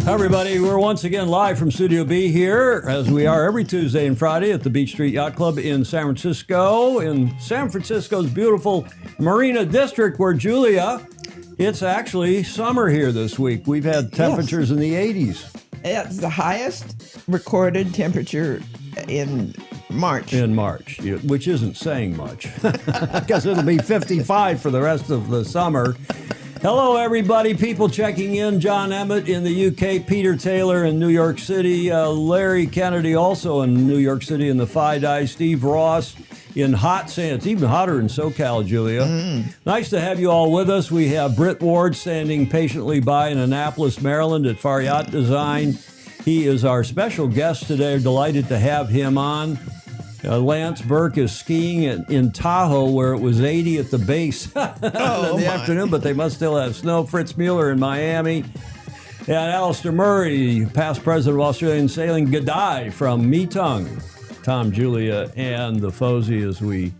Hi, everybody. We're once again live from Studio B here, as we are every Tuesday and Friday at the Beach Street Yacht Club in San Francisco's beautiful Marina District, where, Julia, it's actually summer here this week. We've had temperatures in the 80s. It's the highest recorded temperature in March. In March, which isn't saying much, because it'll be 55 for the rest of the summer. Hello, everybody. People checking in. John Emmett in the UK, Peter Taylor in New York City, Larry Kennedy also in New York City in the FIDI, Steve Ross in hot sand. It's even hotter in SoCal, Julia. Nice to have you all with us. We have Britt Ward standing patiently by in Annapolis, Maryland at Farr Yacht Design. He is our special guest today. Delighted to have him on. Lance Burke is skiing in Tahoe, where it was 80 at the base in the afternoon, but they must still have snow. Fritz Mueller in Miami. And Alistair Murray, past president of Australian Sailing, Gadai from Meetung. Tom, Julia, and the Fozy as we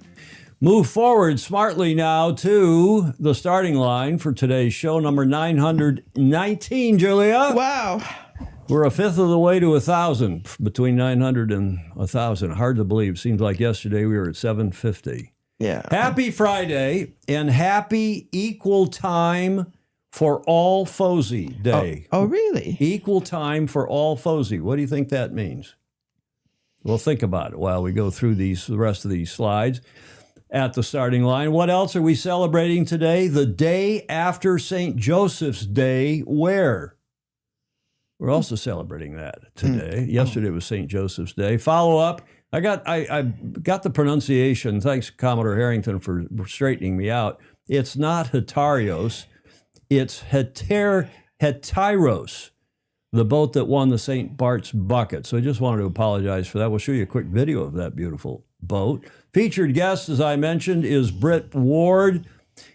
move forward smartly now to the starting line for today's show, number 919, Julia. Wow. We're a fifth of the way to 1,000, between 900 and 1,000. Hard to believe. Seems like yesterday we were at 750. Yeah. Happy Friday and happy Equal Time for All Fozy Day. Oh, really? Equal Time for All Fozy. What do you think that means? Well, think about it while we go through the rest of these slides at the starting line. What else are we celebrating today? The day after St. Joseph's Day, where? We're also celebrating that today. Yesterday was St. Joseph's Day. Follow up. I got the pronunciation. Thanks, Commodore Harrington, for straightening me out. It's not Hetarios. It's Hetaeros, the boat that won the St. Bart's Bucket. So I just wanted to apologize for that. We'll show you a quick video of that beautiful boat. Featured guest, as I mentioned, is Britt Ward.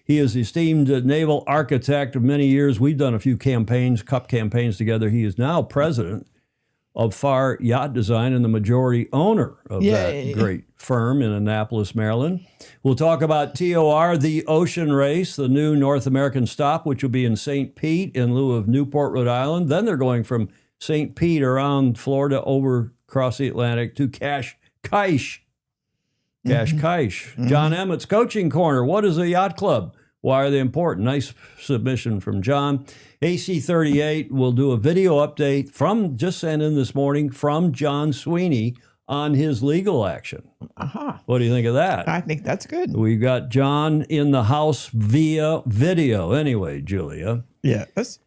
He is the esteemed naval architect of many years. We've done a few campaigns, cup campaigns together. He is now president of Farr Yacht Design and the majority owner of that great firm in Annapolis, Maryland. We'll talk about TOR, the Ocean Race, the new North American stop, which will be in St. Pete in lieu of Newport, Rhode Island. Then they're going from St. Pete around Florida over across the Atlantic to Cascais. John Emmett's Coaching Corner. What is a yacht club? Why are they important? Nice submission from John. AC38 will do a video update from, just sent in this morning, from John Sweeney on his legal action. What do you think of that? I think that's good. We got John in the house via video. Anyway, Julia. Yes.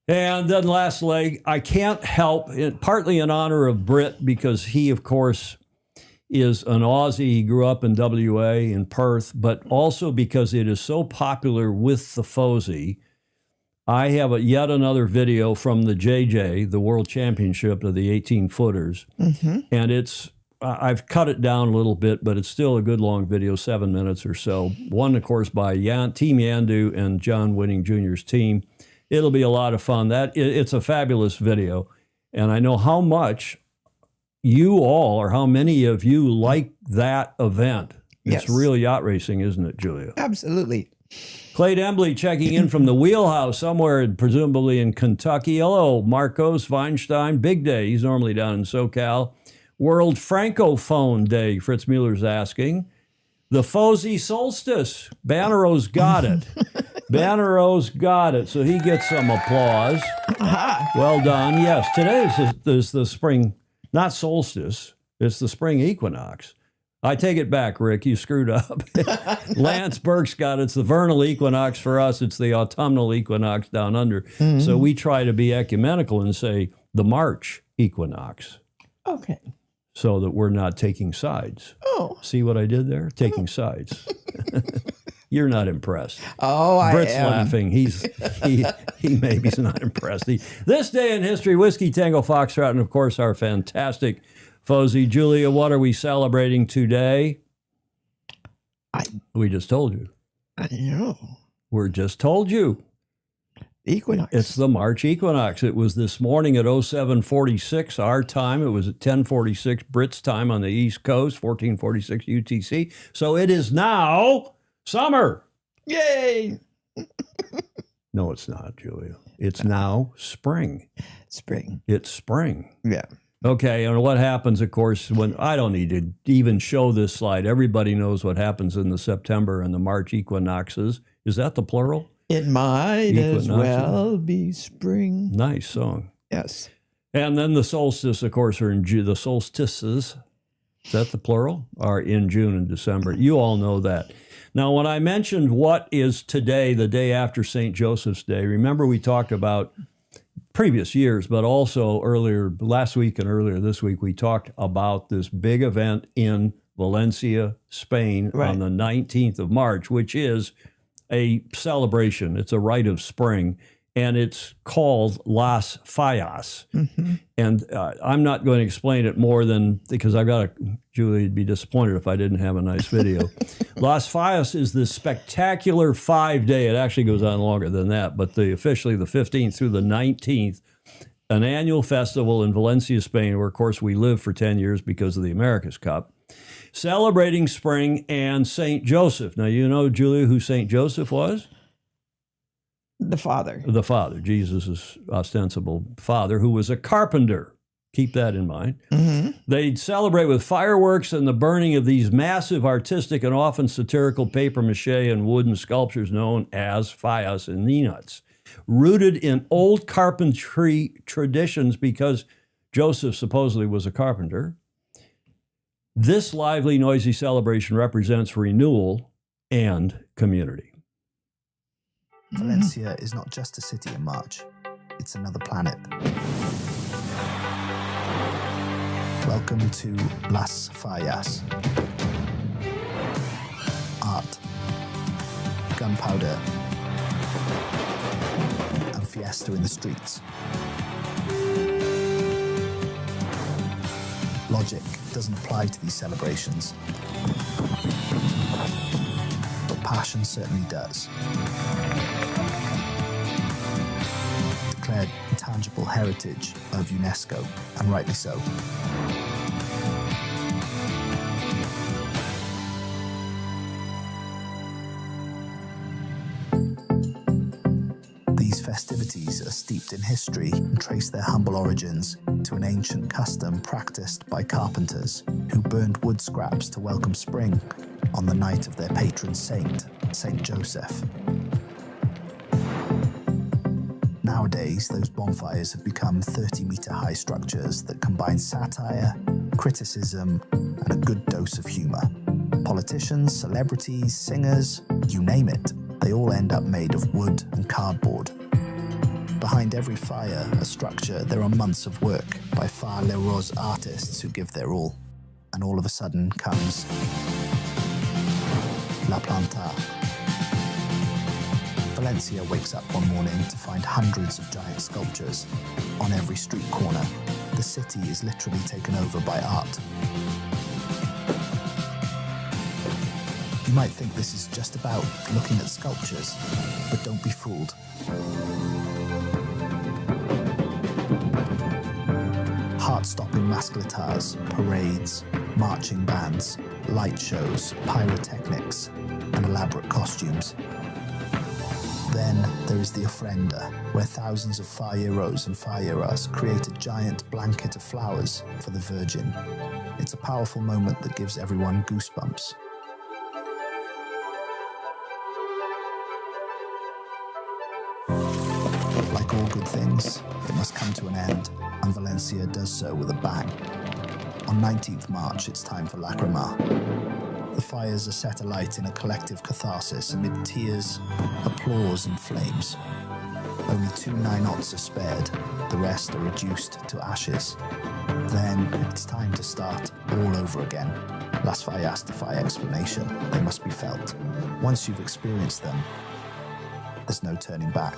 And then last leg, I can't help, partly in honor of Britt, because he, of course, is an Aussie. He grew up in WA in Perth, but also because it is so popular with the Fozy. I have yet another video from the JJ, the World Championship of the 18-footers. And I've cut it down a little bit, but it's still a good long video, 7 minutes or so. One, of course, by Team Yandu and John Winning Jr.'s team. It'll be a lot of fun. It's a fabulous video. And I know how much you all, or how many of you, like that event. It's real yacht racing, isn't it, Julia? Absolutely. Clay Embley checking in from the Wheelhouse, somewhere presumably in Kentucky. Hello, Marcos Weinstein. Big day. He's normally down in SoCal. World Francophone Day, Fritz Mueller's asking. The Fozy Solstice. Bannero's got it. Bannero's got it. So he gets some applause. Well done. Yes, today is the spring. Not solstice, it's the spring equinox. I take it back, Rick, you screwed up. Lance Burke's got it. It's the vernal equinox for us. It's the autumnal equinox down under. So we try to be ecumenical and say the March equinox. Okay. So that we're not taking sides. Oh. See what I did there? Taking sides. You're not impressed. Oh, I Britt's am. laughing. He maybe's not impressed. This day in history, Whiskey Tango Foxtrot, and of course our fantastic Fozy. Julia, what are we celebrating today? We just told you. I know. We're just told you. Equinox. It's the March equinox. It was this morning at 07:46 our time. It was at 10:46 Britt's time on the East Coast, 14:46 UTC. So it is now summer. Yay! No, it's not, Julia. It's now spring. Spring. It's spring. Yeah. Okay, and what happens, of course, when I don't need to even show this slide. Everybody knows what happens in the September and the March equinoxes. Is that the plural? It might as Equinoxes. well be spring. Nice song. Yes. And then the solstice, of course, are in June. The solstices, is that the plural? Are in June and December. You all know that. Now, when I mentioned what is today, the day after St. Joseph's Day, remember we talked about previous years, but also earlier, last week and earlier this week, we talked about this big event in Valencia, Spain, Right. on the 19th of March, which is a celebration. It's a rite of spring, and it's called Las Fallas. Mm-hmm. And I'm not going to explain it more than, because I've got Julie would be disappointed if I didn't have a nice video. Las Fallas is this spectacular 5-day, it actually goes on longer than that, but officially the 15th through the 19th, an annual festival in Valencia, Spain, where, of course, we lived for 10 years because of the America's Cup, celebrating spring and St. Joseph. Now, you know, Julia, who St. Joseph was? The father. The father, Jesus' ostensible father, who was a carpenter. Keep that in mind. Mm-hmm. They'd celebrate with fireworks and the burning of these massive artistic and often satirical papier-mâché and wooden sculptures known as fallas and ninuts, rooted in old carpentry traditions because Joseph supposedly was a carpenter. This lively, noisy celebration represents renewal and community. Valencia is not just a city in March, it's another planet. Welcome to Las Fallas. Art, gunpowder, and fiesta in the streets. Logic doesn't apply to these celebrations, but passion certainly does. Declared intangible heritage of UNESCO, and rightly so. These festivities are steeped in history and trace their humble origins to an ancient custom practiced by carpenters who burned wood scraps to welcome spring on the night of their patron saint, Saint Joseph. Nowadays, those bonfires have become 30-meter-high structures that combine satire, criticism, and a good dose of humor. Politicians, celebrities, singers, you name it, they all end up made of wood and cardboard. Behind every fire, a structure, there are months of work by Farr artists who give their all. And all of a sudden comes La Planta. Valencia wakes up one morning to find hundreds of giant sculptures on every street corner. The city is literally taken over by art. You might think this is just about looking at sculptures, but don't be fooled. Heart-stopping mascletas, parades, marching bands, light shows, pyrotechnics, and elaborate costumes. Then there is the ofrenda, where thousands of falleros and falleras create a giant blanket of flowers for the Virgin. It's a powerful moment that gives everyone goosebumps. Like all good things, it must come to an end, and Valencia does so with a bang. On 19th March, it's time for Lacrima. The fires are set alight in a collective catharsis amid tears, applause, and flames. Only 2 9/0 are spared, the rest are reduced to ashes. Then it's time to start all over again. Las Fallas defy explanation, they must be felt. Once you've experienced them, there's no turning back.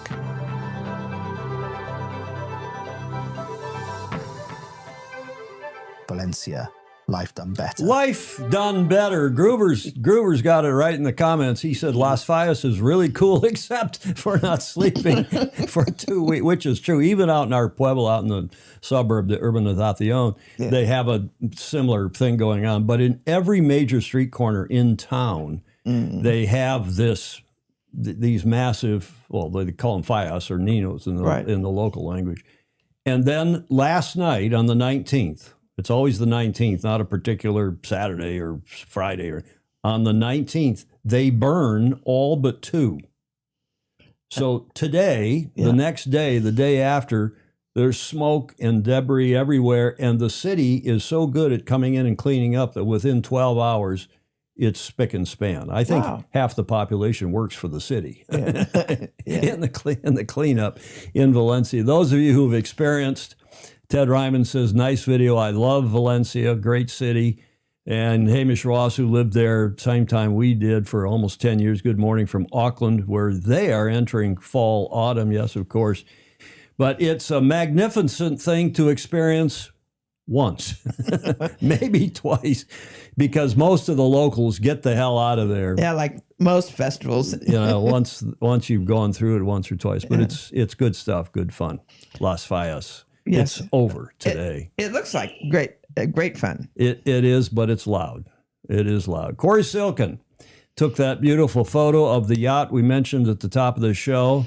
Valencia, life done better. Life done better. Groover's got it right in the comments. He said Las Fallas is really cool, except for not sleeping for 2 weeks, which is true. Even out in our pueblo, out in the suburb, the urban of Athillon, they have a similar thing going on. But in every major street corner in town, they have this these massive, well, they call them Fias or Ninos in the Right. in the local language. And then last night on the 19th, it's always the 19th, not a particular Saturday or Friday, or on the 19th, they burn all but 2. So today, the next day, the day after, there's smoke and debris everywhere, and the city is so good at coming in and cleaning up that within 12 hours, it's spick and span. I think Wow. half the population works for the city Yeah. in the cleanup in Valencia. Those of you who have experienced, Ted Ryman says, nice video. I love Valencia, great city. And Hamish Ross, who lived there same time we did for almost 10 years. Good morning from Auckland, where they are entering fall, autumn. Yes, of course. But it's a magnificent thing to experience once, maybe twice, because most of the locals get the hell out of there. Yeah, like most festivals. Once you've gone through it once or twice. But it's good stuff, good fun. Las Fallas. Yes. It's over today. It looks like great fun. It is, but it's loud. It is loud. Corey Silken took that beautiful photo of the yacht we mentioned at the top of the show.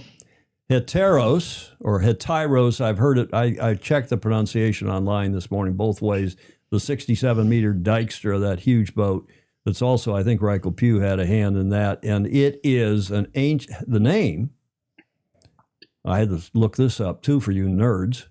Heteros, or Hetiros, I've heard it. I checked the pronunciation online this morning both ways. The 67-meter Dykstra, that huge boat. That's also, I think, Reichel Pugh had a hand in that. And it is an ancient, the name, I had to look this up too for you nerds.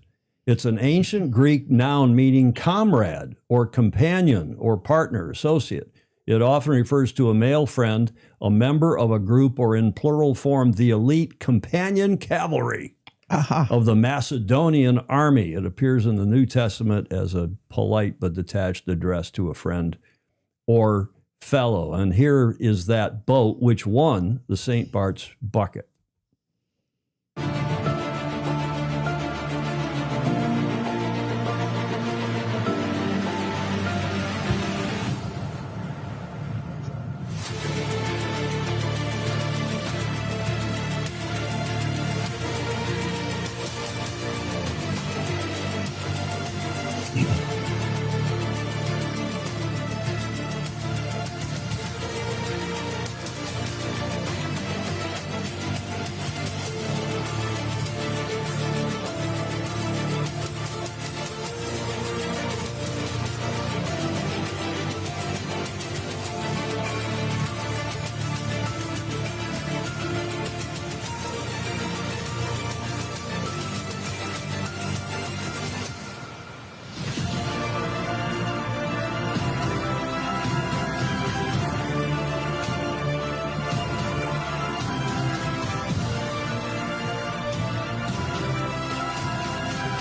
It's an ancient Greek noun meaning comrade or companion or partner, associate. It often refers to a male friend, a member of a group, or in plural form, the elite companion cavalry of the Macedonian army. It appears in the New Testament as a polite but detached address to a friend or fellow. And here is that boat which won the St. Bart's bucket.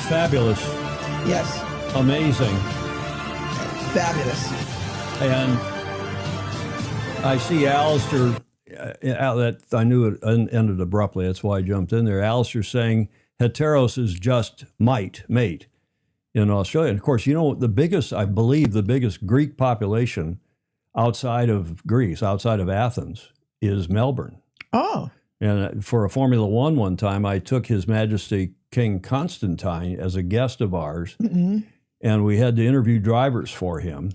Fabulous. Yes, Amazing. fabulous. And I see Alistair, that I knew it ended abruptly. That's why I jumped in there. Alistair saying heteros is just mate in Australia. And of course, I believe the biggest Greek population outside of Greece, outside of Athens, is Melbourne. Oh, And for a Formula One one time, I took His Majesty King Constantine as a guest of ours, and we had to interview drivers for him.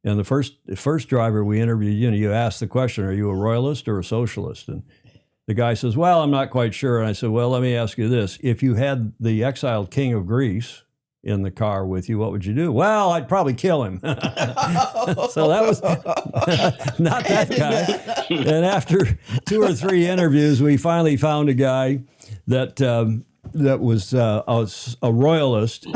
And the first driver we interviewed, you asked the question, are you a royalist or a socialist? And the guy says, well, I'm not quite sure. And I said, well, let me ask you this. If you had the exiled king of Greece in the car with you, what would you do? Well, I'd probably kill him. So that was not that guy. And after 2 or 3 interviews, we finally found a guy that was a royalist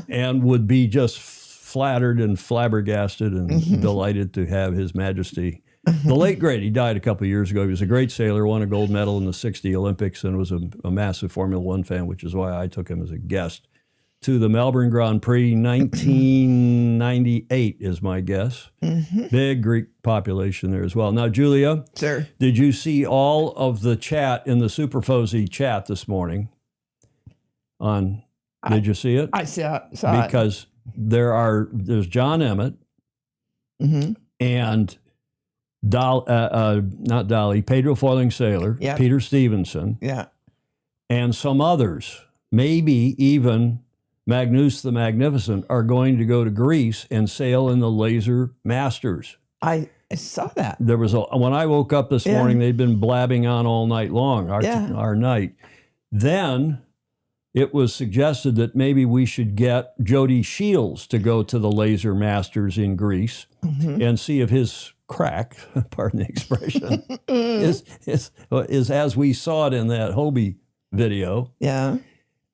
and would be just flattered and flabbergasted and delighted to have His Majesty. The late great, he died a couple of years ago. He was a great sailor, won a gold medal in the '60 Olympics, and was a massive Formula One fan, which is why I took him as a guest to the Melbourne Grand Prix. 1998 is my guess. Big Greek population there as well. Now, Julia, sir. did you see all of the chat in the Superfozy chat this morning? Did you see it? I saw it. Because there's John Emmett and not Dolly, Pedro Foiling Sailor, Yeah. Peter Stevenson, Yeah. and some others, maybe even Magnus the Magnificent, are going to go to Greece and sail in the Laser Masters. I I saw that. There was when I woke up this morning, they'd been blabbing on all night long, our night. Then it was suggested that maybe we should get Jody Shields to go to the Laser Masters in Greece and see if his crack, pardon the expression, is as we saw it in that Hobie video. Yeah.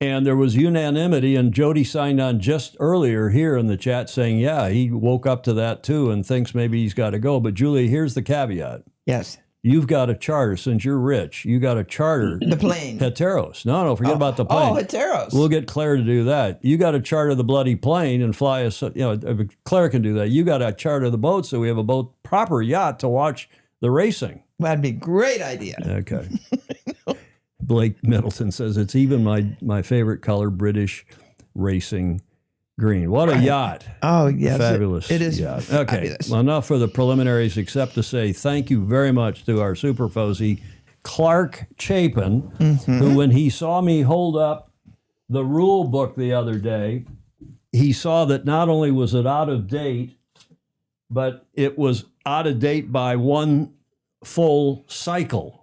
And there was unanimity, and Jody signed on just earlier here in the chat saying, yeah, he woke up to that too and thinks maybe he's got to go. But Julia, here's the caveat. Yes. You've got a charter, since you're rich, you got a charter. The plane. Heteros. No, forget about the plane. Oh, Heteros. We'll get Claire to do that. You got to charter the bloody plane and fly us. Claire can do that. You got to charter the boat so we have a proper yacht to watch the racing. That'd be a great idea. Okay. Blake Middleton says it's even my favorite color, British racing green. What a yacht. Oh, yes. Fabulous. It is yacht. fabulous. Okay. Well, enough for the preliminaries, except to say thank you very much to our super fozy, Clark Chapin, who, when he saw me hold up the rule book the other day, he saw that not only was it out of date, but it was out of date by one full cycle.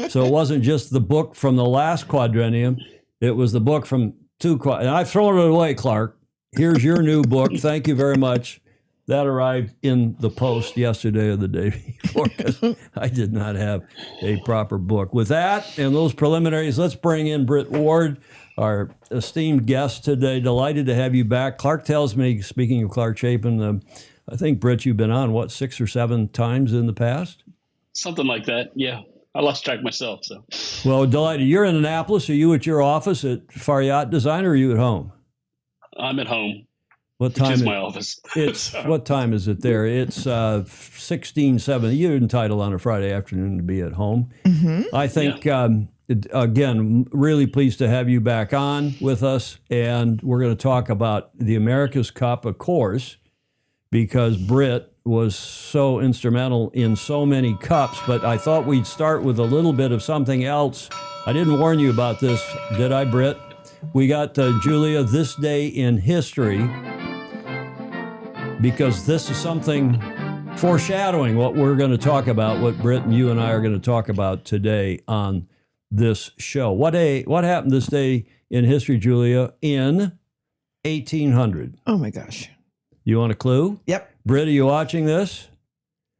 So it wasn't just the book from the last quadrennium, it was the book from and I've thrown it away, Clark. Here's your new book. Thank you very much. That arrived in the post yesterday or the day before because I did not have a proper book. With that and those preliminaries, let's bring in Britt Ward, our esteemed guest today. Delighted to have you back. Clark tells me, speaking of Clark Chapin, I think, Britt, you've been on, 6 or 7 times in the past? Something like that, yeah. I lost track myself. So, well, delighted. You're in Annapolis. Are you at your office at Farr Yacht Design, or are you at home? I'm at home. What time is my office? It's what time is it there? It's 16:07. You're entitled on a Friday afternoon to be at home. I think again, really pleased to have you back on with us, and we're going to talk about the America's Cup, of course, because Britt was so instrumental in so many cups, but I thought we'd start with a little bit of something else. I didn't warn you about this, did I, Britt? We got Julia, This Day in History, because this is something foreshadowing what we're going to talk about, what Britt and you and I are going to talk about today on this show. What happened this day in history, Julia, in 1800? Oh, my gosh. You want a clue? Yep. Britt, are you watching this?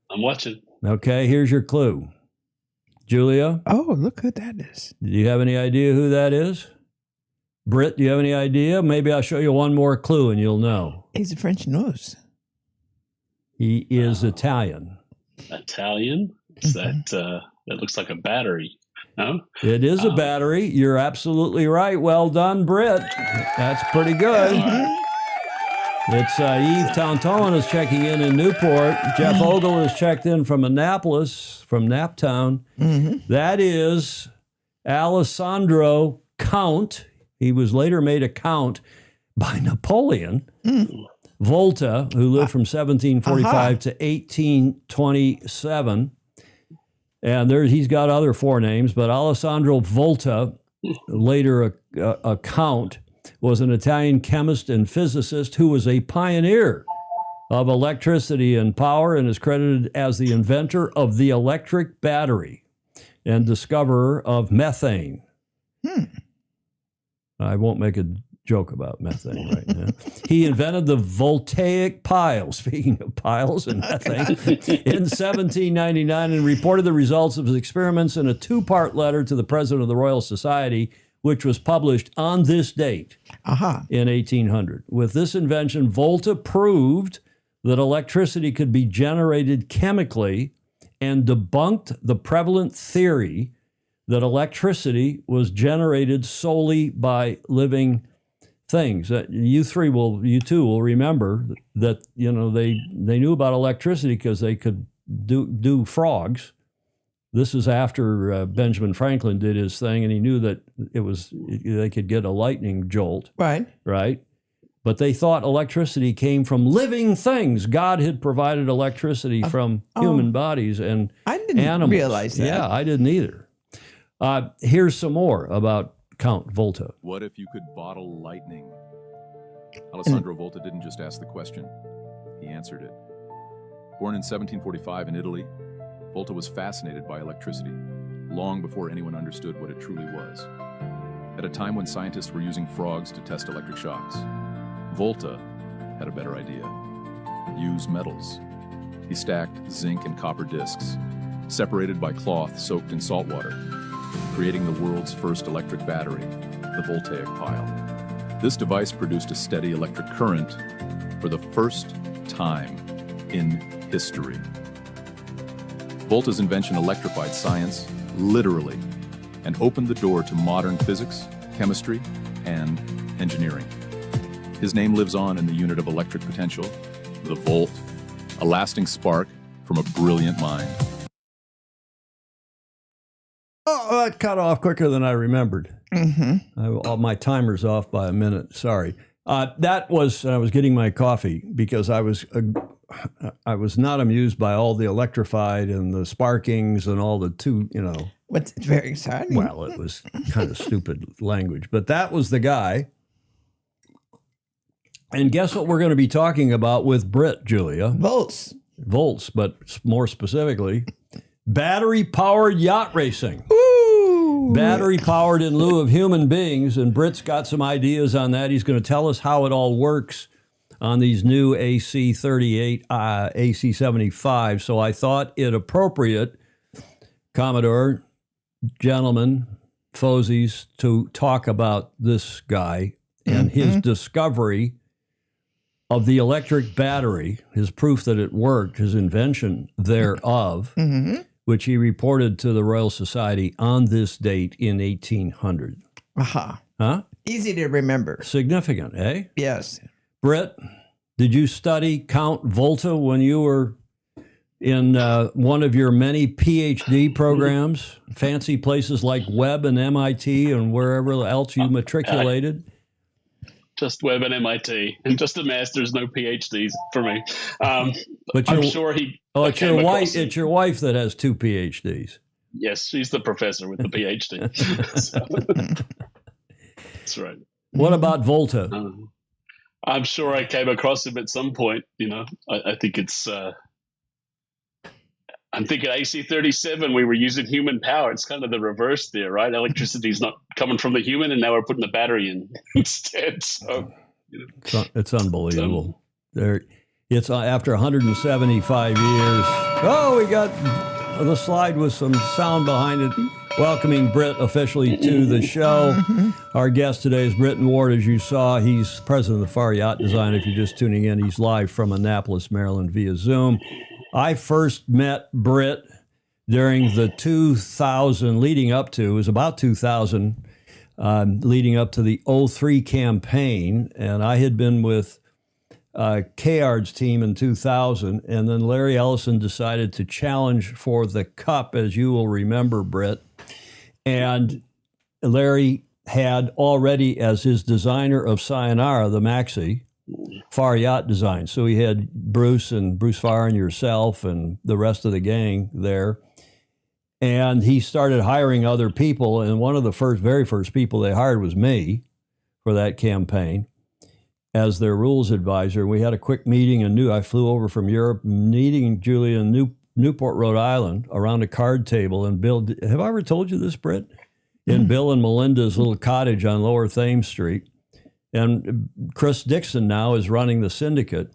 I'm watching. Okay, here's your clue. Julia? Oh, look who that is. Do you have any idea who that is? Britt, do you have any idea? Maybe I'll show you one more clue and you'll know. He's a French nose. He is Italian. Italian? Is that looks like a battery? No? It is a battery. You're absolutely right. Well done, Britt. That's pretty good. It's Eve Towntown is checking in Newport. Jeff Ogle is checked in from Annapolis, from Naptown. That is Alessandro Count. He was later made a count by Napoleon. Volta, who lived from 1745 to 1827. And he's got other forenames, but Alessandro Volta, later a count, was an Italian chemist and physicist who was a pioneer of electricity and power and is credited as the inventor of the electric battery and discoverer of methane. I won't make a joke about methane right now. He invented the voltaic pile, speaking of piles and methane, in 1799 and reported the results of his experiments in a 2-part letter to the president of the Royal Society, which was published on this date in 1800. With this invention, Volta proved that electricity could be generated chemically and debunked the prevalent theory that electricity was generated solely by living things. You two will remember that they knew about electricity because they could do frogs. This is after Benjamin Franklin did his thing, and he knew that they could get a lightning jolt. Right. But they thought electricity came from living things. God had provided electricity from human bodies and I didn't animals. realize that. Yeah, I didn't either. Here's some more about Count Volta. What if you could bottle lightning? Alessandro Volta didn't just ask the question, he answered it. Born in 1745 in Italy, Volta was fascinated by electricity, long before anyone understood what it truly was. At a time when scientists were using frogs to test electric shocks, Volta had a better idea. Use metals. He stacked zinc and copper discs, separated by cloth soaked in salt water, creating the world's first electric battery, the voltaic pile. This device produced a steady electric current for the first time in history. Volta's invention electrified science, literally, and opened the door to modern physics, chemistry, and engineering. His name lives on in the unit of electric potential, the volt, a lasting spark from a brilliant mind. Oh, that cut off quicker than I remembered. My timer's off by a minute. Sorry. That was, I was getting my coffee because I was not amused by all the electrified and the sparkings and all the What's very exciting? well, it was kind of stupid language, but that was the guy. And guess what we're going to be talking about with Britt, Julia? Volts. Volts, but more specifically, battery-powered yacht racing. Ooh. Battery-powered in lieu of human beings, and Britt's got some ideas on that. He's going to tell us how it all works on these new AC-38, AC-75. So I thought it appropriate, Commodore, gentlemen, Fosies, to talk about this guy and his discovery of the electric battery, his proof that it worked, his invention thereof, which he reported to the Royal Society on this date in 1800. Aha. Huh? Easy to remember. Significant, eh? Yes. Britt, did you study Count Volta when you were in one of your many PhD programs? Fancy places like Webb and MIT and wherever else you matriculated? Just Webb and MIT, and just a master's, no PhDs for me. But I'm sure he. Oh, I it's came your wife. across it. It's your wife that has 2 PhDs. Yes, she's the professor with the PhD. So, that's right. What about Volta? I'm sure I came across him at some point. I think it's. I'm thinking AC-37, we were using human power. It's kind of the reverse there, right? Electricity's not coming from the human, and now we're putting the battery in instead. So, It's unbelievable. It's after 175 years. Oh, we got the slide with some sound behind it. Welcoming Britt officially to the show. Our guest today is Britton Ward. As you saw, he's president of the Farr Yacht Design. If you're just tuning in, he's live from Annapolis, Maryland via Zoom. I first met Britt during the 2000, leading up to, it was about 2000, leading up to the 03 campaign. And I had been with Kayard's team in 2000. And then Larry Ellison decided to challenge for the cup, as you will remember, Britt. And Larry had already, as his designer of Sayonara, the Maxi, Farr Yacht Design. So he had Bruce Farr and yourself and the rest of the gang there. And he started hiring other people. And one of the very first people they hired was me for that campaign as their rules advisor. We had a quick meeting and I flew over from Europe, meeting Julia in Newport, Rhode Island, around a card table. And Bill, have I ever told you this, Britt? In Bill and Melinda's little cottage on Lower Thames Street. And Chris Dixon now is running the syndicate.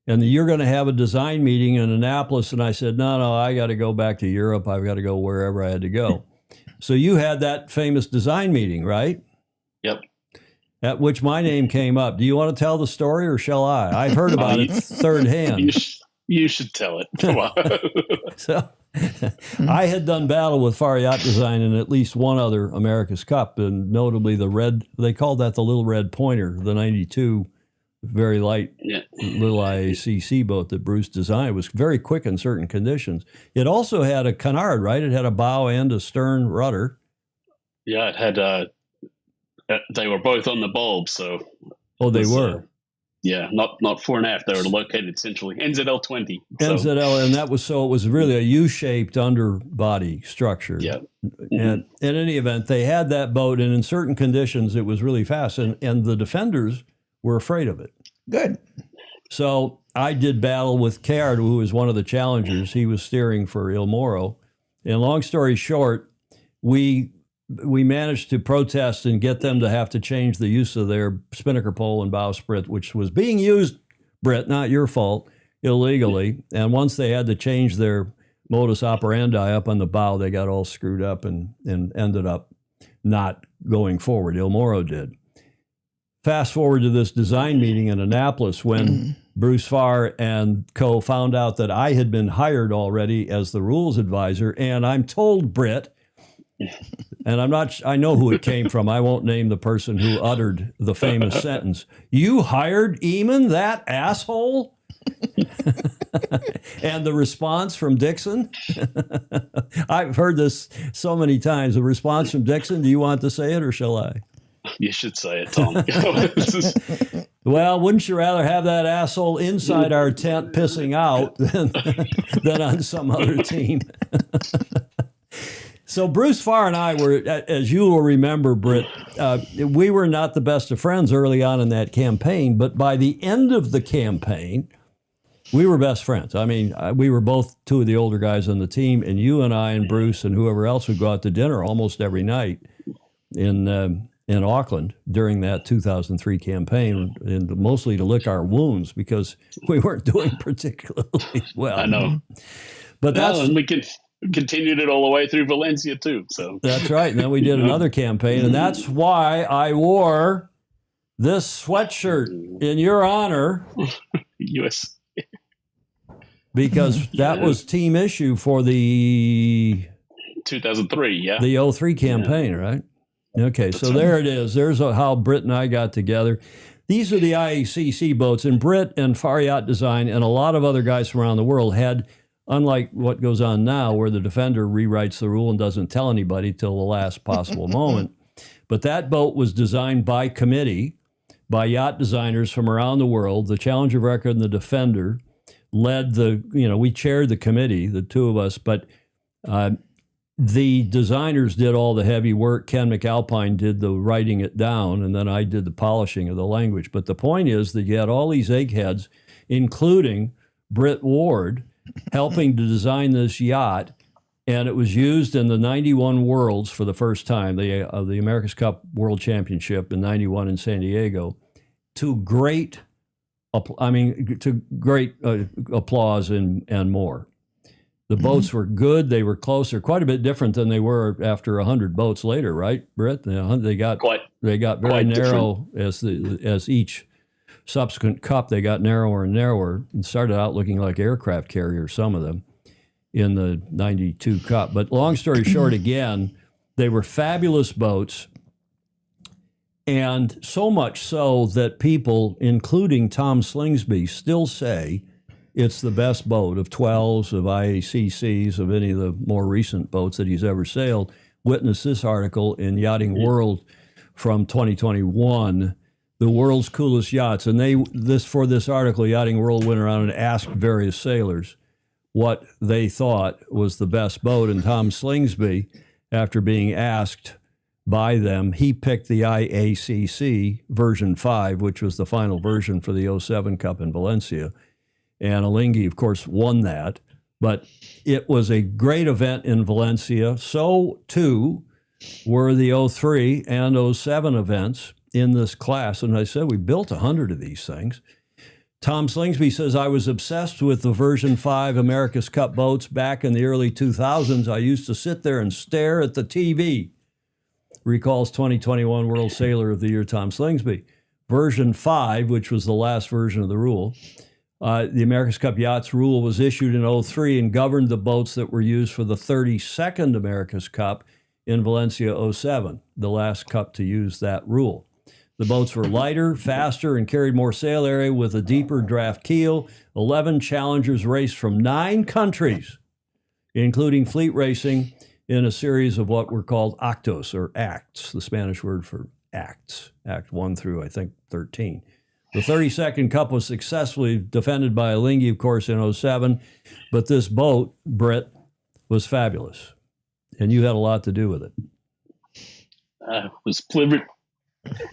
And you're going to have a design meeting in Annapolis. And I said, no, I got to go back to Europe. I've got to go wherever I had to go. So you had that famous design meeting, right? Yep. At which my name came up. Do you want to tell the story or shall I? I've heard about it third hand. You should tell it. Come on. So I had done battle with Farr Yacht Design in at least one other America's Cup, and notably the red, they called that the Little Red Pointer, the 92, very light little IACC boat that Bruce designed. It was very quick in certain conditions. It also had a canard, right? It had a bow and a stern rudder. Yeah, it had, they were both on the bulb, so. Oh, they were. Yeah, not fore and aft. They were located centrally. NZL 20. NZL, and that was so it was really a U-shaped underbody structure. Yeah. And in any event, they had that boat, and in certain conditions, it was really fast, and the defenders were afraid of it. Good. So I did battle with Caird, who was one of the challengers. He was steering for Il Moro. And long story short, we managed to protest and get them to have to change the use of their spinnaker pole and bowsprit, which was being used, Britt, not your fault, illegally. And once they had to change their modus operandi up on the bow, they got all screwed up and ended up not going forward. Il Moro did. Fast forward to this design meeting in Annapolis when Bruce Farr and co found out that I had been hired already as the rules advisor. And I'm told, Britt, and I know who it came from. I won't name the person who uttered the famous sentence. You hired Eamon, that asshole? And the response from Dixon? I've heard this so many times. The response from Dixon, do you want to say it or shall I? You should say it, Tom. Well, wouldn't you rather have that asshole inside our tent pissing out than on some other team? So Bruce Farr and I were, as you will remember, Britt, we were not the best of friends early on in that campaign, but by the end of the campaign, we were best friends. I mean, we were both two of the older guys on the team, and you and I and Bruce and whoever else would go out to dinner almost every night in Auckland during that 2003 campaign, and mostly to lick our wounds because we weren't doing particularly well. I know. But and we continued it all the way through Valencia too. So that's right. And then we did another campaign, and that's why I wore this sweatshirt in your honor. US. Because that was team issue for the 2003, yeah. The 03 campaign, right? Okay, so there it is. There's how Britt and I got together. These are the IACC boats, and Britt and Farr Yacht Design and a lot of other guys from around the world had, unlike what goes on now where the defender rewrites the rule and doesn't tell anybody till the last possible moment. But that boat was designed by committee, by yacht designers from around the world. The Challenger of Record and the Defender led we chaired the committee, the two of us, but the designers did all the heavy work. Ken McAlpine did the writing it down, and then I did the polishing of the language. But the point is that you had all these eggheads, including Britt Ward, helping to design this yacht, and it was used in the 91 Worlds for the first time, the America's Cup World Championship in 91 in San Diego, to great applause and more. The boats were good. They were close. They're quite a bit different than they were after 100 boats later, right, Britt? They got very narrow as each subsequent cup. They got narrower and narrower and started out looking like aircraft carriers, some of them, in the 92 Cup. But long story short, again, they were fabulous boats. And so much so that people, including Tom Slingsby, still say it's the best boat of 12s, of IACCs, of any of the more recent boats that he's ever sailed. Witness this article in Yachting World from 2021, the world's coolest yachts. And for this article, Yachting World went around and asked various sailors what they thought was the best boat. And Tom Slingsby, after being asked by them, he picked the IACC version 5, which was the final version for the 07 Cup in Valencia. And Alinghi, of course, won that. But it was a great event in Valencia. So, too, were the 03 and 07 events in this class. And I said, we built 100 of these things. Tom Slingsby says, I was obsessed with the version 5 America's Cup boats back in the early 2000s. I used to sit there and stare at the TV. Recalls 2021 World Sailor of the Year Tom Slingsby. Version 5, which was the last version of the rule, the America's Cup Yachts rule was issued in 03 and governed the boats that were used for the 32nd America's Cup in Valencia 07, the last cup to use that rule. The boats were lighter, faster, and carried more sail area with a deeper draft keel. 11 challengers raced from 9 countries, including fleet racing, in a series of what were called actos, or acts, the Spanish word for acts, Act 1 through, I think, 13. The 32nd Cup was successfully defended by Alinghi, of course, in 07, but this boat, Britt, was fabulous, and you had a lot to do with it. I was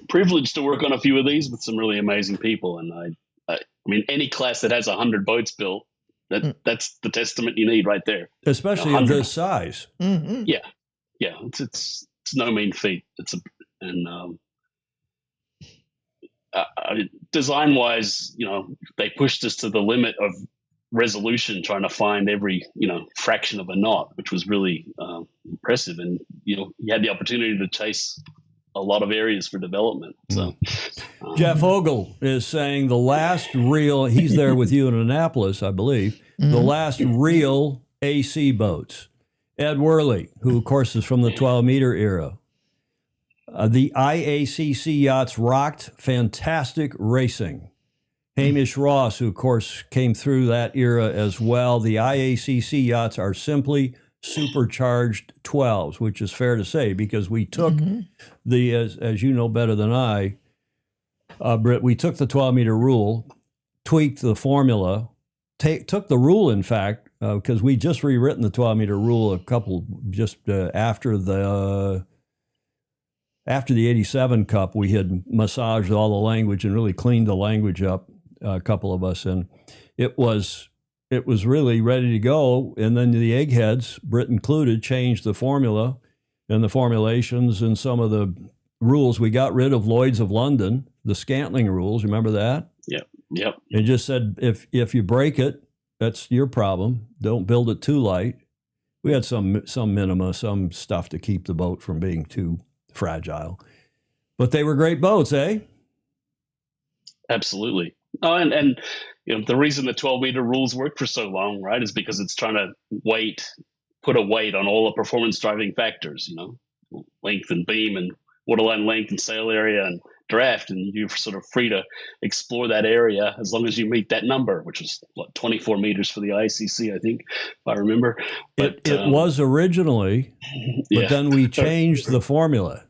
privileged to work on a few of these with some really amazing people, and I mean, any class that has 100 boats built, that's the testament you need right there. Especially of this size. Mm-hmm. Yeah, it's no mean feat. Design wise, they pushed us to the limit of resolution, trying to find every fraction of a knot, which was really impressive. And you had the opportunity to chase a lot of areas for development. So Jeff Ogle is saying the last real, he's there with you in Annapolis, I believe, the last real AC boats. Ed Worley, who of course is from the 12-meter era. The IACC yachts rocked, fantastic racing. Hamish Ross, who of course came through that era as well. The IACC yachts are simply supercharged 12s, which is fair to say because we took as you know better than I, Britt, we took the 12-meter rule, tweaked the formula, took the rule, in fact, because we just rewritten the 12-meter rule after the 87 Cup. We had massaged all the language and really cleaned the language up, a couple of us, and it was really ready to go. And then the eggheads, Brit included, changed the formula and the formulations and some of the rules. We got rid of Lloyd's of London, the Scantling rules. Remember that? Yep. It just said if you break it, that's your problem. Don't build it too light. We had some minima, some stuff to keep the boat from being too fragile. But they were great boats, eh? Absolutely. Oh, and the reason the 12-meter rules work for so long, right, is because it's trying to put a weight on all the performance driving factors, length and beam and waterline length and sail area and draft, and you're sort of free to explore that area as long as you meet that number, which was 24 meters for the ICC, I think, if I remember. But, it was originally, but then we changed the formula.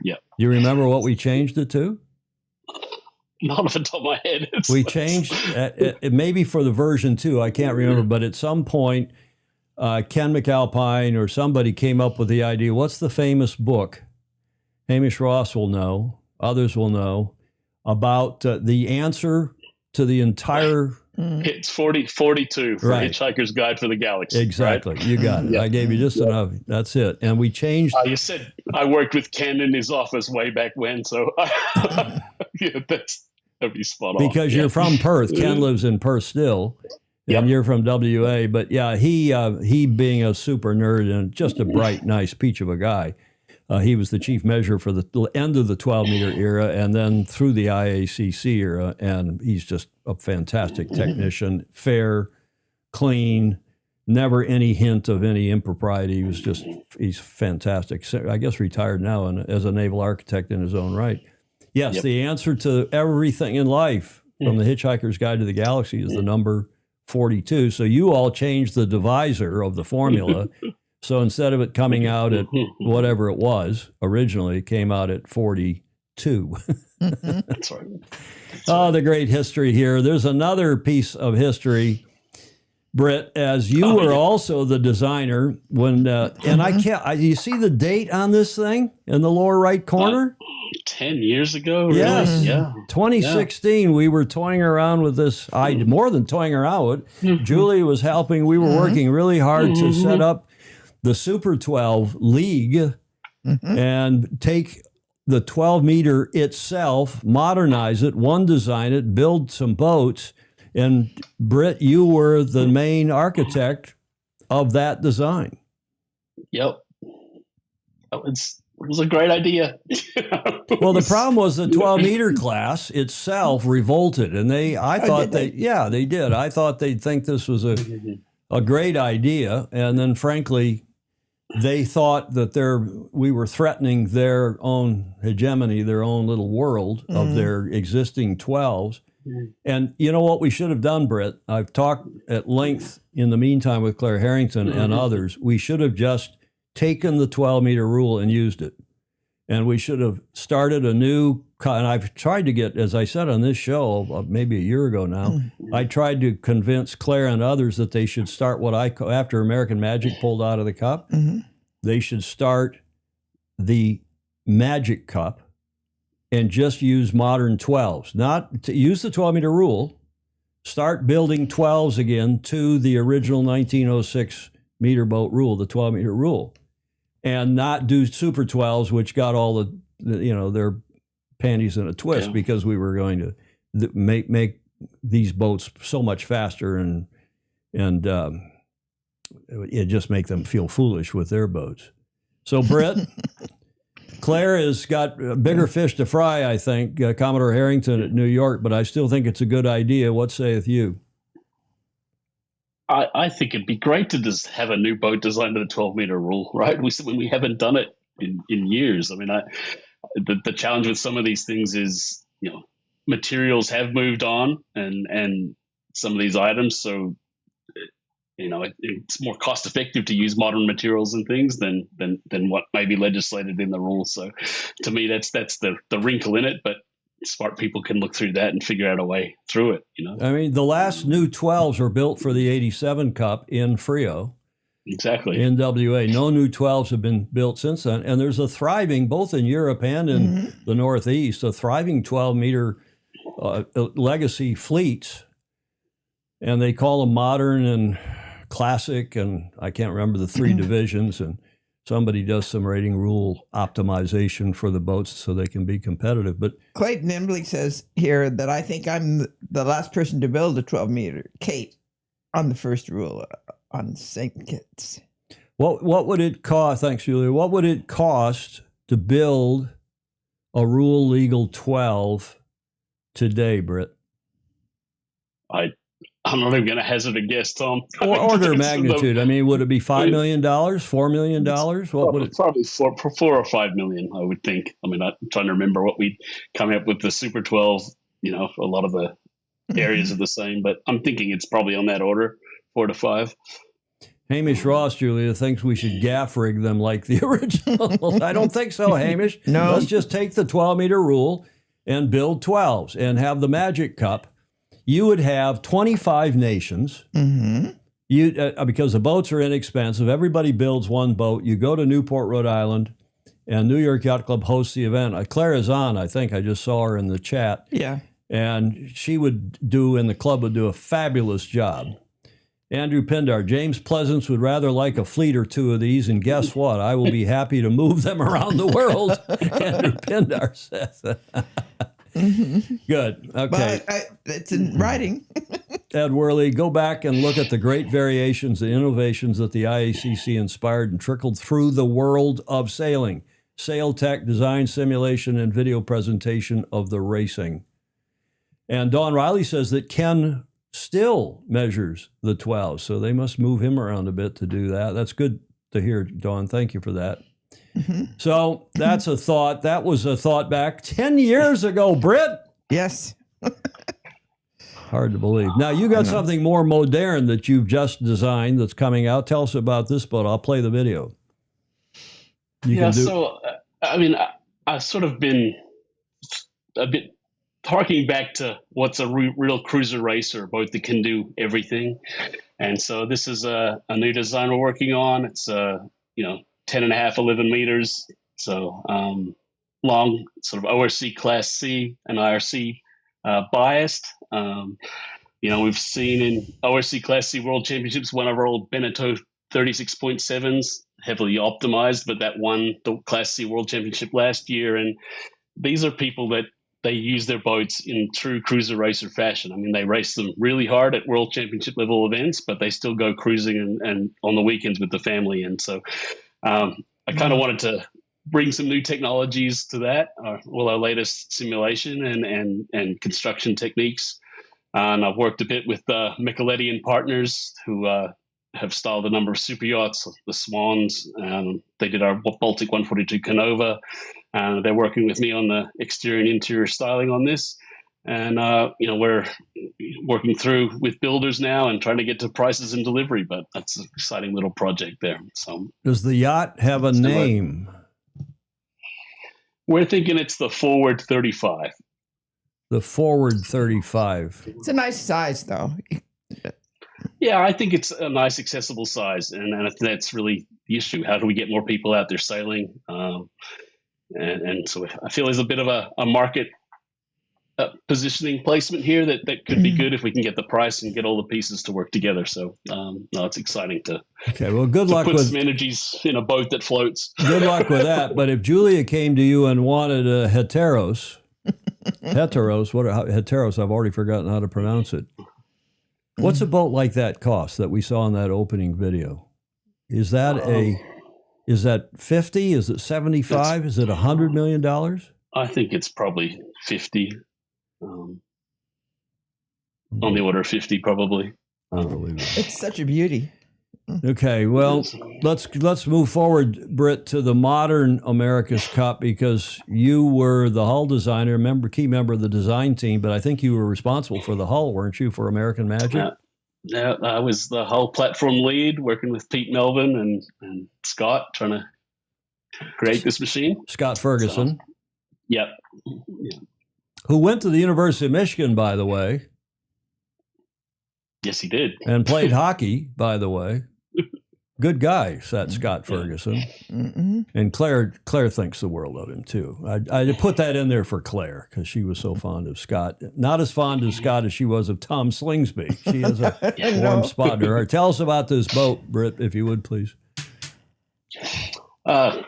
Yeah. You remember what we changed it to? Not off the top of my head. We changed it maybe for the version 2. I can't remember, but at some point, Ken McAlpine or somebody came up with the idea. What's the famous book? Hamish Ross will know. Others will know about the answer to the entire. It's 42 for Hitchhiker's Guide for the Galaxy. Exactly. Right? You got it. Yep. I gave you just enough. That's it. And we changed. You said I worked with Ken in his office way back when. So that'd be spot on. Because you're from Perth. Ken lives in Perth still. And you're from WA. But yeah, he being a super nerd and just a bright, nice peach of a guy. He was the chief measurer for the end of the 12-meter era and then through the IACC era, and he's just a fantastic technician, fair, clean, never any hint of any impropriety. He's fantastic. I guess retired now and as a naval architect in his own right. Yes, the answer to everything in life from the Hitchhiker's Guide to the Galaxy is the number 42. So you all changed the divisor of the formula. So instead of it coming out at whatever it was originally, it came out at 42. That's right. Oh, the great history here. There's another piece of history, Britt, as you were also the designer when, and I can't, you see the date on this thing in the lower right corner? 10 years ago? Really? Yes. Yeah. 2016, we were toying around with this. More than toying around with. Julie was helping. We were working really hard to set up the Super 12 League and take the 12-meter itself, modernize it, design it, build some boats. And Britt, you were the main architect of that design. Yep. It was a great idea. Well, the problem was the 12-meter class itself revolted, and they did. I thought they'd think this was a great idea, and then frankly, they thought that we were threatening their own hegemony, their own little world of their existing 12s. And you know what we should have done, Britt? I've talked at length in the meantime with Claire Harrington and others. We should have just taken the 12-meter rule and used it. And we should have started a new, and I've tried to get, as I said on this show, maybe a year ago now, I tried to convince Claire and others that they should start what I call, after American Magic pulled out of the Cup, they should start the Magic Cup and just use modern 12s. Not to use the 12-meter rule, start building 12s again to the original 1906 meter boat rule, the 12-meter rule, and not do Super 12s, which got all their panties in a twist because we were going to make these boats so much faster and it just make them feel foolish with their boats. So, Britt, Claire has got bigger fish to fry, I think, Commodore Harrington at New York, but I still think it's a good idea. What sayeth you? I think it'd be great to just have a new boat designed to the 12-meter rule, right? We haven't done it in years. I mean, the challenge with some of these things is, materials have moved on and some of these items. So, it's more cost effective to use modern materials and things than what may be legislated in the rules. So to me, that's the wrinkle in it, but smart people can look through that and figure out a way through it. I mean, the last new 12s were built for the 87 Cup in Frio. Exactly. In WA. No new 12s have been built since then. And there's a thriving, both in Europe and in the Northeast, a thriving 12-meter legacy fleets. And they call them modern and classic, and I can't remember the three divisions. And somebody does some rating rule optimization for the boats so they can be competitive. But Clayton Embley says here that I think I'm the last person to build a 12-meter Kate on the first rule on St. Kitts. What would it cost? Thanks, Julia. What would it cost to build a rule legal 12 today, Britt? I'm not even going to hazard a guess, Tom. Or order of magnitude. I mean, would it be $5 million, $4 million? What would it? Probably $4 or $5 million, I would think. I mean, I'm trying to remember what we come up with the Super 12. A lot of the areas are the same, but I'm thinking it's probably on that order, 4 to 5. Hamish Ross, Julia, thinks we should gaff rig them like the originals. I don't think so, Hamish. No. Let's just take the 12-meter rule and build 12s and have the Magic Cup. You would have 25 nations. Because the boats are inexpensive. Everybody builds one boat. You go to Newport, Rhode Island, and New York Yacht Club hosts the event. Claire is on, I think. I just saw her in the chat. Yeah. And the club would do a fabulous job. Andrew Pindar, James Pleasance would rather like a fleet or two of these, and guess what? I will be happy to move them around the world, Andrew Pindar says. Good. Okay. But it's in writing. Ed Worley, go back and look at the great variations and innovations that the IACC inspired and trickled through the world of sailing. Sail tech, design, simulation, and video presentation of the racing. And Don Riley says that Ken still measures the 12, so they must move him around a bit to do that. That's good to hear, Don. Thank you for that. So that's a thought. That was a thought back 10 years ago, Britt. Yes. Hard to believe. Now, you got something more modern that you've just designed that's coming out. Tell us about this boat. I'll play the video. I've sort of been a bit harking back to what's a real cruiser racer, boat that can do everything. And so this is a new design we're working on. It's 10 and a half, 11 meters. So long, sort of ORC Class C and IRC biased. We've seen in ORC Class C World Championships, one of our old Beneteau 36.7s, heavily optimized, but that won the Class C World Championship last year. And these are people that they use their boats in true cruiser racer fashion. I mean, they race them really hard at World Championship level events, but they still go cruising and on the weekends with the family. And so I kind of wanted to bring some new technologies to that, our latest simulation and construction techniques. And I've worked a bit with Micheletti and Partners, who have styled a number of super yachts, the Swans. They did our Baltic 142 Canova. They're working with me on the exterior and interior styling on this. And, we're working through with builders now and trying to get to prices and delivery, but that's an exciting little project there. So, does the yacht have a name? We're thinking it's the Forward 35. The Forward 35. It's a nice size, though. Yeah, I think it's a nice, accessible size, and that's really the issue. How do we get more people out there sailing? And so I feel there's a bit of a market positioning placement here that could be good if we can get the price and get all the pieces to work together. So no, it's exciting to Okay, well, good luck put with some energies in a boat that floats. good luck with that. But if Julia came to you and wanted a heteros, heteros? I've already forgotten how to pronounce it. What's a boat like that cost that we saw in that opening video? Is that is that 50? Is it 75? Is it $100 million? I think it's probably 50. On the order of 50, probably. Unbelievable. It's such a beauty. Okay, well, let's move forward, Britt, to the modern America's Cup, because you were the hull designer, key member of the design team, but I think you were responsible for the hull, weren't you, for American Magic? Yeah, I was the hull platform lead, working with Pete Melvin and Scott, trying to create this machine. Scott Ferguson. So, yep. Who went to the University of Michigan, by the way. Yes, he did. And played hockey, by the way. Good guy, that Scott Ferguson. Mm-hmm. And Claire thinks the world of him, too. I put that in there for Claire because she was so fond of Scott. Not as fond of Scott as she was of Tom Slingsby. She has a warm spot in her heart. Tell us about this boat, Britt, if you would, please.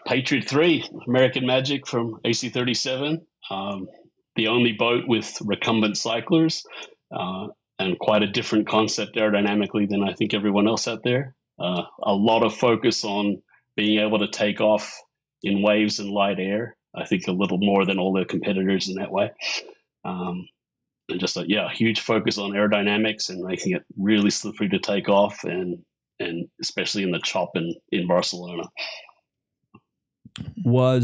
Patriot 3, American Magic from AC-37. The only boat with recumbent cyclers, and quite a different concept aerodynamically than I think everyone else out there. A lot of focus on being able to take off in waves and light air. I think a little more than all their competitors in that way. And just a huge focus on aerodynamics and making it really slippery to take off, and especially in the chop in Barcelona. Were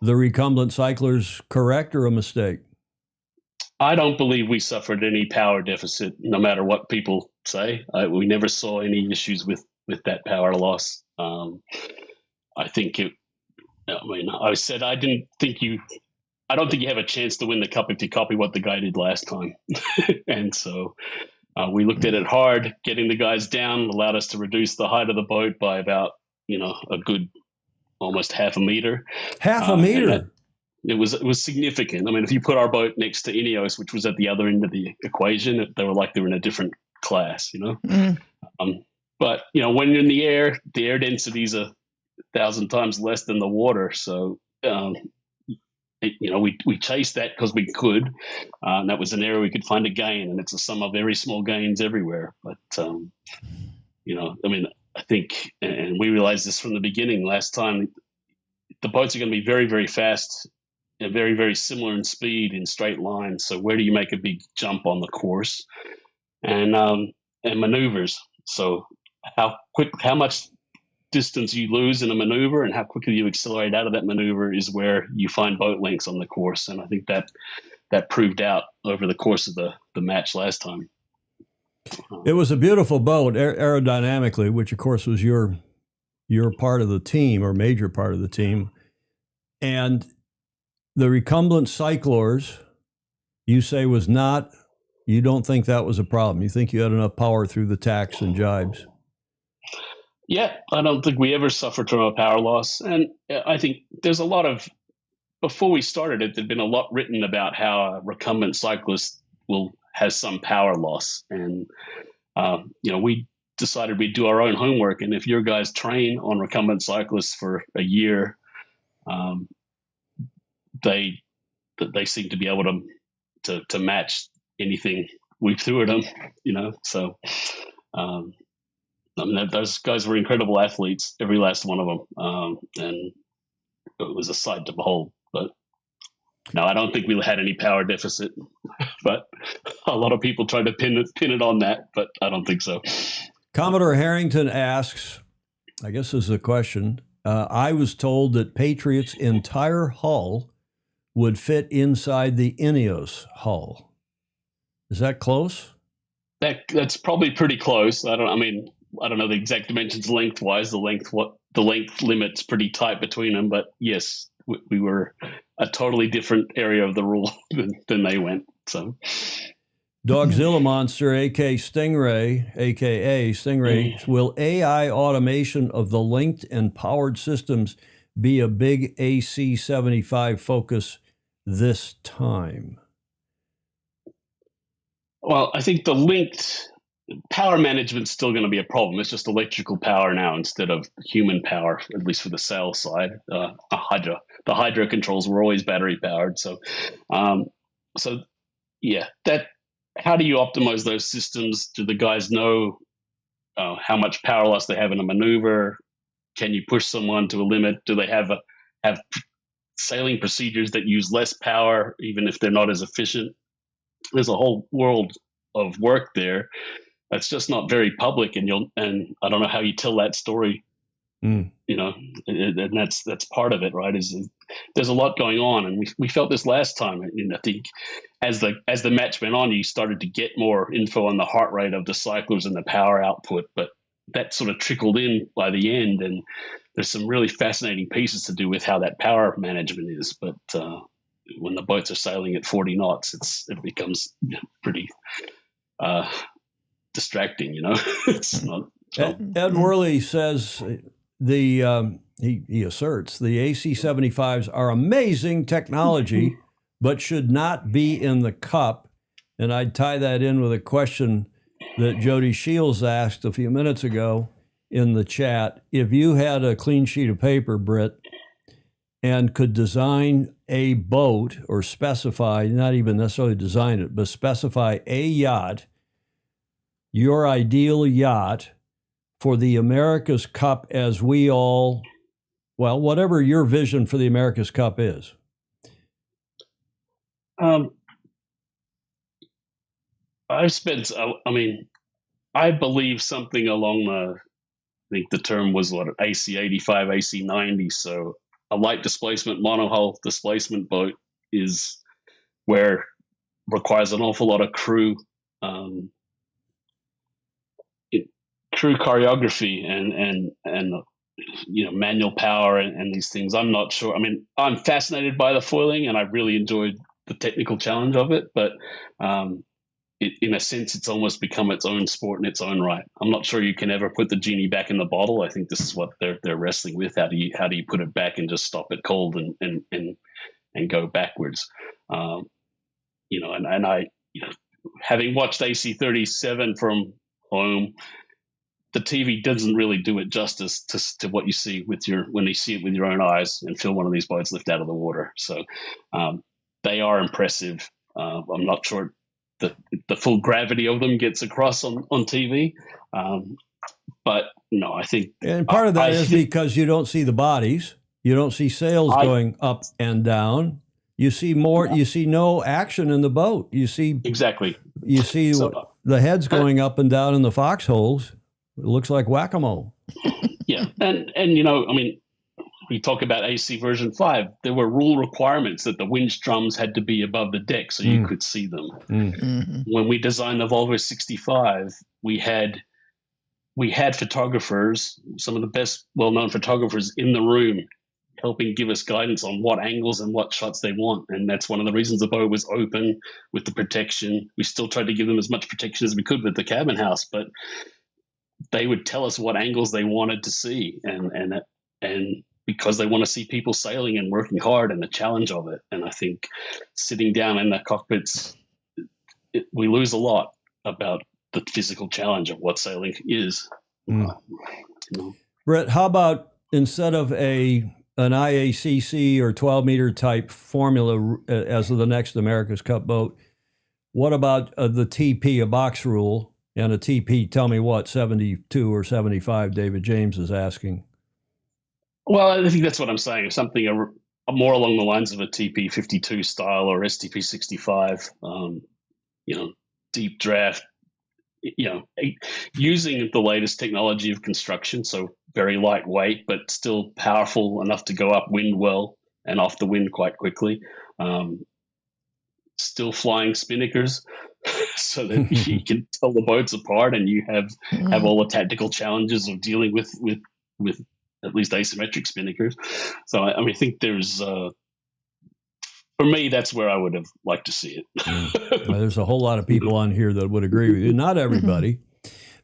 the recumbent cyclers correct or a mistake? I don't believe we suffered any power deficit, no matter what people say. We never saw any issues with that power loss. I think I said I don't think you have a chance to win the cup if you copy what the guy did last time. And so we looked at it hard. Getting the guys down allowed us to reduce the height of the boat by about a good almost half a meter. Half a meter. It was significant. I mean, if you put our boat next to INEOS, which was at the other end of the equation, they were in a different class, Mm. But when you're in the air density is 1,000 times less than the water. So we chased that because we could, and that was an area we could find a gain, and it's a sum of very small gains everywhere. But I think, and we realized this from the beginning last time, the boats are going to be very, very fast. They're very, very similar in speed in straight lines. So where do you make a big jump on the course? And maneuvers. So how much distance you lose in a maneuver and how quickly you accelerate out of that maneuver is where you find boat lengths on the course. And I think that proved out over the course of the match last time. It was a beautiful boat aerodynamically, which of course was your part of the team or major part of the team. And the recumbent cyclors, you say you don't think that was a problem. You think you had enough power through the tacks and jibes. Yeah, I don't think we ever suffered from a power loss. And I think there's before we started it, there'd been a lot written about how a recumbent cyclist has some power loss. And, we decided we'd do our own homework. And if your guys train on recumbent cyclists for a year, they seem to be able to match anything we threw at them, So, those guys were incredible athletes, every last one of them, and it was a sight to behold. But no, I don't think we had any power deficit. But a lot of people try to pin it on that, but I don't think so. Commodore Harrington asks, I guess this is a question. I was told that Patriot's entire hull would fit inside the INEOS hull. Is that close? That's probably pretty close. I don't know the exact dimensions lengthwise. The length limit's pretty tight between them, but yes, we were a totally different area of the rule than they went. So, Dogzilla Monster, aka Stingray, will AI automation of the linked and powered systems be a big AC-75 focus this time? Well, I think the linked power management's still going to be a problem. It's just electrical power now instead of human power, at least for the sail side. The hydro controls were always battery powered. So yeah, that. How do you optimize those systems? Do the guys know how much power loss they have in a maneuver? Can you push someone to a limit? Do they have sailing procedures that use less power, even if they're not as efficient? There's a whole world of work there that's just not very public, and I don't know how you tell that story. You know, and that's part of it, right? Is there's a lot going on, and we felt this last time. And I think as the match went on, you started to get more info on the heart rate of the cyclers and the power output, but that sort of trickled in by the end. And there's some really fascinating pieces to do with how that power management is. But when the boats are sailing at 40 knots, it becomes pretty distracting. You know, it's not. Ed Worley says. He asserts the AC-75s are amazing technology, but should not be in the cup. And I'd tie that in with a question that Jody Shields asked a few minutes ago in the chat. If you had a clean sheet of paper, Britt, and could design a boat or specify, not even necessarily design it, but specify a yacht, your ideal yacht, for the America's Cup as whatever your vision for the America's Cup is. I believe something along I think the term was AC 85, AC 90. So a light displacement monohull displacement boat is where requires an awful lot of crew choreography and manual power and these things. I'm not sure. I mean, I'm fascinated by the foiling and I really enjoyed the technical challenge of it, but in a sense, it's almost become its own sport in its own right. I'm not sure you can ever put the genie back in the bottle. I think this is what they're wrestling with. How do you put it back and just stop it cold and go backwards? Having watched AC-37 from home, the TV doesn't really do it justice to what you see when you see it with your own eyes and feel one of these boats lift out of the water. So they are impressive. I'm not sure the full gravity of them gets across on TV, but no, I think. And part of that is because you don't see the bodies, you don't see sails going up and down. You see more. You see no action in the boat. You see exactly. You see the heads going up and down in the foxholes. It looks like whack-a-mole. Yeah, and we talk about AC version 5. There were rule requirements that the winch drums had to be above the deck so you could see them. Mm-hmm. When we designed the Volvo 65, we had photographers, some of the best well-known photographers in the room, helping give us guidance on what angles and what shots they want. And that's one of the reasons the boat was open with the protection. We still tried to give them as much protection as we could with the cabin house, but they would tell us what angles they wanted to see, and because they want to see people sailing and working hard and the challenge of it. And I think sitting down in the cockpits, we lose a lot about the physical challenge of what sailing is. Britt, how about instead of an IACC or 12-meter type formula as of the next America's Cup boat, what about the TP, a box rule? And a TP, tell me what, 72 or 75, David James is asking. Well, I think that's what I'm saying. Something more along the lines of a TP 52 style or STP 65, deep draft, using the latest technology of construction. So very lightweight, but still powerful enough to go upwind well and off the wind quite quickly. Still flying spinnakers so that you can tell the boats apart and you have all the tactical challenges of dealing with at least asymmetric spinnakers. So I think there's for me, that's where I would have liked to see it. Well, there's a whole lot of people on here that would agree with you. Not everybody.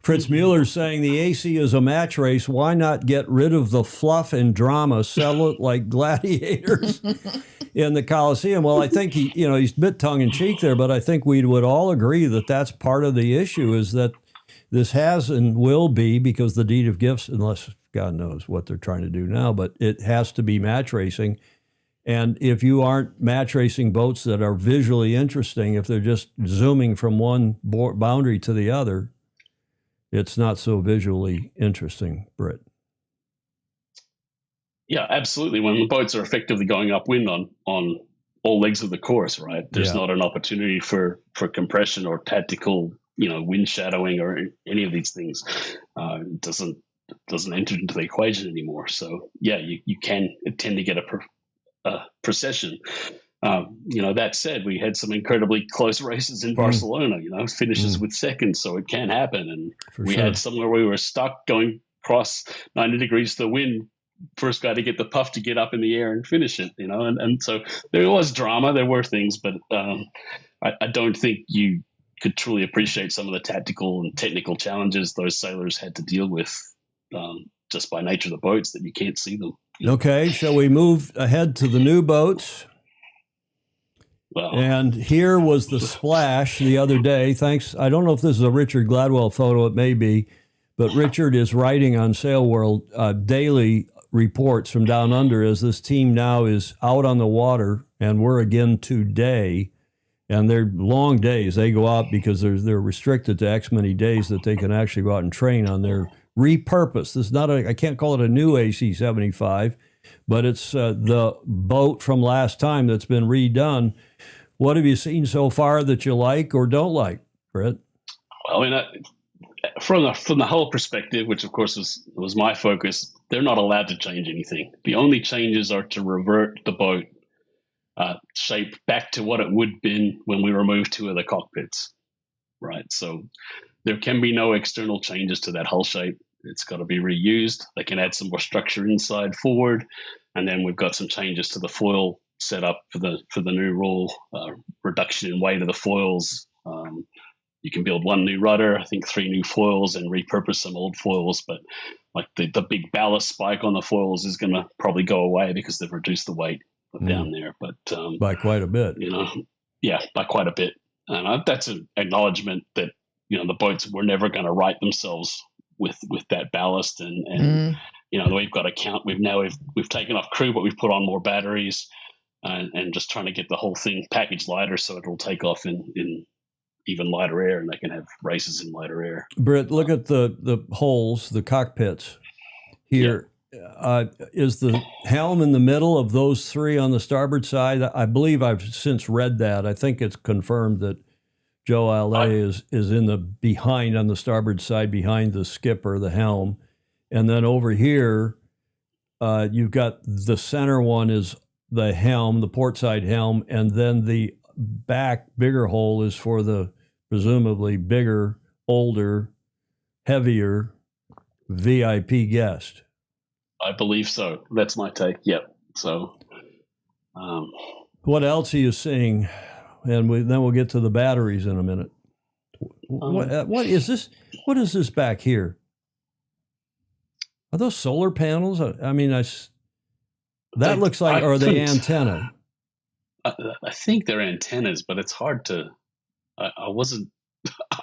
Fritz Mueller's saying the AC is a match race. Why not get rid of the fluff and drama? Sell it like gladiators. in the Coliseum. Well, I think he's a bit tongue in cheek there, but I think we would all agree that that's part of the issue, is that this has and will be, because the deed of gifts, unless God knows what they're trying to do now, but it has to be match racing. And if you aren't match racing boats that are visually interesting, if they're just zooming from one boundary to the other, it's not so visually interesting, Britt. Yeah, absolutely. When the boats are effectively going upwind on all legs of the course, right? There's not an opportunity for compression or tactical, wind shadowing or any of these things. It doesn't enter into the equation anymore. So yeah, you can tend to get a procession. That said, we had some incredibly close races in Barcelona, finishes with seconds, so it can happen. And we had somewhere where we were stuck going across 90 degrees to the wind, first guy to get the puff to get up in the air and finish it, and so there was drama, there were things, but I don't think you could truly appreciate some of the tactical and technical challenges those sailors had to deal with just by nature of the boats, that you can't see them. Okay, shall we move ahead to the new boats? Well, and here was the splash the other day. Thanks. I don't know if this is a Richard Gladwell photo. It may be, but Richard is writing on Sail World daily reports from down under as this team now is out on the water, and we're again today. And they're long days. They go out because they're restricted to X many days that they can actually go out and train on their repurposed. This is not I can't call it a new AC-75, but it's the boat from last time that's been redone. What have you seen so far that you like or don't like, Britt? Well, I mean, from the whole perspective, which of course was my focus, they're not allowed to change anything. The only changes are to revert the boat shape back to what it would have been when we removed two of the cockpits, right? So there can be no external changes to that hull shape. It's got to be reused. They can add some more structure inside forward, and then we've got some changes to the foil setup for the new rule, reduction in weight of the foils. You can build one new rudder, I think 3 new foils, and repurpose some old foils. But like the big ballast spike on the foils is going to probably go away because they've reduced the weight down there. But by quite a bit, by quite a bit. And that's an acknowledgement that the boats were never going to right themselves with that ballast, and we've got to count. We've taken off crew, but we've put on more batteries, and just trying to get the whole thing packaged lighter so it will take off in even lighter air, and they can have races in lighter air. Britt, look at the holes, the cockpits here. Yeah. Is the helm in the middle of those 3 on the starboard side? I believe I've since read that. I think it's confirmed that Joe Alé is in the behind on the starboard side behind the skipper, the helm. And then over here, you've got the center one is the helm, the port side helm, and then the back bigger hole is for the presumably bigger, older, heavier VIP guest. I believe so. That's my take. Yep. So, what else are you seeing? And then we'll get to the batteries in a minute. What is this? What is this back here? Are those solar panels? I mean, that looks like, or are they antenna? I think they're antennas, but it's hard to. I wasn't.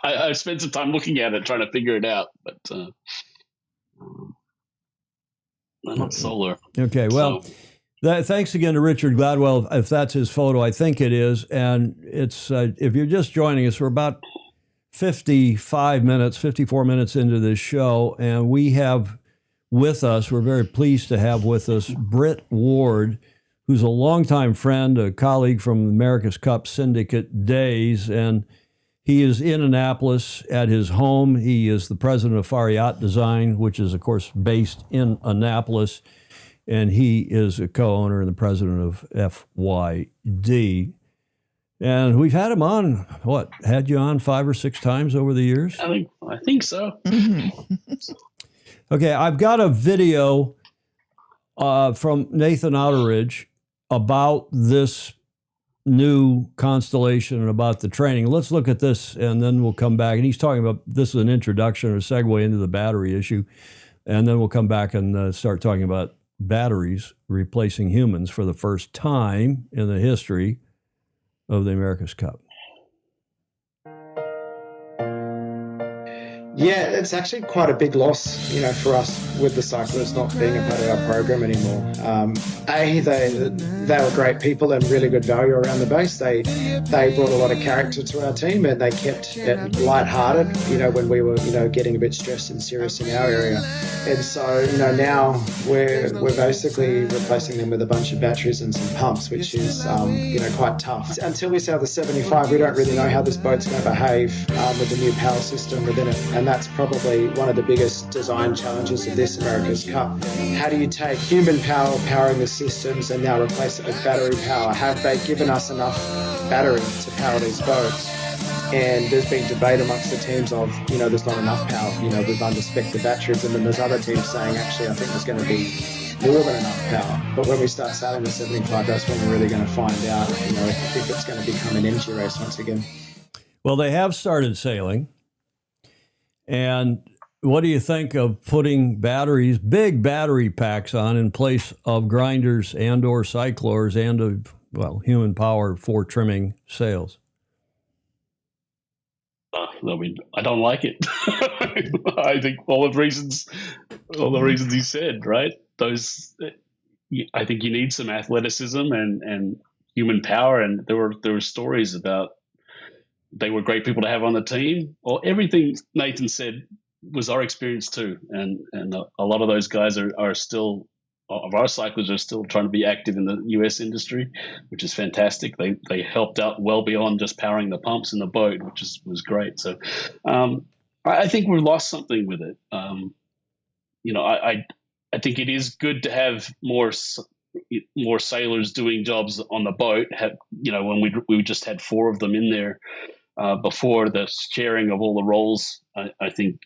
I spent some time looking at it, trying to figure it out, but they're not solar. Okay, well, thanks again to Richard Gladwell. If that's his photo, I think it is, and it's. If you're just joining us, we're about 54 minutes into this show, and we have with us. We're very pleased to have with us Britt Ward, who's a longtime friend, a colleague from America's Cup Syndicate days, and he is in Annapolis at his home. He is the president of Farr Yacht Design, which is, of course, based in Annapolis, and he is a co-owner and the president of FYD. And we've had him on, had you on 5 or 6 times over the years? I think so. Okay, I've got a video from Nathan Outeridge about this new constellation and about the training. Let's look at this, and then we'll come back. And he's talking about, this is an introduction or segue into the battery issue, and then we'll come back and start talking about batteries replacing humans for the first time in the history of the America's Cup. Yeah, it's actually quite a big loss, for us with the cyclists not being a part of our program anymore. They were great people and really good value around the base. They brought a lot of character to our team, and they kept it lighthearted, when we were, getting a bit stressed and serious in our area. And so, now we're basically replacing them with a bunch of batteries and some pumps, which is, quite tough. Until we sail the 75, we don't really know how this boat's going to behave with the new power system within it. And that's probably one of the biggest design challenges of this America's Cup. How do you take human power powering the systems and now replace it with battery power? Have they given us enough battery to power these boats? And there's been debate amongst the teams of, there's not enough power, we've under-spec'd the batteries, and then there's other teams saying, actually, I think there's going to be more than enough power. But when we start sailing the 75, that's when we're really going to find out, if it's going to become an energy race once again. Well, they have started sailing. And what do you think of putting batteries, big battery packs on in place of grinders and or cyclors and of, human power for trimming sails? I don't like it. I think all the reasons he said, right? I think you need some athleticism and human power. And there were stories about they were great people to have on the team. Well, everything Nathan said was our experience too. And a lot of those guys are still, of our cyclists are still trying to be active in the US industry, which is fantastic. They helped out well beyond just powering the pumps in the boat, which was great. So I think we've lost something with it. I think it is good to have more sailors doing jobs on the boat. When we just had 4 of them in there before, the sharing of all the roles, I think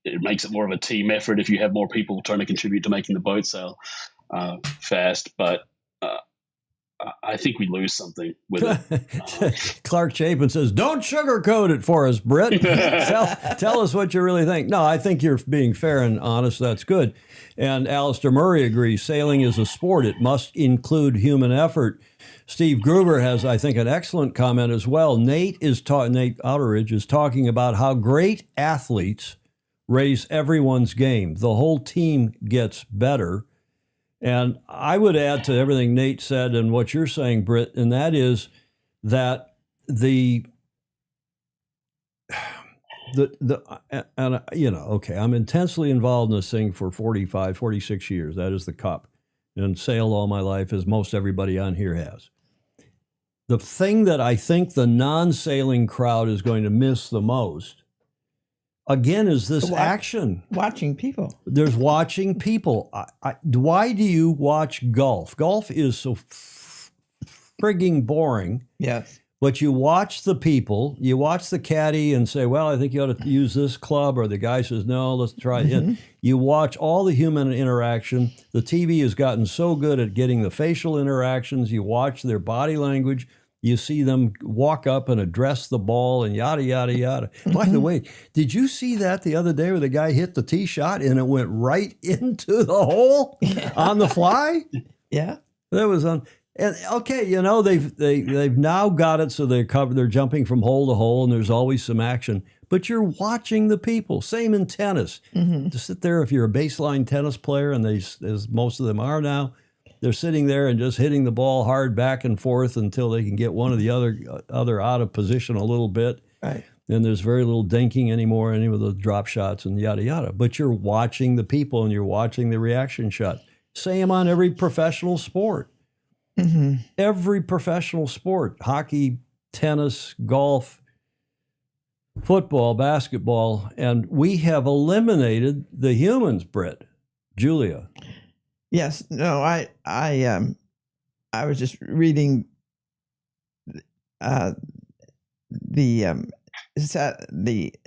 it makes it more of a team effort if you have more people trying to contribute to making the boat sail fast. But I think we lose something with it. Clark Chapin says, "Don't sugarcoat it for us, Britt. tell us what you really think." No, I think you're being fair and honest. That's good. And Alistair Murray agrees, sailing is a sport. It must include human effort. Steve Gruber has, I think, an excellent comment as well. Nate Outeridge is talking about how great athletes raise everyone's game. The whole team gets better. And I would add to everything Nate said and what you're saying, Britt, and that is that I'm intensely involved in this thing for 45, 46 years. That is the Cup. And sailed all my life, as most everybody on here has. The thing that I think the non-sailing crowd is going to miss the most, again, is this action. Watching people. There's watching people. Why do you watch golf? Golf is so frigging boring. Yes. But you watch the people, you watch the caddy and say, well, I think you ought to use this club, or the guy says, no, let's try it. Mm-hmm. You watch all the human interaction. The TV has gotten so good at getting the facial interactions. You watch their body language. You see them walk up and address the ball and yada, yada, yada. Mm-hmm. By the way, did you see that the other day where the guy hit the tee shot and it went right into the hole on the fly? Yeah. That was on. And okay, they've now got it so they're jumping from hole to hole and there's always some action. But you're watching the people. Same in tennis. Mm-hmm. To sit there, if you're a baseline tennis player, and as most of them are now, they're sitting there and just hitting the ball hard back and forth until they can get one or the other out of position a little bit. Right. And there's very little dinking anymore, any of the drop shots and yada yada. But you're watching the people and you're watching the reaction shot. Same on every professional sport. Mm-hmm. Every professional sport, hockey, tennis, golf, football, basketball, and we have eliminated the humans, Britt. Julia. Yes. No, I was just reading the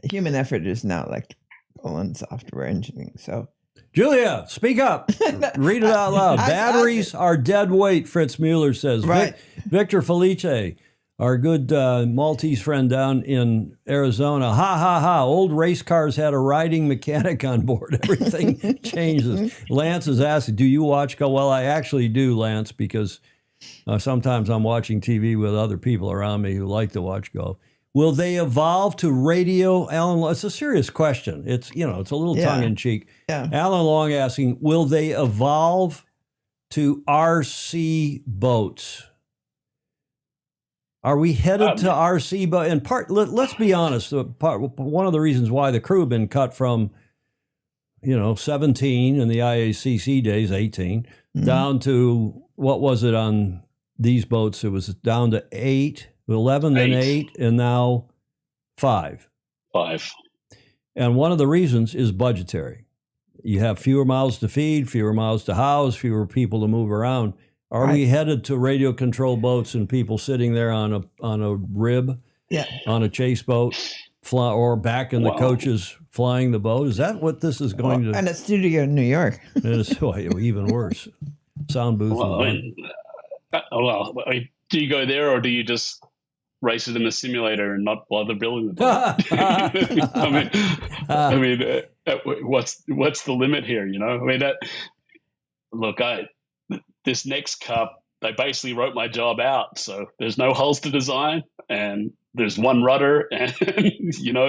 human effort is now electrical and software engineering. So Julia, speak up. Read it out loud. Batteries are dead weight, Fritz Mueller says. Right. Victor Felice, Our good Maltese friend down in Arizona, ha, ha, ha, old race cars had a riding mechanic on board. Everything changes. Lance is asking, do you watch golf? Well, I actually do, Lance, because sometimes I'm watching TV with other people around me who like to watch golf. Will they evolve to radio, Alan? It's a serious question. It's, it's a little tongue-in-cheek. Yeah. Alan Long asking, will they evolve to RC boats? Are we headed to RC boat? And let's be honest. One of the reasons why the crew have been cut from, 17 in the IACC days, 18, down to, what was it on these boats? It was down to 8, 11, then 8, and now 5. 5. And one of the reasons is budgetary. You have fewer mouths to feed, fewer mouths to house, fewer people to move around. Are we headed to radio control boats and people sitting there on a rib, on a chase boat, or back in the coaches flying the boat? Is that what this is going to? And a studio in New York. It is even worse. Sound booth. Do you go there or do you just race it in the simulator and not bother building the boat? What's the limit here? This next cup, they basically wrote my job out. So there's no hulls to design and there's one rudder and,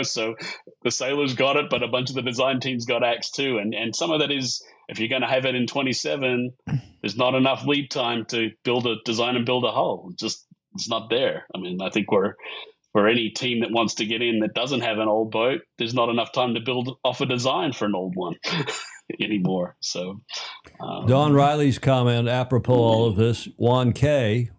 so the sailors got it, but a bunch of the design teams got axed too. And some of that is, if you're going to have it in 27, there's not enough lead time to design and build a hull. It's not there. I think for any team that wants to get in that doesn't have an old boat, there's not enough time to build off a design for an old one anymore. So Don Riley's comment apropos all of this, Juan Kumijan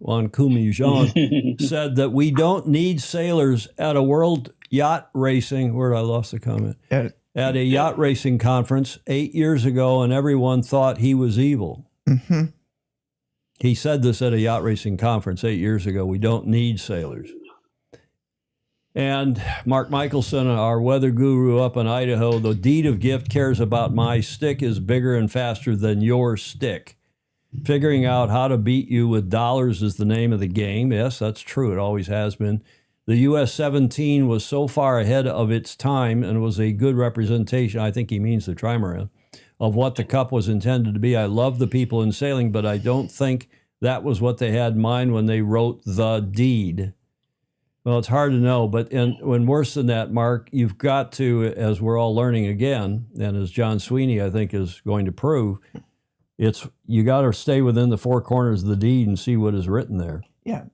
said that we don't need sailors at a world yacht racing, where I lost the comment, at a yacht racing conference 8 years ago, and everyone thought he was evil. Mm-hmm. He said this at a yacht racing conference 8 years ago. We don't need sailors. And Mark Michelson, our weather guru up in Idaho, the deed of gift cares about my stick is bigger and faster than your stick. Figuring out how to beat you with dollars is the name of the game. Yes, that's true. It always has been. The US 17 was so far ahead of its time and was a good representation, I think he means the trimaran, of what the Cup was intended to be. I love the people in sailing, but I don't think that was what they had in mind when they wrote the deed. Well, it's hard to know, but when worse than that, Mark, you've got to, as we're all learning again, and as John Sweeney, I think, is going to prove, you got to stay within the four corners of the deed and see what is written there. Yeah.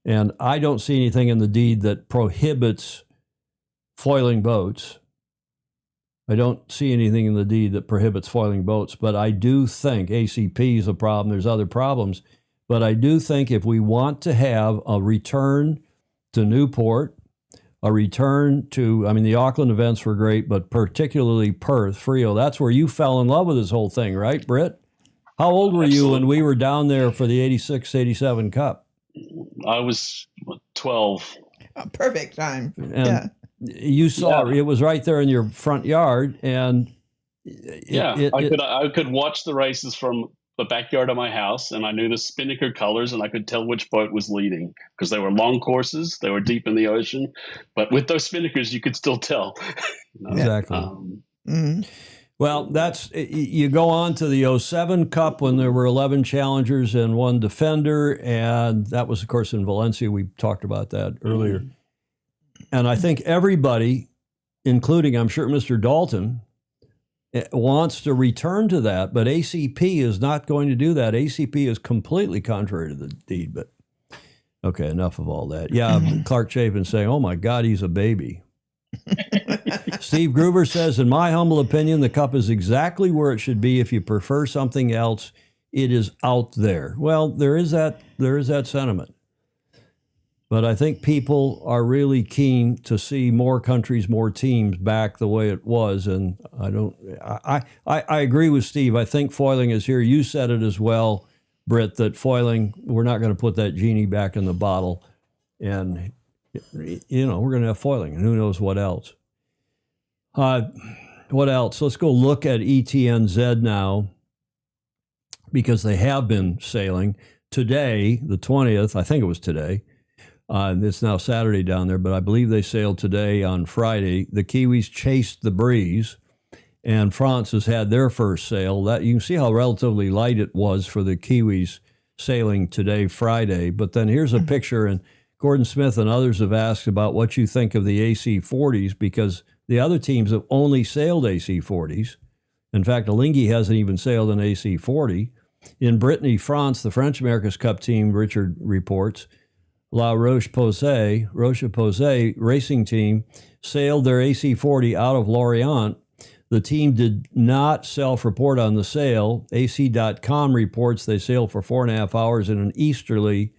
And I don't see anything in the deed that prohibits foiling boats. I don't see anything in the deed that prohibits foiling boats, but I do think ACP is a problem. There's other problems, but I do think if we want to have a return to Newport, a return to, the Auckland events were great, but particularly Perth, Frio, that's where you fell in love with this whole thing, right, Britt? How old were you when we were down there for the 86, 87 Cup? I was 12. Perfect time. And you saw it was right there in your front yard, and I could watch the races from the backyard of my house, and I knew the spinnaker colors, and I could tell which boat was leading because they were long courses, they were deep in the ocean, but with those spinnakers, you could still tell. Exactly. Well, you go on to the 07 Cup when there were 11 challengers and one defender, and that was, of course, in Valencia. We talked about that earlier. And I think everybody, including, I'm sure, Mr. Dalton, wants to return to that, but ACP is not going to do that. ACP is completely contrary to the deed, but okay, enough of all that. Yeah, Clark Chapin saying, oh my God, he's a baby. Steve Gruber says, in my humble opinion, the Cup is exactly where it should be. If you prefer something else, it is out there. Well, there is that sentiment. But I think people are really keen to see more countries, more teams back the way it was. And I agree with Steve. I think foiling is here. You said it as well, Britt, that foiling, we're not going to put that genie back in the bottle. And, we're going to have foiling and who knows what else. What else? Let's go look at ETNZ now, because they have been sailing. Today, the 20th, I think it was today, It's now Saturday down there, but I believe they sailed today on Friday. The Kiwis chased the breeze, and France has had their first sail. That you can see how relatively light it was for the Kiwis sailing today, Friday. But then here's a picture, and Gordon Smith and others have asked about what you think of the AC-40s, because the other teams have only sailed AC-40s. In fact, Alinghi hasn't even sailed an AC-40. In Brittany, France, the French America's Cup team, Richard reports, La Roche-Posay racing team sailed their AC-40 out of Lorient. The team did not self-report on the sail. AC.com reports they sailed for 4.5 hours in an easterly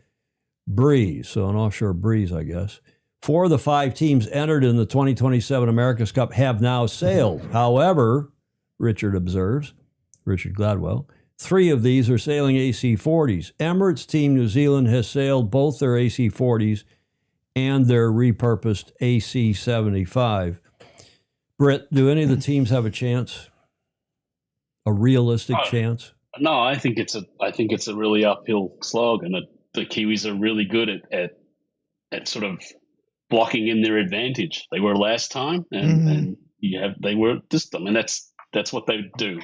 breeze, so an offshore breeze, I guess. 4 of the 5 teams entered in the 2027 America's Cup have now sailed. However, Richard Gladwell, 3 of these are sailing AC-40s. Emirates Team New Zealand has sailed both their AC-40s and their repurposed AC-75. Britt, do any of the teams have a chance? A realistic chance? No, I think it's a really uphill slog, and the Kiwis are really good at sort of blocking in their advantage. They were last time, and they were this time, and that's what they do.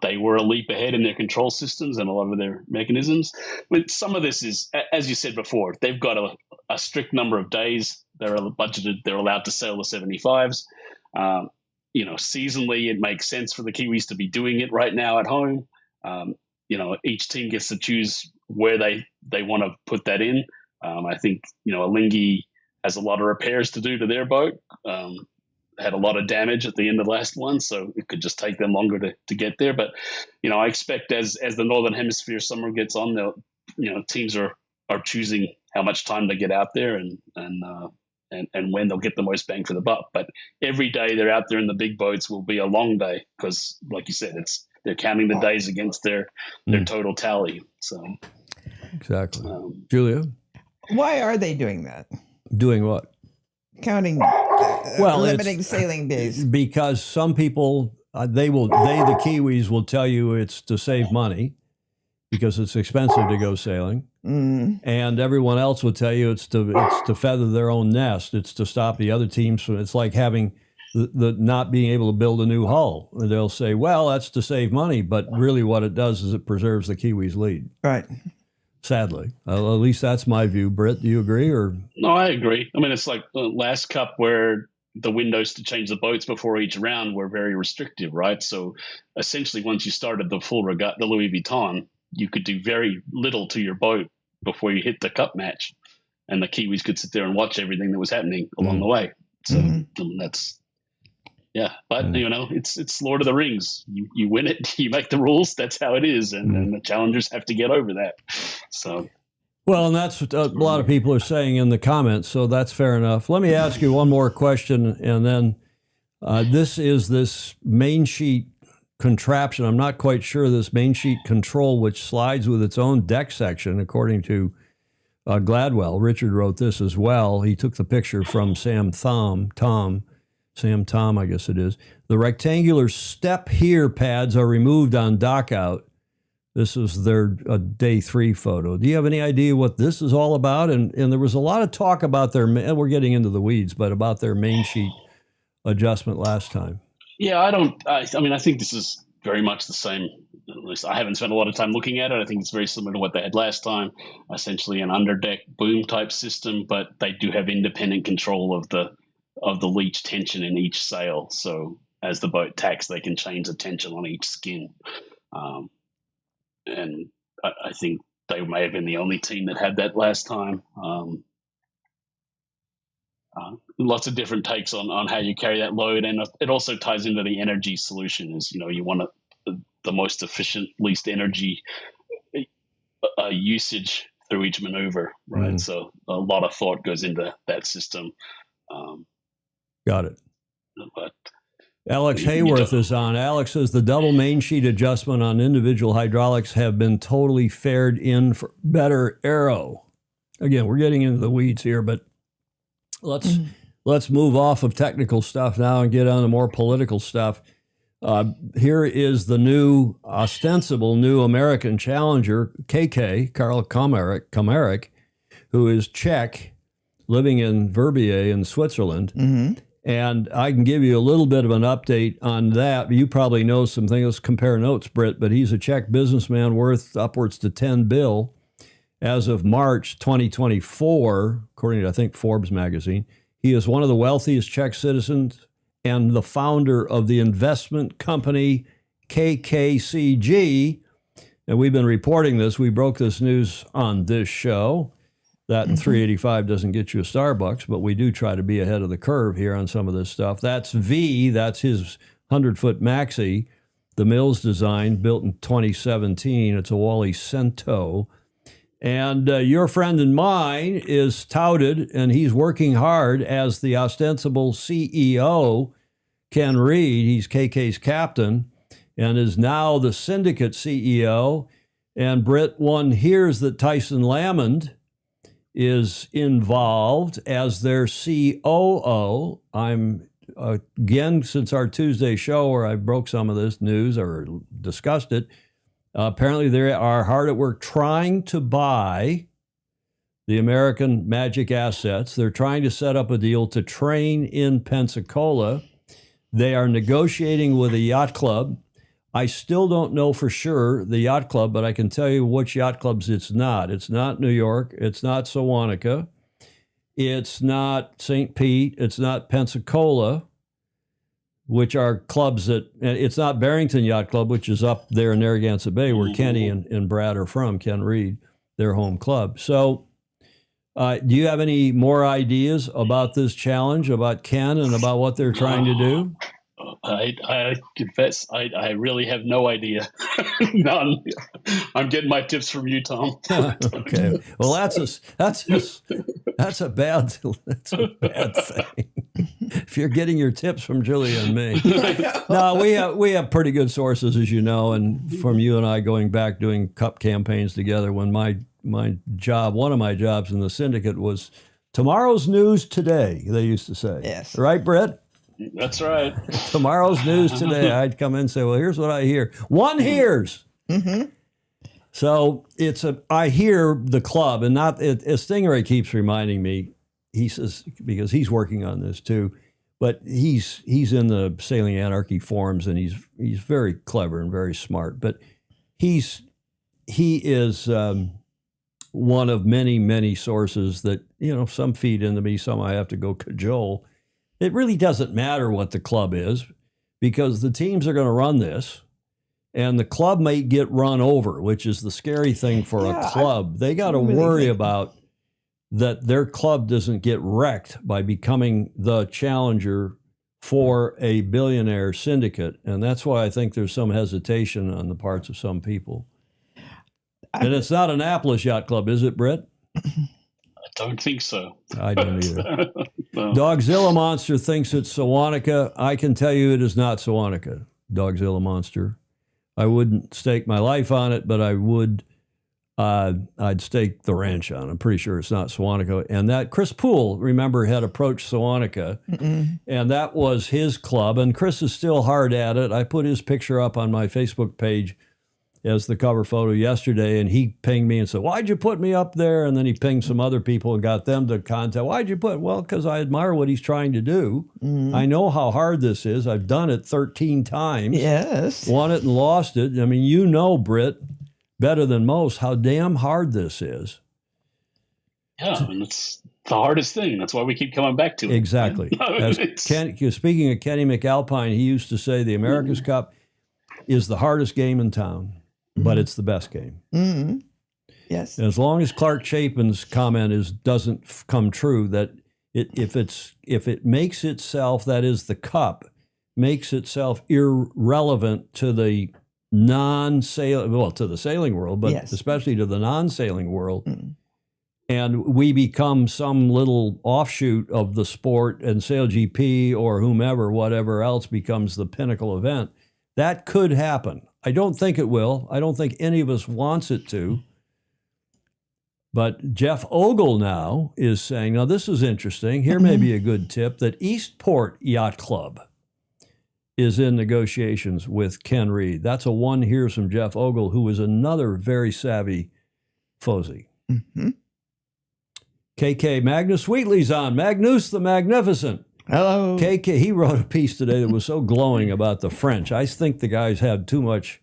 They were a leap ahead in their control systems and a lot of their mechanisms. But some of this is, as you said before, they've got a strict number of days. They're allowed to sail the 75s. Seasonally, it makes sense for the Kiwis to be doing it right now at home. Each team gets to choose where they want to put that in. I think, Alinghi has a lot of repairs to do to their boat. Had a lot of damage at the end of the last one, so it could just take them longer to get there. But, I expect as the Northern Hemisphere summer gets on, teams are choosing how much time they get out there and when they'll get the most bang for the buck. But every day they're out there in the big boats will be a long day because, like you said, they're counting the days against their total tally. So exactly, Julia. Why are they doing that? Doing what? Counting, limiting sailing days. Because some people, the Kiwis will tell you it's to save money because it's expensive to go sailing. And everyone else will tell you it's to feather their own nest. It's to stop the other teams from, it's like having the not being able to build a new hull. And they'll say, well, that's to save money. But really what it does is it preserves the Kiwis' lead. Right. Sadly. At least that's my view. Britt, do you agree? Or no, I agree. I mean, it's like the last Cup where the windows to change the boats before each round were very restrictive, right? So essentially, once you started the full regatta, the Louis Vuitton, you could do very little to your boat before you hit the Cup match. And the Kiwis could sit there and watch everything that was happening along the way. So that's... Yeah, but it's Lord of the Rings. You win it, you make the rules. That's how it is, and the challengers have to get over that. So, well, and that's what a lot of people are saying in the comments. So that's fair enough. Let me ask you one more question, and then this main sheet contraption. I'm not quite sure this main sheet control, which slides with its own deck section, according to Gladwell. Richard wrote this as well. He took the picture from Sam Tom, I guess it is. The rectangular step here pads are removed on dock out. This is their day 3 photo. Do you have any idea what this is all about? And there was a lot of talk about we're getting into the weeds, but about their main sheet adjustment last time. Yeah, I think this is very much the same. At least I haven't spent a lot of time looking at it. I think it's very similar to what they had last time, essentially an underdeck boom type system, but they do have independent control of the leech tension in each sail. So as the boat tacks, they can change the tension on each skin. And I think they may have been the only team that had that last time. Lots of different takes on how you carry that load. And it also ties into the energy solution is, you want the most efficient, least energy usage through each maneuver, right? So a lot of thought goes into that system. Got it. But Alex Hayworth is on. Alex says the double main sheet adjustment on individual hydraulics have been totally fared in for better aero. Again, we're getting into the weeds here, but let's move off of technical stuff now and get on to more political stuff. Here is the ostensible new American challenger, KK, Karl Komaric, who is Czech, living in Verbier in Switzerland. And I can give you a little bit of an update on that. You probably know some things. Let's compare notes, Britt, but he's a Czech businessman worth upwards to 10 bill as of March 2024, according to, I think, Forbes magazine. He is one of the wealthiest Czech citizens and the founder of the investment company KKCG. And we've been reporting this. We broke this news on this show. That and 385 doesn't get you a Starbucks, but we do try to be ahead of the curve here on some of this stuff. That's V, that's his 100-foot maxi, the Mills design, built in 2017. It's a Wally Cento. And your friend and mine is touted, and he's working hard as the ostensible CEO, Ken Reed. He's KK's captain and is now the syndicate CEO. And Britt, one hears that Tyson Lamond is involved as their COO. I'm, again, since our Tuesday show where I broke some of this news or discussed it, apparently they are hard at work trying to buy the American Magic assets. They're trying to set up a deal to train in Pensacola. They are negotiating with a yacht club. I still don't know for sure the yacht club, but I can tell you which yacht clubs it's not. It's not New York. It's not Sewanaka. It's not St. Pete. It's not Pensacola, which are clubs that, it's not Barrington Yacht Club, which is up there in Narragansett Bay where Kenny and Brad are from, Ken Reed, their home club. So do you have any more ideas about this challenge, about Ken and about what they're trying to do? I confess, I really have no idea. None. I'm getting my tips from you, Tom. Okay. Well, that's a bad thing. If you're getting your tips from Julia and me. No, we have pretty good sources, as you know, and from you and I going back doing cup campaigns together when my job, one of my jobs in the syndicate was tomorrow's news today, they used to say. Yes. Right, Brett? That's right. Tomorrow's news today. I'd come in and say, well, here's what I hear. One hears. So I hear the club, and not, as Stingray keeps reminding me, he says, because he's working on this too, but he's in the Sailing Anarchy forums, and he's very clever and very smart, but he is one of many, many sources that, some feed into me, some I have to go cajole. It really doesn't matter what the club is because the teams are going to run this, and the club may get run over, which is the scary thing for a club. They got to worry about that their club doesn't get wrecked by becoming the challenger for a billionaire syndicate. And that's why I think there's some hesitation on the parts of some people. And it's not Annapolis Yacht Club, is it, Britt? I don't think so. I don't either. No. Dogzilla Monster thinks it's Sewanaka. I can tell you it is not Sewanaka, Dogzilla Monster. I wouldn't stake my life on it, but I would. I'd stake the ranch on. I'm pretty sure it's not Sewanaka. And that Chris Poole, remember, had approached Sewanaka, and that was his club. And Chris is still hard at it. I put his picture up on my Facebook page as the cover photo yesterday, and he pinged me and said, why'd you put me up there? And then he pinged some other people and got them to contact. Why'd you put? Well, because I admire what he's trying to do. I know how hard this is. I've done it 13 times. Yes. Won it and lost it. I mean, Britt, better than most, how damn hard this is. Yeah, and it's the hardest thing. That's why we keep coming back to it. Exactly. Speaking of Kenny McAlpine, he used to say the America's Cup is the hardest game in town, but it's the best game. Yes. And as long as Clark Chapin's comment doesn't come true, that if it makes itself, that is the cup, makes itself irrelevant to the to the sailing world, but especially to the non-sailing world, and we become some little offshoot of the sport, and SailGP or whomever, whatever else becomes the pinnacle event, that could happen. I don't think it will. I don't think any of us wants it to. But Jeff Ogle now is saying, now this is interesting. Here may be a good tip, that Eastport Yacht Club is in negotiations with Ken Reed. That's a one hears from Jeff Ogle, who is another very savvy Fozy. KK Magnus Wheatley's on. Magnus the Magnificent. Hello. KK, he wrote a piece today that was so glowing about the French. I think the guy's had too much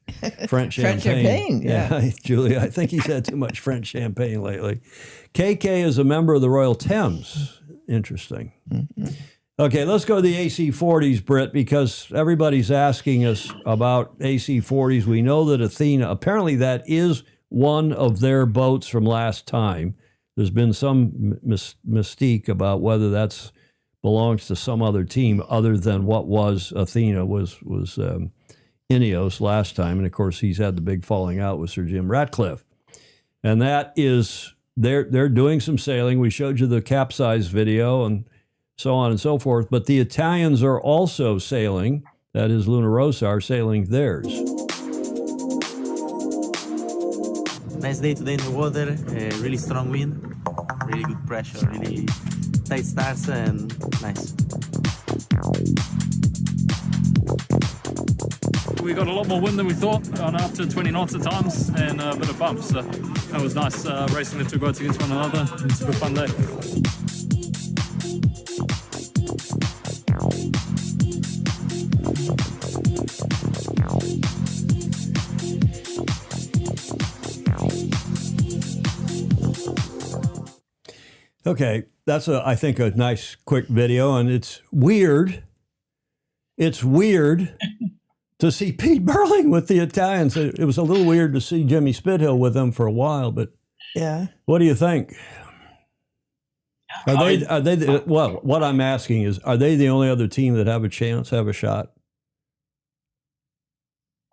French champagne. French champagne, yeah. Julia, I think he's had too much French champagne lately. KK is a member of the Royal Thames. Interesting. Mm-hmm. Okay, let's go to the AC-40s, Britt, because everybody's asking us about AC-40s. We know that Athena, apparently that is one of their boats from last time. There's been some mystique about whether that's belongs to some other team other than what was Athena, was Ineos last time. And, of course, he's had the big falling out with Sir Jim Ratcliffe. And that is, they're doing some sailing. We showed you the capsize video and so on and so forth. But the Italians are also sailing. That is, Luna Rossa are sailing theirs. Nice day today in the water, really strong wind, really good pressure, really tight stars and nice. We got a lot more wind than we thought, on up to 20 knots at times, and a bit of bumps. So that was nice, racing the two boats against one another. It's a good fun day. Okay, that's I think a nice quick video, and it's weird. It's weird to see Pete Burling with the Italians. It was a little weird to see Jimmy Spithill with them for a while, but yeah, what do you think? Are they? Well, what I'm asking is, are they the only other team that have a chance, have a shot?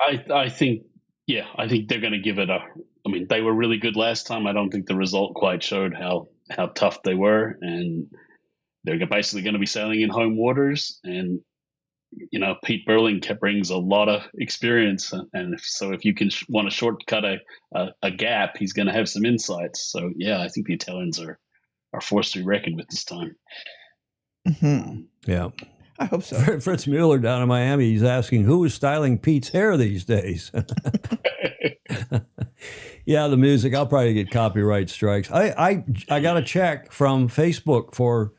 I think they're going to give it a. I mean, they were really good last time. I don't think the result quite showed how tough they were, and they're basically going to be sailing in home waters. And Pete Burling brings a lot of experience, and if you can want to shortcut a gap, he's going to have some insights. So yeah, I think the Italians are forced to be reckoned with this time. Mm-hmm. Yeah, I hope so. Fritz Mueller down in Miami, he's asking who is styling Pete's hair these days. Yeah, the music. I'll probably get copyright strikes. I got a check from Facebook for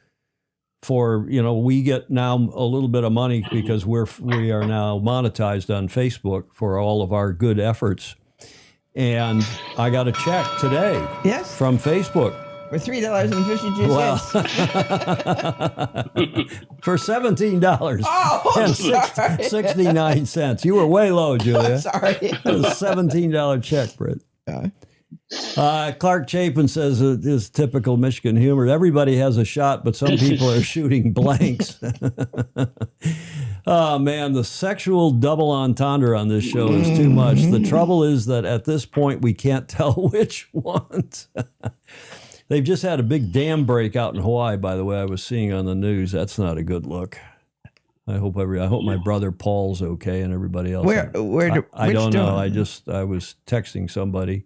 we get now a little bit of money because we are now monetized on Facebook for all of our good efforts, and I got a check today. Yes, from Facebook for $3.52. Well, for $17 and 69 cents. You were way low, Julia. I'm sorry. It was a $17 check, Britt. Clark Chapin says his typical Michigan humor. Everybody has a shot, but some people are shooting blanks. Oh, man, the sexual double entendre on this show is too much. The trouble is that at this point, we can't tell which ones. They've just had a big dam break out in Hawaii, by the way, I was seeing on the news. That's not a good look. I hope my brother Paul's okay and everybody else. I don't know. I was texting somebody,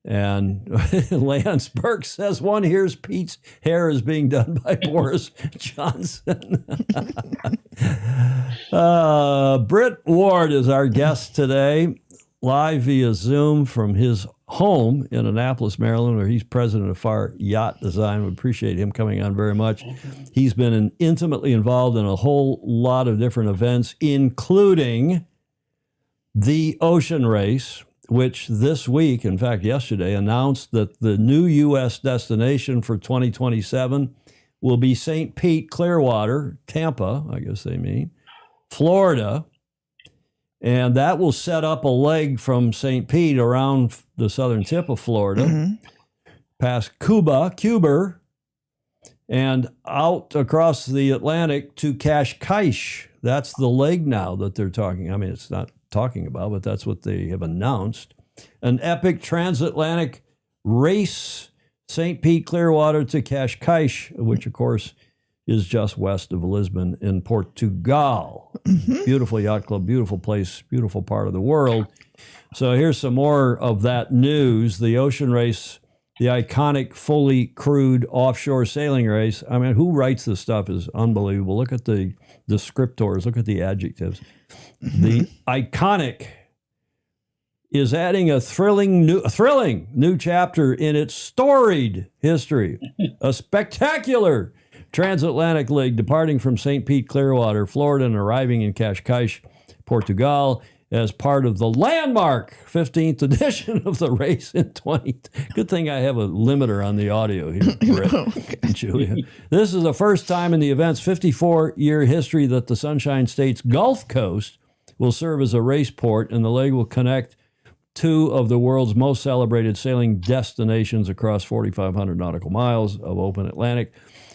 and Lance Burke says one hears Pete's hair is being done by Boris Johnson. Britt Ward is our guest today, live via Zoom from his home in Annapolis, Maryland, where he's president of Farr Yacht Design. We appreciate him coming on very much. He's been intimately involved in a whole lot of different events, including the ocean race, which this week, in fact, yesterday, announced that the new U.S. destination for 2027 will be St. Pete, Clearwater, Tampa, I guess they mean, Florida. And that will set up a leg from St. Pete around the southern tip of Florida, past Cuba, and out across the Atlantic to Cascais. That's the leg now that they're talking. I mean, it's not talking about, but that's what they have announced. An epic transatlantic race, St. Pete, Clearwater to Cascais, which, of course, is just west of Lisbon in Portugal. Beautiful yacht club, beautiful place, beautiful part of the world. So here's some more of that news. The ocean race, the iconic, fully crewed offshore sailing race. I mean, who writes this stuff is unbelievable. Look at the descriptors. Look at the adjectives. The iconic is adding a thrilling new chapter in its storied history. A spectacular transatlantic leg departing from St. Pete, Clearwater, Florida, and arriving in Cascais, Portugal, as part of the landmark 15th edition of the race in 20. Good thing I have a limiter on the audio here, Britt and Julia. This is the first time in the event's 54-year history that the Sunshine State's Gulf Coast will serve as a race port, and the leg will connect two of the world's most celebrated sailing destinations across 4,500 nautical miles of open Atlantic.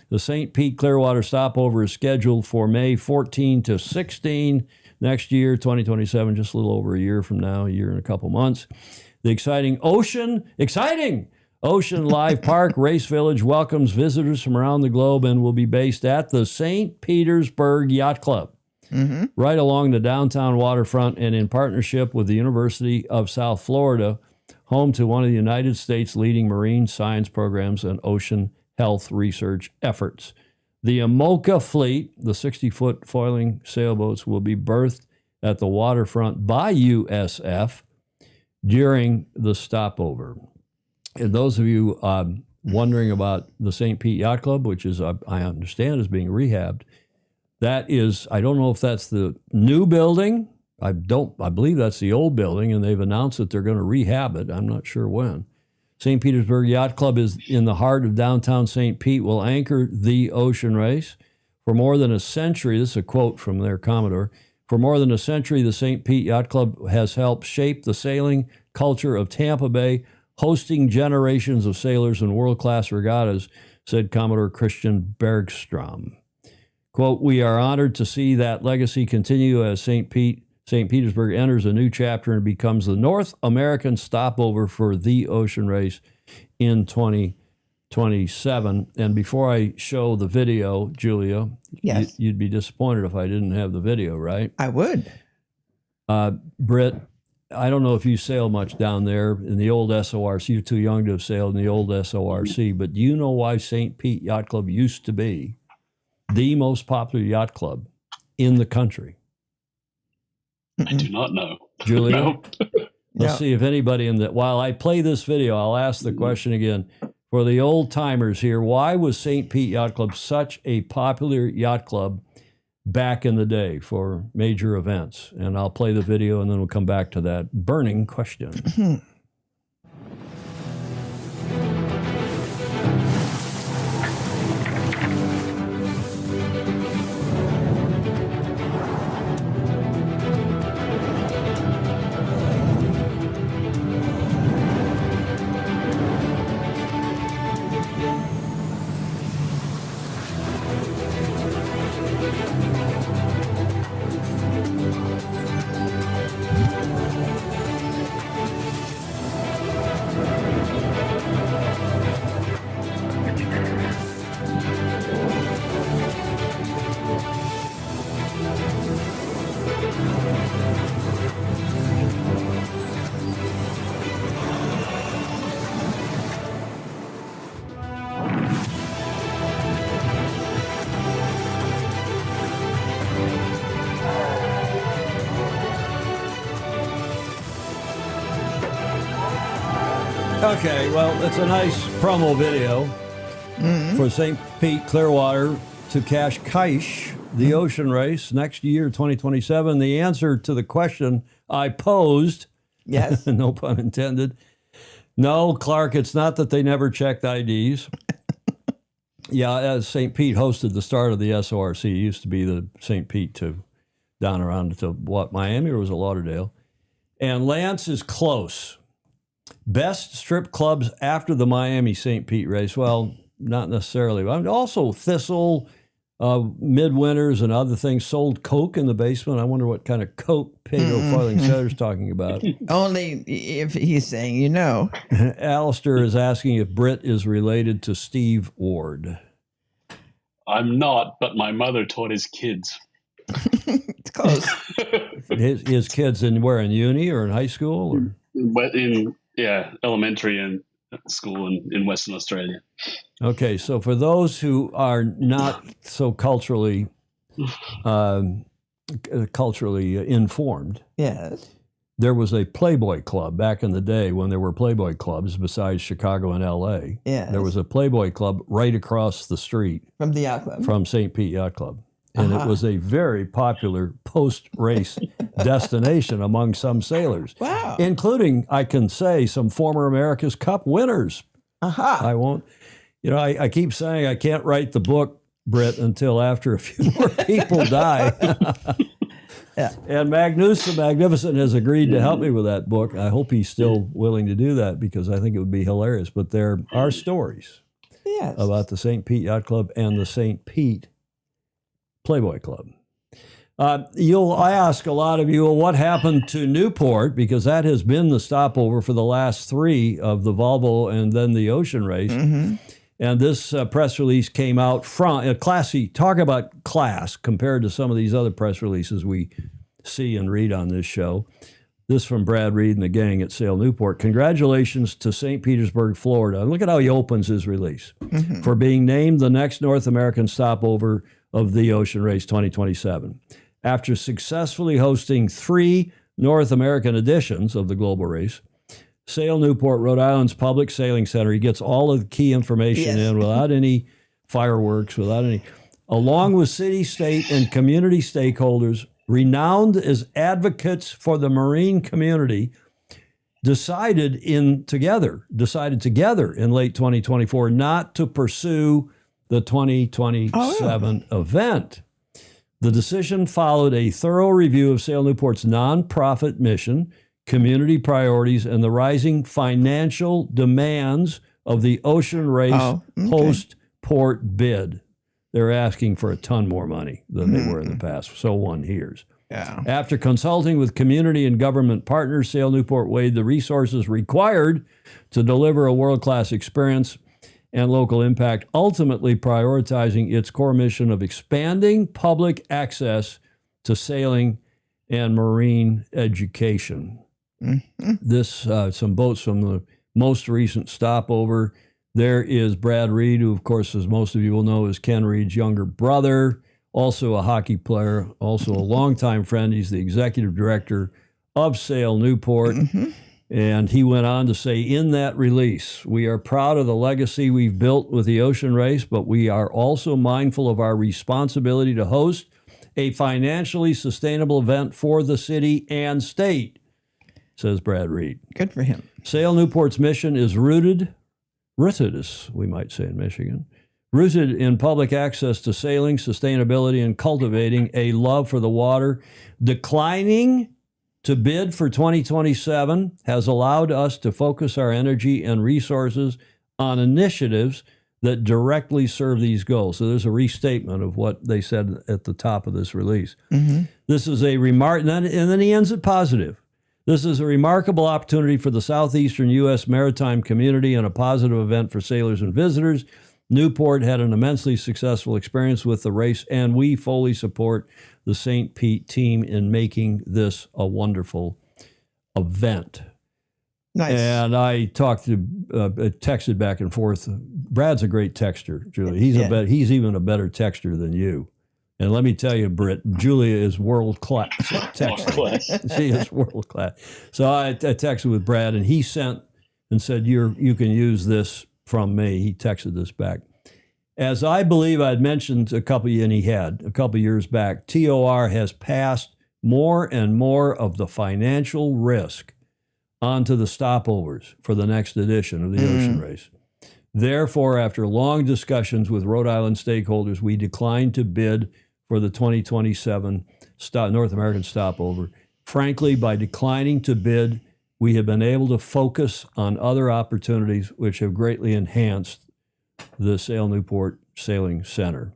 The St. Pete Clearwater stopover is scheduled for May 14 to 16 next year, 2027, just a little over a year from now, a year and a couple months. The exciting Ocean Live Park Race Village welcomes visitors from around the globe and will be based at the St. Petersburg Yacht Club, right along the downtown waterfront, and in partnership with the University of South Florida, home to one of the United States' leading marine science programs and ocean health research efforts. The Amoca fleet, the 60-foot foiling sailboats, will be berthed at the waterfront by USF during the stopover. And those of you wondering about the St. Pete Yacht Club, which is, I understand, is being rehabbed, that is, I don't know if that's the new building. I believe that's the old building, and they've announced that they're going to rehab it. I'm not sure when. St. Petersburg Yacht Club is in the heart of downtown St. Pete, will anchor the ocean race. For more than a century, this is a quote from their Commodore, for more than a century, the St. Pete Yacht Club has helped shape the sailing culture of Tampa Bay, hosting generations of sailors in world-class regattas, said Commodore Christian Bergstrom. Quote, we are honored to see that legacy continue as St. Petersburg enters a new chapter and becomes the North American stopover for the ocean race in 2027. And before I show the video, Julia, Yes. you'd be disappointed if I didn't have the video, right? I would. Britt, I don't know if you sail much down there in the old SORC. You're too young to have sailed in the old SORC, but do you know why St. Pete Yacht Club used to be the most popular yacht club in the country? I do not know. Julia? No. Let's No. see if anybody while I play this video, I'll ask the question again. For the old timers here, why was St. Pete Yacht Club such a popular yacht club back in the day for major events? And I'll play the video and then we'll come back to that burning question. Okay, well, it's a nice promo video for St. Pete Clearwater to Cascais, the ocean race, next year, 2027. The answer to the question I posed, Yes. no pun intended, no, Clark, it's not that they never checked IDs. Yeah, as St. Pete hosted the start of the SORC, it used to be the St. Pete to down around to what, Miami, or was it Lauderdale? And Lance is close. Best strip clubs after the Miami St. Pete race? Well, not necessarily. Also, Thistle, Midwinters, and other things sold Coke in the basement. I wonder what kind of Coke Pedro Foiling Setter's talking about. Only if he's saying you know. Alistair is asking if Britt is related to Steve Ward. I'm not, but my mother taught his kids. It's close. His kids in where, in uni or in high school? Or? But in elementary and school in Western Australia. Okay, so for those who are not so culturally informed, Yes. there was a Playboy Club back in the day when there were Playboy clubs besides Chicago and L.A. Yes. There was a Playboy Club right across the street From the Yacht Club. from St. Pete Yacht Club. And it was a very popular post-race destination among some sailors. Wow. Including, I can say, some former America's Cup winners. I won't, I keep saying I can't write the book, Britt, until after a few more people die. Yeah. And Magnus the Magnificent has agreed to help me with that book. I hope he's still willing to do that because I think it would be hilarious. But there are stories about the St. Pete Yacht Club and the St. Pete Playboy Club. I ask a lot of you, well, what happened to Newport? Because that has been the stopover for the last 3 of the Volvo and then the Ocean Race. Mm-hmm. And this press release came out from a classy, talk about class compared to some of these other press releases we see and read on this show. This from Brad Reed and the gang at Sail Newport. Congratulations to St. Petersburg, Florida. And look at how he opens his release. For being named the next North American stopover of the Ocean Race 2027. After successfully hosting 3 North American editions of the global race, Sail Newport, Rhode Island's public sailing center, he gets all of the key information in without any fireworks, along with city, state, and community stakeholders, renowned as advocates for the marine community, decided together in late 2024 not to pursue the 2027 event. The decision followed a thorough review of Sail Newport's nonprofit mission, community priorities, and the rising financial demands of the Ocean Race post-port bid. They're asking for a ton more money than they were in the past, so one hears. Yeah. After consulting with community and government partners, Sail Newport weighed the resources required to deliver a world-class experience and local impact, ultimately prioritizing its core mission of expanding public access to sailing and marine education. This, some boats from the most recent stopover. There is Brad Reed, who, of course, as most of you will know, is Ken Reed's younger brother, also a hockey player, also a longtime friend. He's the executive director of Sail Newport. And he went on to say in that release, we are proud of the legacy we've built with the Ocean Race, but we are also mindful of our responsibility to host a financially sustainable event for the city and state, says Brad Reed. Good for him. Sail Newport's mission is rooted, as we might say in Michigan, rooted in public access to sailing, sustainability, and cultivating a love for the water. Declining to bid for 2027 has allowed us to focus our energy and resources on initiatives that directly serve these goals. So there's a restatement of what they said at the top of this release. This is a and then he ends it positive. This is a remarkable opportunity for the southeastern U.S. maritime community and a positive event for sailors and visitors. Newport had an immensely successful experience with the race, and we fully support the St. Pete team in making this a wonderful event. Nice. And I texted back and forth. Brad's a great texter, Julia. He's even a better texter than you. And let me tell you, Britt, Julia is world-class texter. She is world-class. So I texted with Brad, and he sent and said, you can use this from me. He texted this back. As I believe I'd mentioned a couple years back, TOR has passed more and more of the financial risk onto the stopovers for the next edition of the Ocean Race. Therefore, after long discussions with Rhode Island stakeholders, we declined to bid for the 2027 North American stopover. Frankly, by declining to bid, we have been able to focus on other opportunities which have greatly enhanced the Sail Newport Sailing Center.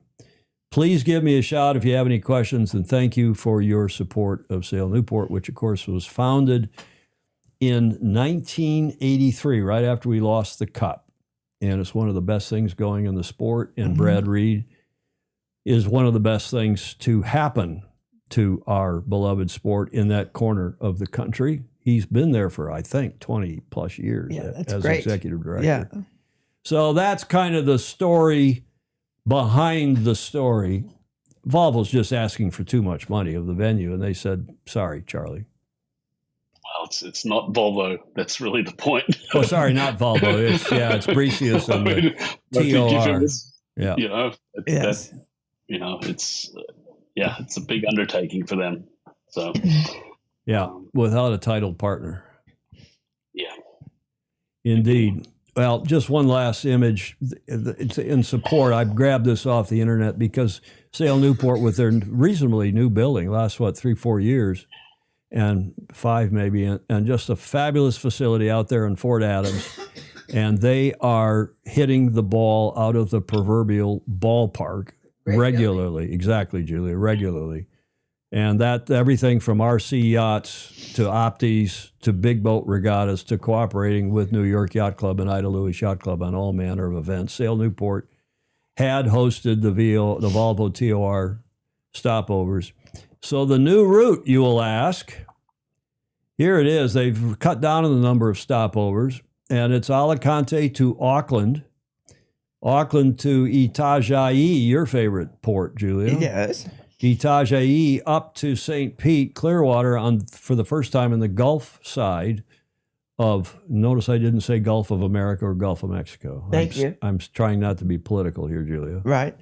Please give me a shout if you have any questions, and thank you for your support of Sail Newport, which, of course, was founded in 1983, right after we lost the Cup. And it's one of the best things going in the sport, and Brad Reed is one of the best things to happen to our beloved sport in that corner of the country. He's been there for, I think, 20 plus years as great. executive director. Yeah. So that's kind of the story behind the story. Volvo's just asking for too much money of the venue, and they said, sorry, Charlie. it's not Volvo. That's really the point. Oh, sorry, not Volvo. It's Brecius and I think if it TOR. was, Yeah. Yes. It's a big undertaking for them. So, Yeah, without a titled partner. yeah. Indeed. Well, just one last image. It's in support. I grabbed this off the internet because Sale Newport, with their reasonably new building, last 3-4 years, and 5 maybe, and just a fabulous facility out there in Fort Adams. And they are hitting the ball out of the proverbial ballpark regularly. Exactly, Julia, regularly. And that everything from RC yachts to Opties to big boat regattas to cooperating with New York Yacht Club and Ida Lewis Yacht Club on all manner of events. Sale Newport had hosted the Volvo TOR stopovers. So the new route, you will ask, here it is. They've cut down on the number of stopovers, and it's Alicante to Auckland, Auckland to Itajaí, your favorite port, Julia. Yes. Itajaí up to St. Pete, Clearwater, for the first time in the Gulf side of, notice I didn't say Gulf of America or Gulf of Mexico. Thank you. I'm trying not to be political here, Julia. Right.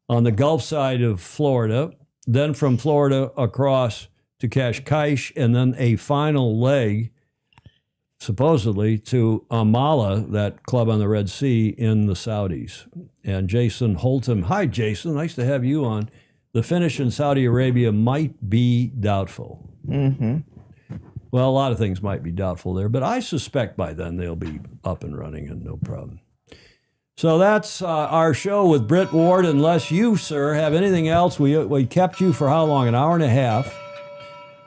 On the Gulf side of Florida, then from Florida across to Cascais, and then a final leg, supposedly, to Amala, that club on the Red Sea in the Saudis. And Jason Holtham, hi, Jason, nice to have you on. The finish in Saudi Arabia might be doubtful. Mm-hmm. Well, a lot of things might be doubtful there, but I suspect by then they'll be up and running and no problem. So that's our show with Britt Ward. Unless you, sir, have anything else, we kept you for how long? An hour and a half.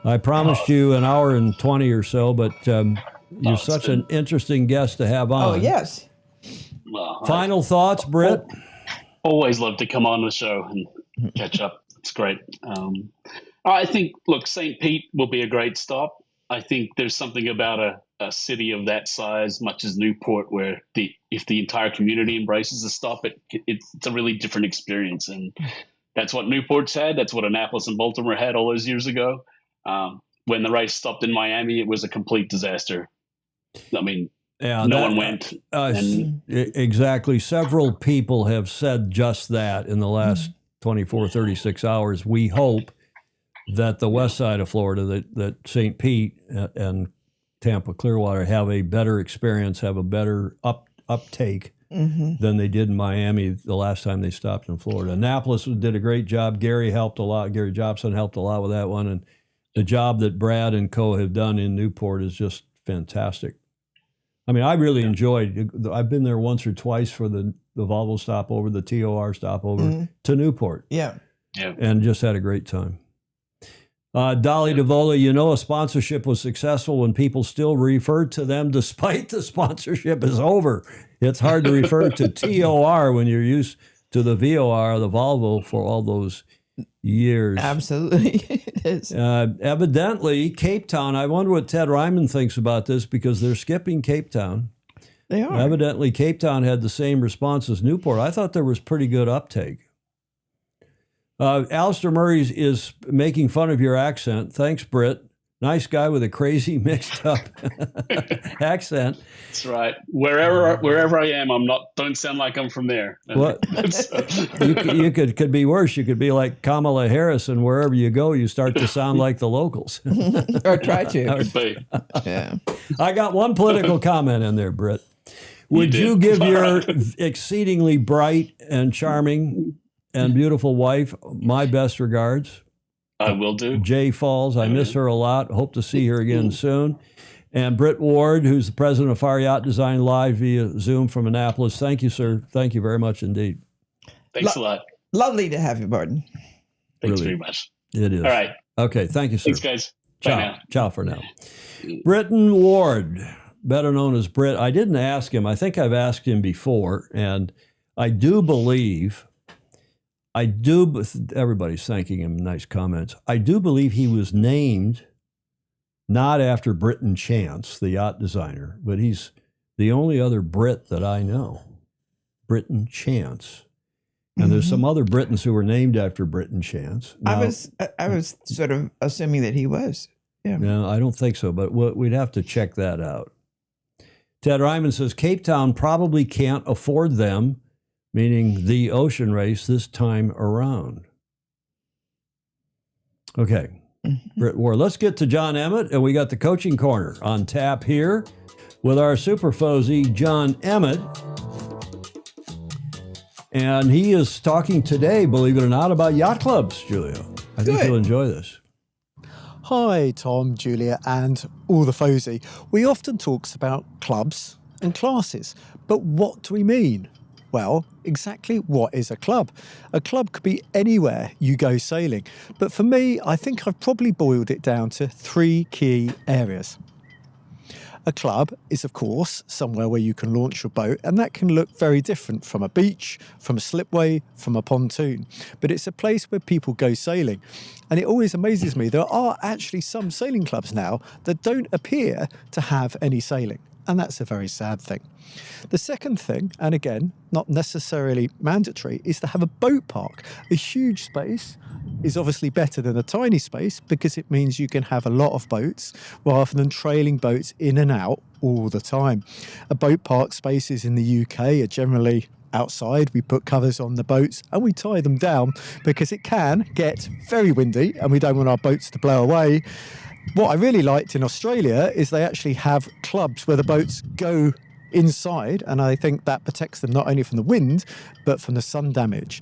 I promised you an hour and 20 or so, but you're such an interesting guest to have on. Oh, yes. Well, Final thoughts, Britt? Always love to come on the show and catch up. It's great. I think, look, St. Pete will be a great stop. I think there's something about a city of that size, much as Newport, where if the entire community embraces the stop, it's a really different experience. And that's what Newport's had. That's what Annapolis and Baltimore had all those years ago. When the race stopped in Miami, it was a complete disaster. I mean, no one went. Exactly. Several people have said just that in the last 24, 36 hours. We hope that the west side of Florida, that St. Pete and Tampa, Clearwater have a better experience, have a better uptake than they did in Miami the last time they stopped in Florida. Annapolis did a great job. Gary helped a lot. Gary Jobson helped a lot with that one. And the job that Brad and co have done in Newport is just fantastic. I mean, I really enjoyed. I've been there once or twice for the Volvo stopover, the TOR stopover to Newport. Yeah. And just had a great time. Dolly DeVola, a sponsorship was successful when people still refer to them despite the sponsorship is over. It's hard to refer to TOR when you're used to the VOR, the Volvo, for all those years. Absolutely. It is. Evidently, Cape Town, I wonder what Ted Ryman thinks about this because they're skipping Cape Town. They are. Evidently, Cape Town had the same response as Newport. I thought there was pretty good uptake. Alistair Murray is making fun of your accent. Thanks, Britt. Nice guy with a crazy mixed up accent. That's right. Wherever I am, don't sound like I'm from there. What? You could be worse. You could be like Kamala Harris, and wherever you go, you start to sound like the locals. Or try to. Yeah. I got one political comment in there, Britt. Would you give your exceedingly bright and charming and beautiful wife my best regards? I will do. Jay Falls, I miss her a lot. Hope to see her again soon. And Britt Ward, who's the president of Farr Yacht Design, live via Zoom from Annapolis. Thank you, sir. Thank you very much indeed. Thanks a lot. Lovely to have you, Barton. Thanks very much. It is. All right. Okay, thank you, sir. Thanks, guys. Bye now. Ciao for now. Britton Ward, better known as Britt. I didn't ask him. I think I've asked him before, and I do believe... everybody's thanking him, nice comments. I do believe he was named not after Britton Chance, the yacht designer, but he's the only other Brit that I know, Britton Chance. And there's some other Britons who were named after Britton Chance. Now, I was sort of assuming that he was. Yeah. No, I don't think so, but we'd have to check that out. Ted Ryman says Cape Town probably can't afford them, meaning the ocean race this time around. Okay. Brit War. Let's get to John Emmett, and we got the coaching corner on tap here with our super fozy, John Emmett. And he is talking today, believe it or not, about yacht clubs, Julia. I think you'll enjoy this. Hi, Tom, Julia, and all the Fozy. We often talk about clubs and classes, but what do we mean? Well, exactly what is a club? A club could be anywhere you go sailing, but for me, I think I've probably boiled it down to 3 key areas. A club is, of course, somewhere where you can launch your boat, and that can look very different from a beach, from a slipway, from a pontoon. But it's a place where people go sailing. And it always amazes me, there are actually some sailing clubs now that don't appear to have any sailing. And that's a very sad thing. The second thing, and again, not necessarily mandatory, is to have a boat park. A huge space is obviously better than a tiny space because it means you can have a lot of boats rather than trailing boats in and out all the time. A boat park spaces in the UK are generally outside. We put covers on the boats and we tie them down because it can get very windy and we don't want our boats to blow away. What I really liked in Australia is they actually have clubs where the boats go inside, and I think that protects them not only from the wind but from the sun damage.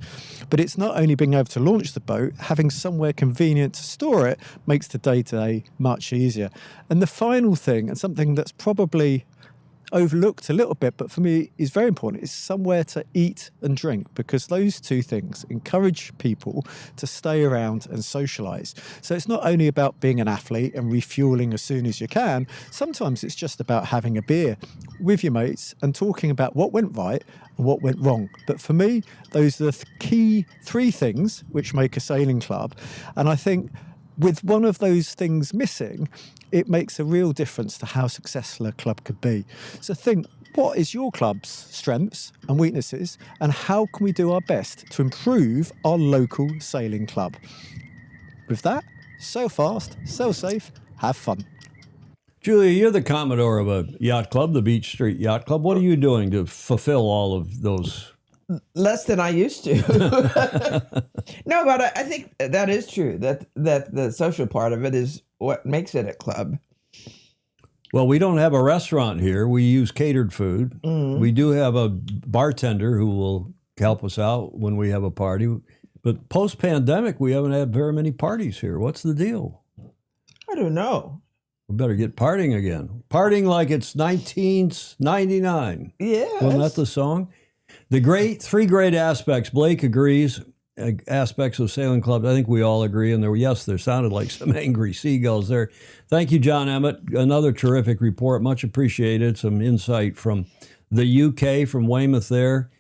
But it's not only being able to launch the boat, having somewhere convenient to store it makes the day-to-day much easier. And the final thing, and something that's probably overlooked a little bit, but for me is very important, is somewhere to eat and drink, because those two things encourage people to stay around and socialise. So it's not only about being an athlete and refuelling as soon as you can, sometimes it's just about having a beer with your mates and talking about what went right and what went wrong. But for me, those are the key 3 things which make a sailing club. And I think with one of those things missing, it makes a real difference to how successful a club could be. So think, what is your club's strengths and weaknesses, and how can we do our best to improve our local sailing club? With that, sail fast, sail safe, have fun. Julia, you're the Commodore of a yacht club, the Beach Street Yacht Club. What are you doing to fulfill all of those? Less than I used to. No, but I think that is true, that the social part of it is what makes it a club. Well, we don't have a restaurant here. We use catered food. We do have a bartender who will help us out when we have a party. But post-pandemic, we haven't had very many parties here. What's the deal? I don't know. We better get partying again. Partying like it's 1999. Yeah. Wasn't that the song? The 3 great aspects, Blake agrees, aspects of sailing clubs. I think we all agree. And there sounded like some angry seagulls there. Thank you, John Emmett. Another terrific report. Much appreciated. Some insight from the UK, from Weymouth there.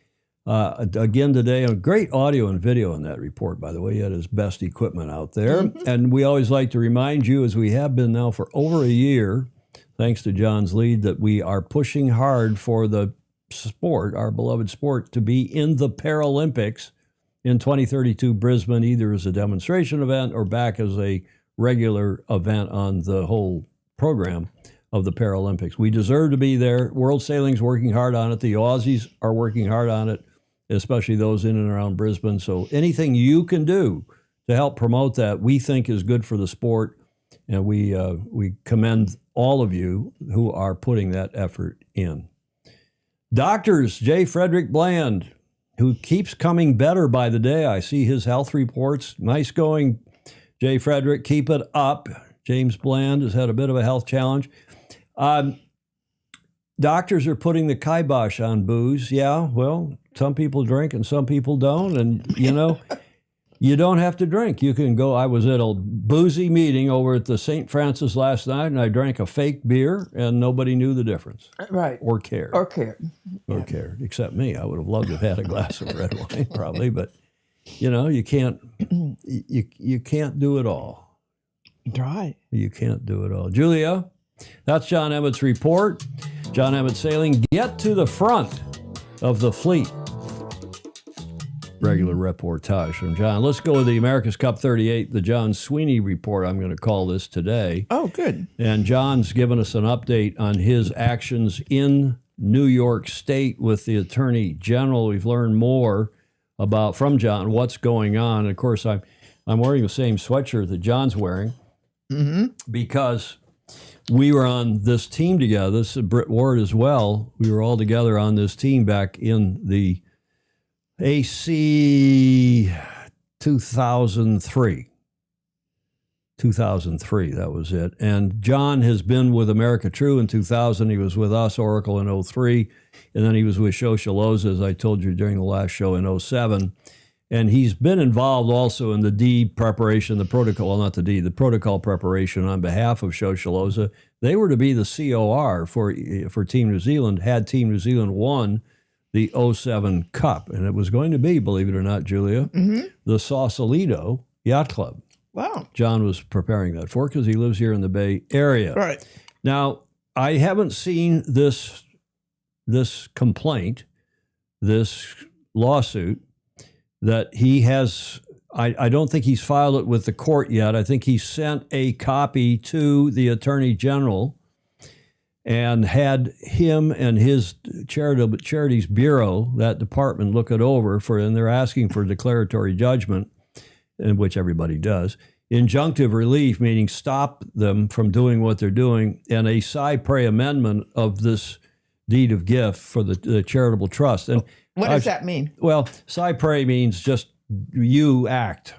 Again today, a great audio and video in that report, by the way. He had his best equipment out there. And we always like to remind you, as we have been now for over a year, thanks to John's lead, that we are pushing hard for the sport, our beloved sport, to be in the Paralympics in 2032 Brisbane, either as a demonstration event or back as a regular event on the whole program of the Paralympics. We deserve to be there. World Sailing's working hard on it. The Aussies are working hard on it, especially those in and around Brisbane. So anything you can do to help promote that, we think is good for the sport. And we commend all of you who are putting that effort in. Doctors, J. Frederick Bland, who keeps coming better by the day. I see his health reports. Nice going, J. Frederick. Keep it up. James Bland has had a bit of a health challenge. Doctors are putting the kibosh on booze. Yeah, well, some people drink and some people don't. And, you don't have to drink. You can go. I was at a boozy meeting over at the St. Francis last night, and I drank a fake beer, and nobody knew the difference. Right. Or cared. Or cared. Or cared, except me. I would have loved to have had a glass of red wine, probably. But, you can't you can't do it all. Right. You can't do it all. Julia, that's John Emmett's report. John Emmett Sailing, get to the front of the fleet. regular reportage from John. Let's go with the America's Cup 38, the John Sweeney report, I'm going to call this today. Oh, good. And John's given us an update on his actions in New York State with the Attorney General. We've learned more from John what's going on. And of course, I'm wearing the same sweatshirt that John's wearing because we were on this team together. This is Britt Ward as well. We were all together on this team back in the AC 2003. 2003, that was it. And John has been with America True in 2000. He was with us, Oracle, in 03. And then he was with Shosholoza, as I told you during the last show, in 07. And he's been involved also in the deed preparation, the protocol preparation on behalf of Shosholoza. They were to be the COR for Team New Zealand, had Team New Zealand won the 07 Cup. And it was going to be, believe it or not, Julia, the Sausalito Yacht Club. Wow. John was preparing that for because he lives here in the Bay Area. Right. Now, I haven't seen this complaint, this lawsuit that he has. I don't think he's filed it with the court yet. I think he sent a copy to the Attorney General and had him and his Charities Bureau, that department, look it over and they're asking for declaratory judgment, in which everybody does, injunctive relief, meaning stop them from doing what they're doing, and a cypre amendment of this deed of gift for the charitable trust. And what does that mean? Well, cypre means just you act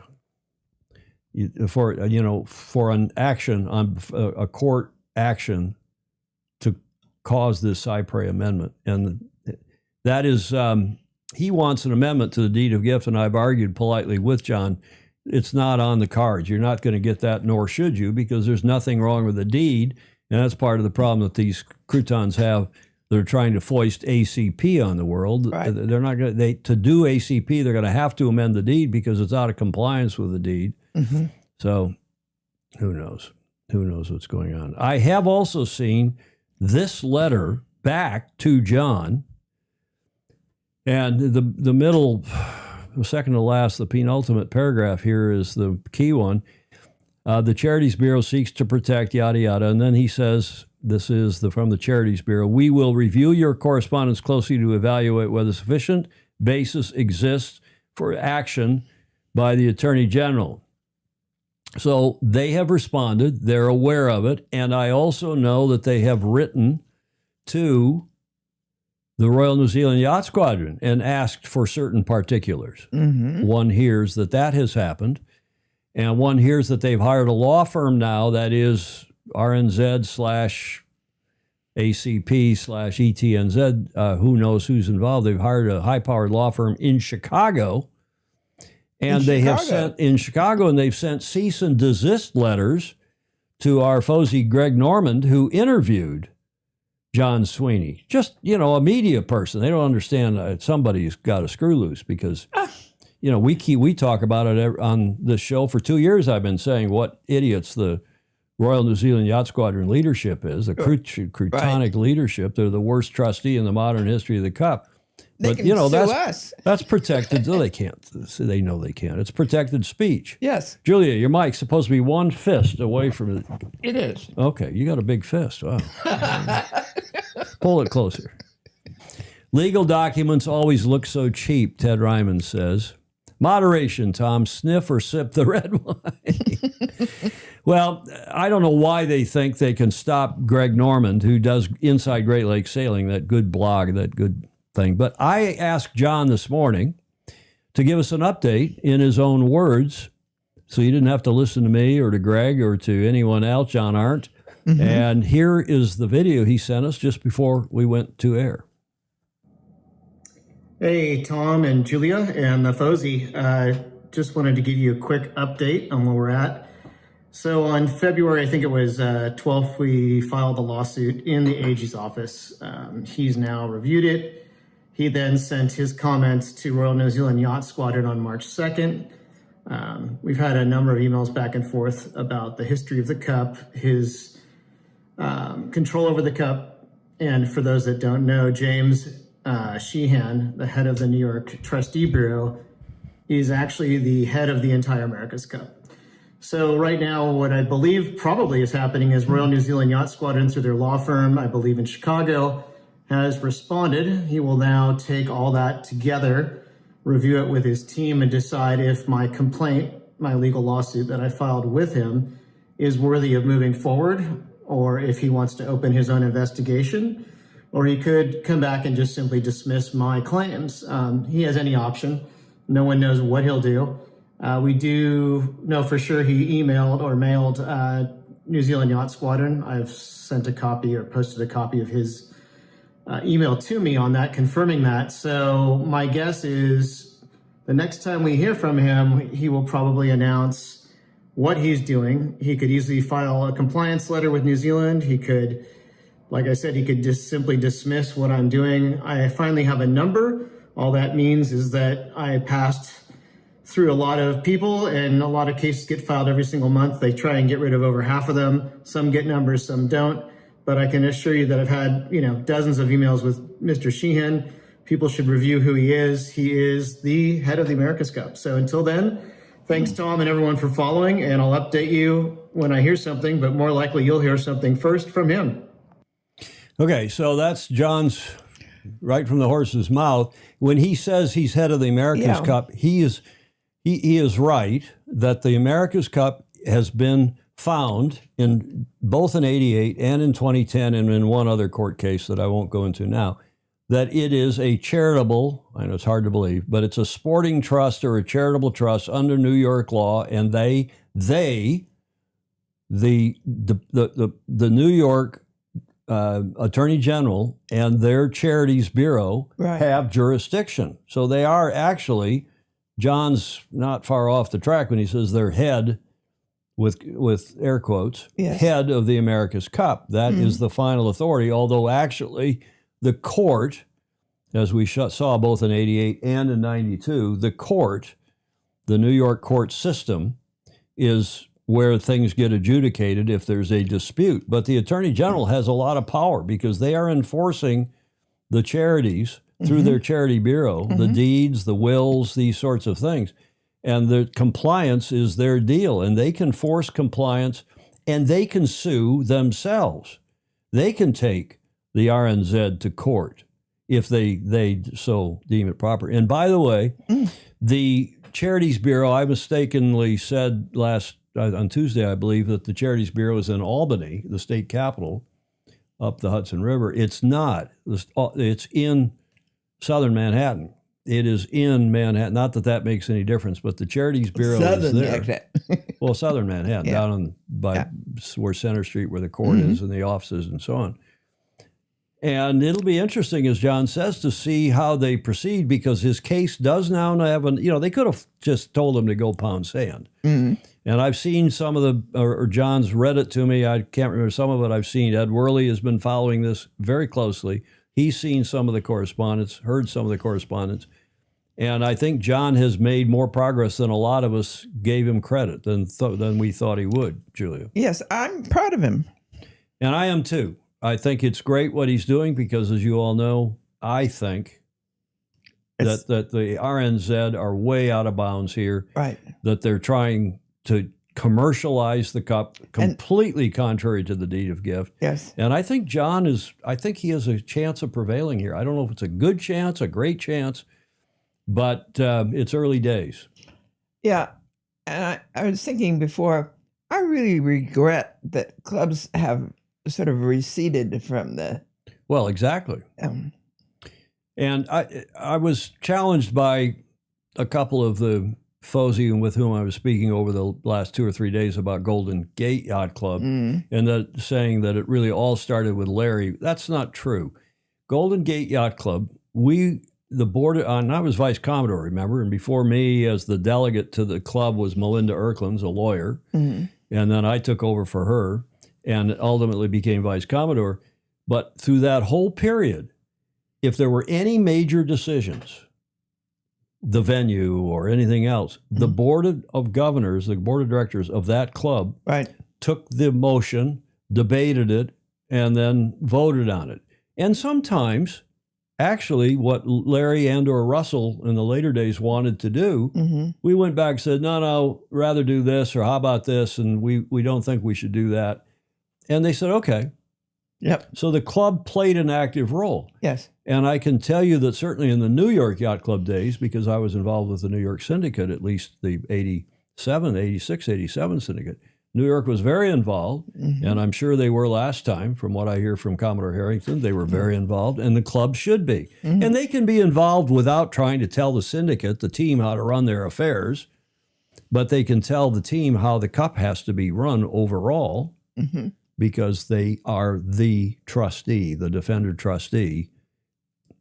for an action on a court action to cause this cypre amendment, and that is he wants an amendment to the deed of gift, and I've argued politely with John. It's not on the cards. You're not going to get that, nor should you, because there's nothing wrong with the deed. And that's part of the problem that these croutons have. They're trying to foist ACP on the world. Right. They're not going to do ACP. They're going to have to amend the deed because it's out of compliance with the deed. Mm-hmm. So who knows? Who knows what's going on? I have also seen this letter back to John, and the middle, the second to last, the penultimate paragraph here is the key one. The Charities Bureau seeks to protect yada yada, and then he says, this is from the Charities Bureau, we will review your correspondence closely to evaluate whether sufficient basis exists for action by the Attorney General. So they have responded, they're aware of it, and I also know that they have written to the Royal New Zealand Yacht Squadron and asked for certain particulars. Mm-hmm. One hears that has happened, and one hears that they've hired a law firm now that is RNZ/ACP/ETNZ. Who knows who's involved? They've hired a high-powered law firm in Chicago, and have sent cease and desist letters to our fozy Greg Normand, who interviewed John Sweeney. Just, a media person. They don't understand somebody's got a screw loose because, we talk about it on this show for 2 years. I've been saying what idiots the Royal New Zealand Yacht Squadron leadership is, the Croutonic leadership. They're the worst trustee in the modern history of the Cup. They can sue us. That's protected. No, they can't. They know they can't. It's protected speech. Yes. Julia, your mic's supposed to be one fist away from it. It is. Okay, you got a big fist. Wow. Pull it closer. Legal documents always look so cheap, Ted Ryman says. Moderation, Tom. Sniff or sip the red wine. Well, I don't know why they think they can stop Greg Normand, who does Inside Great Lakes Sailing, that good blog, that good thing. But I asked John this morning to give us an update in his own words, so you didn't have to listen to me or to Greg or to anyone else, John Arndt. Mm-hmm. And here is the video he sent us just before we went to air. Hey, Tom and Julia and the Fozy. Just wanted to give you a quick update on where we're at. So on February, I think it was 12th, we filed a lawsuit in the AG's office. He's now reviewed it. He then sent his comments to Royal New Zealand Yacht Squadron on March 2nd. We've had a number of emails back and forth about the history of the Cup, his control over the Cup. And for those that don't know, James Sheehan, the head of the New York Trustee Bureau, is actually the head of the entire America's Cup. So right now, what I believe probably is happening is Royal New Zealand Yacht Squadron, through their law firm, I believe in Chicago, has responded. He will now take all that together, review it with his team, and decide if my complaint, my legal lawsuit that I filed with him, is worthy of moving forward, or if he wants to open his own investigation, or he could come back and just simply dismiss my claims. He has any option. No one knows what he'll do. We do know for sure he emailed or mailed New Zealand Yacht Squadron. I've sent a copy or posted a copy of his email to me on that, confirming that. So my guess is the next time we hear from him, he will probably announce what he's doing. He could easily file a compliance letter with New Zealand. He could, like I said, he could just simply dismiss what I'm doing. I finally have a number. All that means is that I passed through a lot of people, and a lot of cases get filed every single month. They try and get rid of over half of them. Some get numbers, some don't. But I can assure you that I've had, dozens of emails with Mr. Sheehan. People should review who he is. He is the head of the America's Cup. So until then, thanks, Tom, and everyone for following, and I'll update you when I hear something, but more likely you'll hear something first from him. Okay, so that's John's right from the horse's mouth. When he says he's head of the America's Cup, he is right that the America's Cup has been found in both in 88 and in 2010 and in one other court case that I won't go into now, that it is a charitable, I know it's hard to believe, but it's a sporting trust or a charitable trust under New York law, and the New York Attorney General and their Charities Bureau have jurisdiction. So they are actually, John's not far off the track when he says they're head, with air quotes, head of the America's Cup. That is the final authority, although actually the court, as we saw both in 88 and in 92, the court, the New York court system, is where things get adjudicated if there's a dispute. But the Attorney General has a lot of power because they are enforcing the charities through their Charity Bureau, the deeds, the wills, these sorts of things. And the compliance is their deal, and they can force compliance, and they can sue themselves. They can take the RNZ to court if they so deem it proper. And by the way, the Charities Bureau, I mistakenly said on Tuesday, I believe, that the Charities Bureau is in Albany, the state capital, up the Hudson River. It's not. It's in southern Manhattan. It is in Manhattan. Not that that makes any difference, but the Charities Bureau is there. Well, southern Manhattan, down by where Center Street, where the court is and the offices and so on. And it'll be interesting, as John says, to see how they proceed, because his case does now have they could have just told him to go pound sand. And I've seen some of or John's read it to me. I can't remember some of it I've seen. Ed Worley has been following this very closely. He's seen some of the correspondence, heard some of the correspondence. And I think John has made more progress than a lot of us gave him credit than we thought he would, Julia. Yes, I'm proud of him. And I am too. I think it's great what he's doing because, as you all know, I think that the RNZ are way out of bounds here. Right. That they're trying to commercialize the cup completely contrary to the deed of gift. Yes. And I think I think he has a chance of prevailing here. I don't know if it's a good chance, a great chance, but it's early days. Yeah. And I was thinking before, I really regret that clubs have sort of receded from the... Well, exactly. And I was challenged by a couple of the Fozy with whom I was speaking over the last 2 or 3 days about Golden Gate Yacht Club, and saying that it really all started with Larry. That's not true. Golden Gate Yacht Club, the board, and I was Vice Commodore, remember, and before me as the delegate to the club was Melinda Erklins, a lawyer, and then I took over for her and ultimately became Vice Commodore. But through that whole period, if there were any major decisions, the venue or anything else, the board of governors, the board of directors of that club took the motion, debated it, and then voted on it. And sometimes actually what Larry and or Russell in the later days wanted to do, we went back and said, no, rather do this, or how about this? And we don't think we should do that. And they said, okay. Yep. So the club played an active role. Yes. And I can tell you that certainly in the New York Yacht Club days, because I was involved with the New York Syndicate, at least the 87, 86, 87 Syndicate, New York was very involved, and I'm sure they were last time, from what I hear from Commodore Harrington. They were very involved, and the club should be. And they can be involved without trying to tell the syndicate, the team, how to run their affairs, but they can tell the team how the cup has to be run overall, because they are the trustee. The defender trustee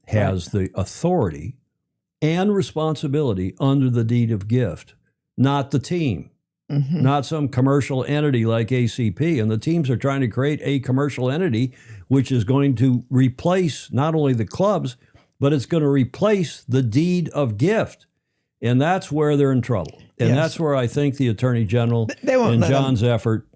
has the authority and responsibility under the deed of gift, not the team. Not some commercial entity like ACP. And the teams are trying to create a commercial entity which is going to replace not only the clubs, but it's going to replace the deed of gift. And that's where they're in trouble. And that's where I think the Attorney General and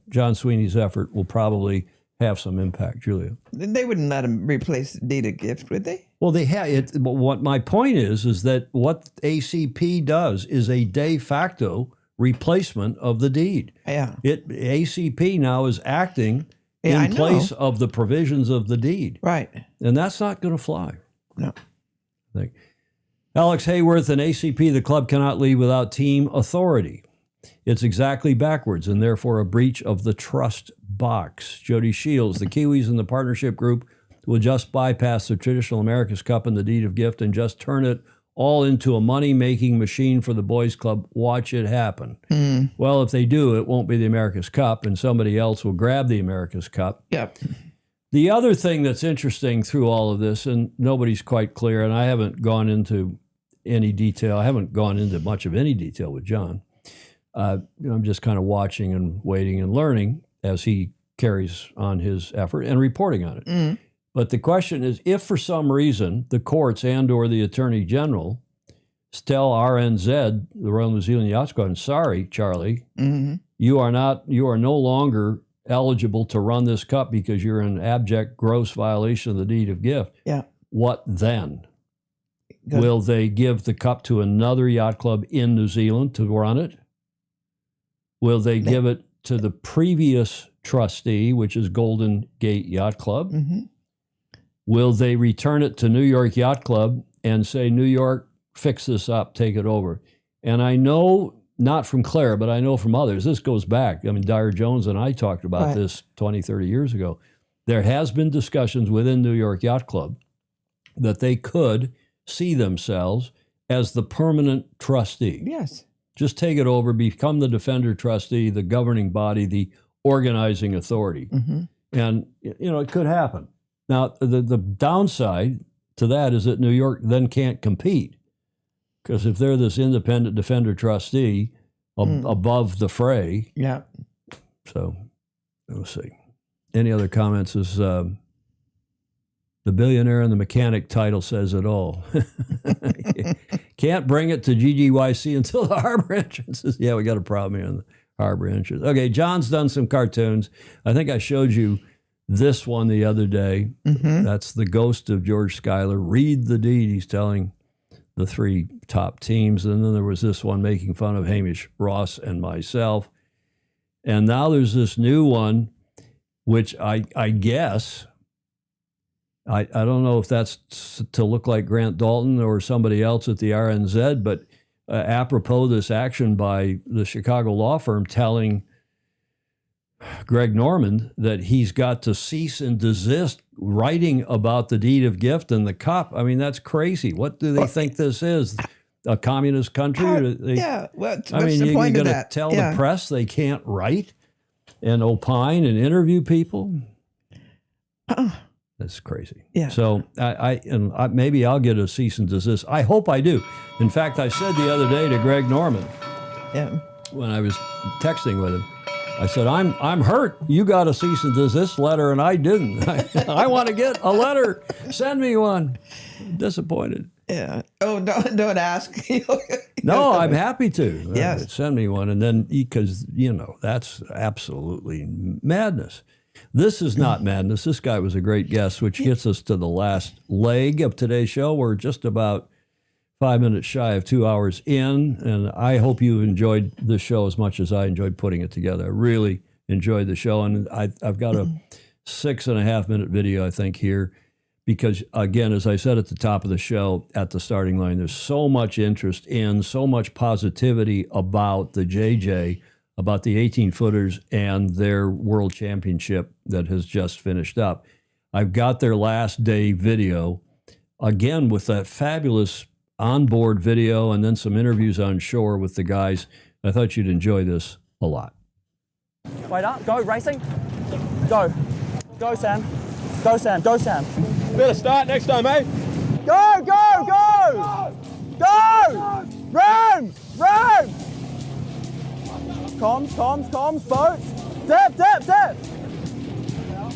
John Sweeney's effort will probably have some impact, Julia. They wouldn't let them replace the deed of gift, would they? Well, they have it. But what my point is that what ACP does is a de facto replacement of the deed. Yeah. ACP now is acting in place of the provisions of the deed. Right. And that's not going to fly. No. I think. Alex Hayworth and ACP, the club cannot leave without team authority. It's exactly backwards and therefore a breach of the trust box. Jody Shields, the Kiwis and the partnership group will just bypass the traditional America's Cup and the deed of gift and just turn it all into a money-making machine for the boys' club. Watch it happen. Well, if they do, it won't be the America's Cup, and somebody else will grab the America's Cup. Yep. The other thing that's interesting through all of this, and nobody's quite clear, and I haven't gone into any detail. I haven't gone into much of any detail with John. I'm just kind of watching and waiting and learning as he carries on his effort and reporting on it. But the question is, if for some reason the courts and or the Attorney General tell RNZ, the Royal New Zealand Yacht Squadron, sorry, Charlie, you are no longer eligible to run this cup because you're in abject, gross violation of the deed of gift. Yeah. What then? Will they give the cup to another yacht club in New Zealand to run it? Will they give it to the previous trustee, which is Golden Gate Yacht Club? Will they return it to New York Yacht Club and say, New York, fix this up, take it over? And I know, not from Claire, but I know from others, this goes back. I mean, Dyer Jones and I talked about this 20, 30 years ago. There has been discussions within New York Yacht Club that they could see themselves as the permanent trustee. Yes. Just take it over, become the defender trustee, the governing body, the organizing authority. And, it could happen. Now, the downside to that is that New York then can't compete, because if they're this independent defender trustee above the fray. Yeah. So, we'll see. Any other comments? Is the billionaire and the mechanic title says it all. Can't bring it to GGYC until the harbor entrances. Yeah, we got a problem here in the harbor entrance. Okay, John's done some cartoons. I think I showed you this one the other day. That's the ghost of George Schuyler. Read the deed. He's telling the three top teams. And then there was this one making fun of Hamish Ross and myself. And now there's this new one, which I guess, I don't know if that's to look like Grant Dalton or somebody else at the RNZ, but apropos this action by the Chicago law firm telling Greg Norman that he's got to cease and desist writing about the deed of gift and the cup. I mean, that's crazy. What do they think this is? A communist country? What's I mean, the you're point going of to that? tell the press they can't write and opine and interview people? That's crazy. Yeah. So maybe I'll get a cease and desist. I hope I do. In fact, I said the other day to Greg Norman, when I was texting with him, I said, I'm hurt. You got a cease and desist letter, and I didn't. I want to get a letter. Send me one. I'm disappointed. Yeah. Oh, don't ask. No, I'm happy to. Yes. Send me one. And then, because, that's absolutely madness. This is not madness. This guy was a great guest, which gets us to the last leg of today's show. We're just about 5 minutes shy of 2 hours in, and I hope you enjoyed the show as much as I enjoyed putting it together. I really enjoyed the show, and I've got a 6.5 minute video, I think, here, because, again, as I said at the top of the show, at the starting line, there's so much interest in, so much positivity about the JJ, about the 18-footers and their world championship that has just finished up. I've got their last day video, again, with that fabulous onboard video and then some interviews on shore with the guys. I thought you'd enjoy this a lot. Wait up, go, racing. Go. Go, Sam. Go, Sam. Go, Sam. Better start next time, eh? Go, go, go! Go! Room! Room! Comms, boats. Dip.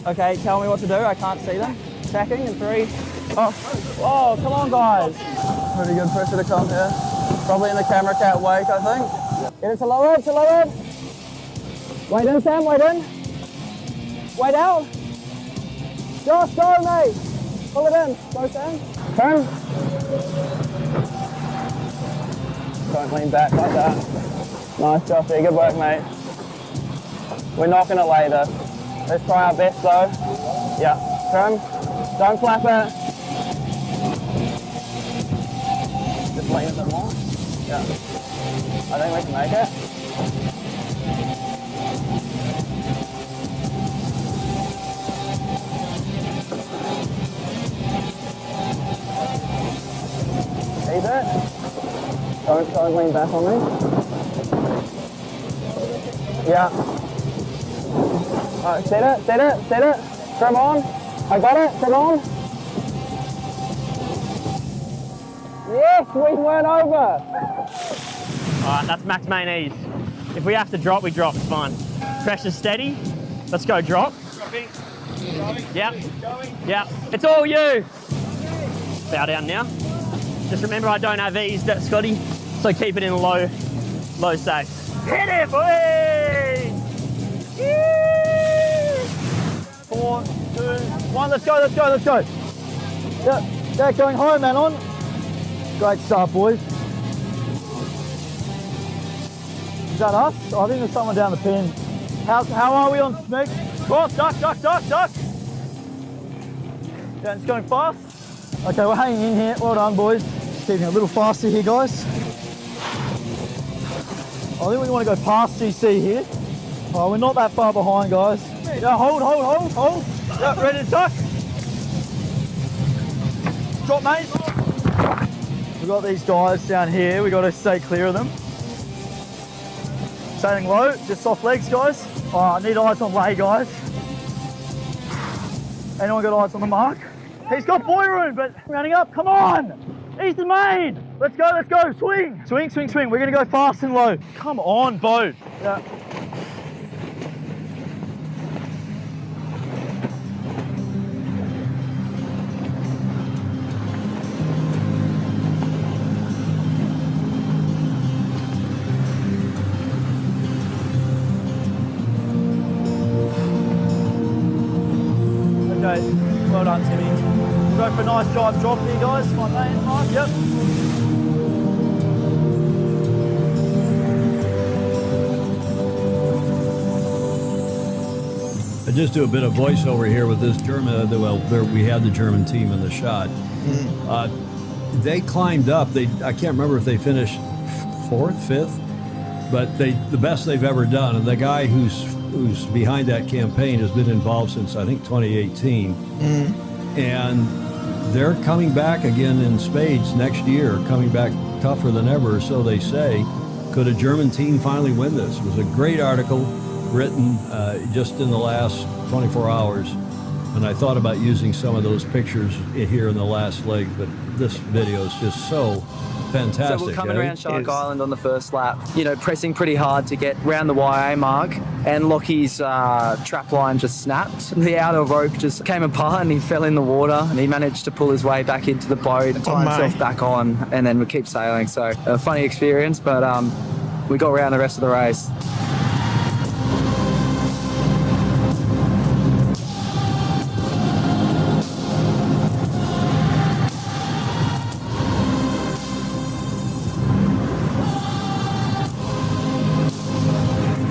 Okay, tell me what to do. I can't see them. Tacking in 3. Oh, come on, guys. Pretty good pressure to come here. Probably in the camera cat wake, I think. Get it to low ebb, Wait in, Sam, wait in. Wait out. Josh, go, mate. Pull it in. Go, Sam. Turn. Don't lean back like that. Nice, Joshy. Good work, mate. We're not going to lay this. Let's try our best, though. Yeah. Turn. Don't flap it. Just lean a bit more. Yeah. I think we can make it. Ease it. Don't lean back on me. Yeah. Alright, set it. Trim on. I got it, trim on. Yes, we went over. Alright, that's max main ease. If we have to drop, we drop, it's fine. Pressure's steady. Let's go, drop. Dropping. Yep. Yep. It's all you. Bow down now. Just remember I don't have ease, Scotty, so keep it in low safe. Hit it, boy! 4, 2, 1, let's go. Yep, going home, man, on. Great start, boys. Is that us? I think there's someone down the pin. How are we on Smick? Oh, duck. Yeah, it's going fast. Okay, we're hanging in here. Well done, boys. Keeping a little faster here, guys. I think we want to go past GC here. Oh, we're not that far behind, guys. Yeah, hold. Yeah, ready to tuck. Drop, mate. We've got these guys down here. We've got to stay clear of them. Sailing low, just soft legs, guys. Oh, I need eyes on lay, guys. Anyone got eyes on the mark? He's got boy room, but rounding up, come on! He's the main! Let's go, swing! Swing. We're gonna go fast and low. Come on, boat. Yeah. Okay, well done, Timmy. We'll go for a nice drive drop here, guys. My main time, yep. I just do a bit of voiceover here with this German. We had the German team in the shot. They climbed up. I can't remember if they finished 4th, 5th, but the best they've ever done. And the guy who's behind that campaign has been involved since I think 2018, and they're coming back again in spades next year. Coming back tougher than ever, so they say. Could a German team finally win this? It was a great article written just in the last 24 hours, and I thought about using some of those pictures here in the last leg, but this video is just so fantastic. So we're coming around Shark Island on the first lap, pressing pretty hard to get round the YA mark, and Lockie's trap line just snapped. The outer rope just came apart and he fell in the water, and he managed to pull his way back into the boat, tie himself back on, and then we keep sailing. So a funny experience, but we got around the rest of the race.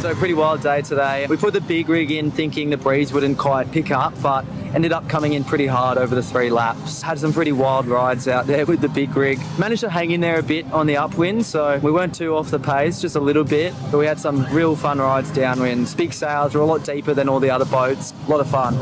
So pretty wild day today. We put the big rig in thinking the breeze wouldn't quite pick up, but ended up coming in pretty hard over the 3 laps. Had some pretty wild rides out there with the big rig. Managed to hang in there a bit on the upwind, so we weren't too off the pace, just a little bit. But we had some real fun rides downwind. Big sails were a lot deeper than all the other boats. A lot of fun.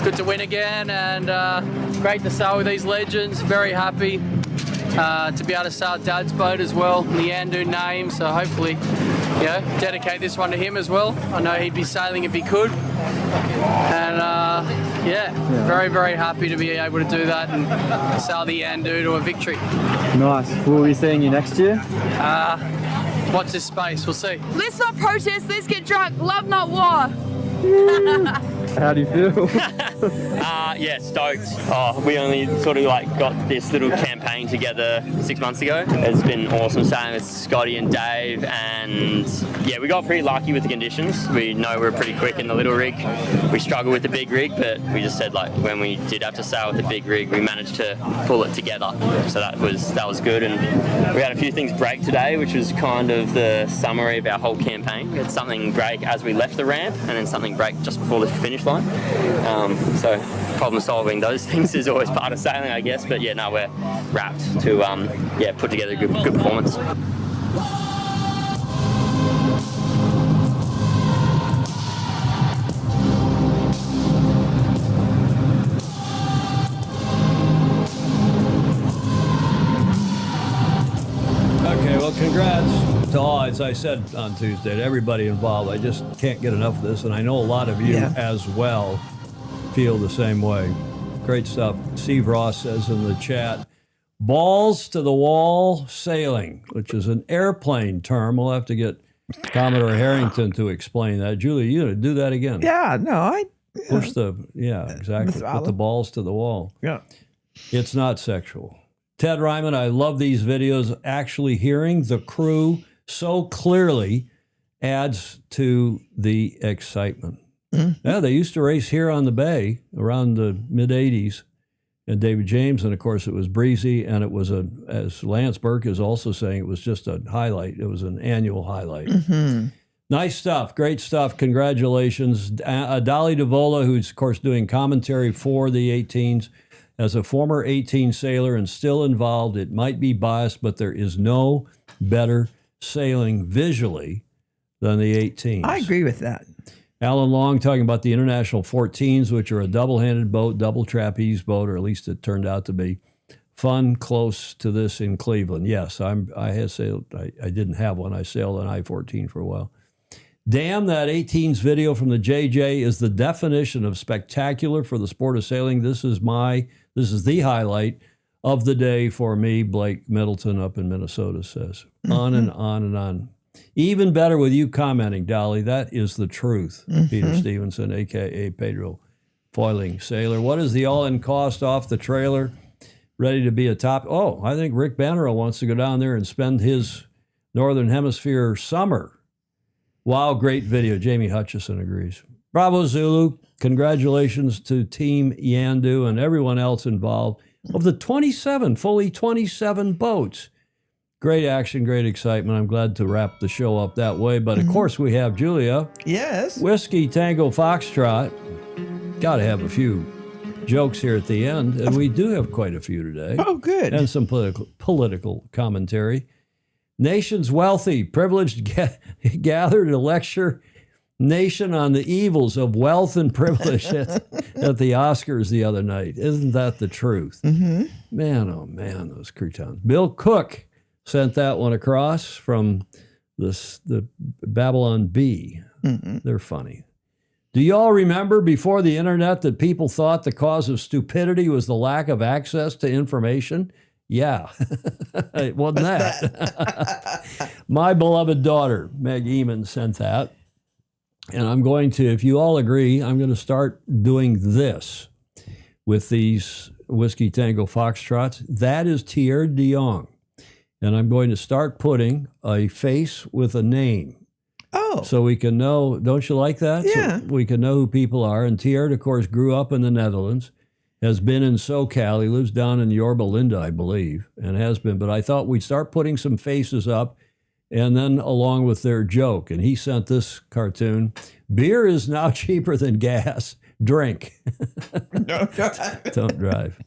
Good to win again, and great to sail with these legends. Very happy to be able to sail Dad's boat as well, the Yandu name. So hopefully, dedicate this one to him as well. I know he'd be sailing if he could, and very, very happy to be able to do that and sail the Yandu to a victory. Nice. Will we be seeing you next year? Watch this space. We'll see. Let's not protest. Let's get drunk. Love, not war. How do you feel? Yeah, stoked. We only sort of got this little campaign together 6 months ago. It's been awesome sailing with Scotty and Dave, and yeah, we got pretty lucky with the conditions. We know we're pretty quick in the little rig. We struggle with the big rig, but we just said when we did have to sail with the big rig, we managed to pull it together. So that was good, and we had a few things break today, which was kind of the summary of our whole campaign. We had something break as we left the ramp, and then something break just before the finish line. So problem solving those things is always part of sailing, I guess. But yeah, no, we're wrapped to put together a good performance. Okay, well, congrats to all, as I said on Tuesday, to everybody involved. I just can't get enough of this, and I know a lot of you as well feel the same way. Great stuff. Steve Ross says in the chat, balls to the wall sailing, which is an airplane term. We'll have to get Commodore Harrington to explain that. Julie, you do that again. Yeah, no, push exactly. Put the balls to the wall. Yeah. It's not sexual. Ted Ryman, I love these videos. Actually hearing the crew so clearly adds to the excitement. Mm-hmm. Yeah, they used to race here on the bay around the mid-'80s, and David James, and of course it was breezy, and it was as Lance Burke is also saying, it was just a highlight. It was an annual highlight. Mm-hmm. Nice stuff. Great stuff. Congratulations. Dolly DeVola, who's, of course, doing commentary for the 18s, as a former 18 sailor and still involved. It might be biased, but there is no better sailing visually than the 18s. I agree with that. Alan Long talking about the International 14s, which are a double-handed boat, double trapeze boat, or at least it turned out to be. Fun, close to this in Cleveland. Yes, I had sailed. I didn't have one. I sailed an I-14 for a while. Damn, that 18s video from the JJ is the definition of spectacular for the sport of sailing. This is the highlight of the day for me, Blake Middleton up in Minnesota says. Mm-hmm. On and on and on. Even better with you commenting, Dolly. That is the truth. Mm-hmm. Peter Stevenson, a.k.a. Pedro Foiling Sailor. What is the all-in cost off the trailer? Ready to be a top? Oh, I think Rick Bannerell wants to go down there and spend his Northern Hemisphere summer. Wow, great video. Jamie Hutchison agrees. Bravo, Zulu. Congratulations to Team Yandu and everyone else involved. Of the 27, fully 27 boats. Great action, great excitement. I'm glad to wrap the show up that way. But, of course, we have Julia. Yes. Whiskey Tango Foxtrot. Got to have a few jokes here at the end. And we do have quite a few today. Oh, good. And some political commentary. Nations wealthy, privileged gather to lecture nation on the evils of wealth and privilege at the Oscars the other night. Isn't that the truth? Mm-hmm. Man, oh man, those croutons. Bill Cook sent that one across from the Babylon Bee. Mm-hmm. They're funny. Do you all remember before the internet that people thought the cause of stupidity was the lack of access to information? Yeah, it wasn't that. My beloved daughter, Meg Eamon, sent that. And I'm going to, if you all agree, I'm going to start doing this with these Whiskey Tango Foxtrots. That is Thierry de Jong. And I'm going to start putting a face with a name. Oh. So we can know, don't you like that? Yeah. So we can know who people are. And Thierry, of course, grew up in the Netherlands, has been in SoCal. He lives down in Yorba Linda, I believe, and has been. But I thought we'd start putting some faces up and then along with their joke. And he sent this cartoon. Beer is now cheaper than gas. Drink. Don't drive. Don't drive.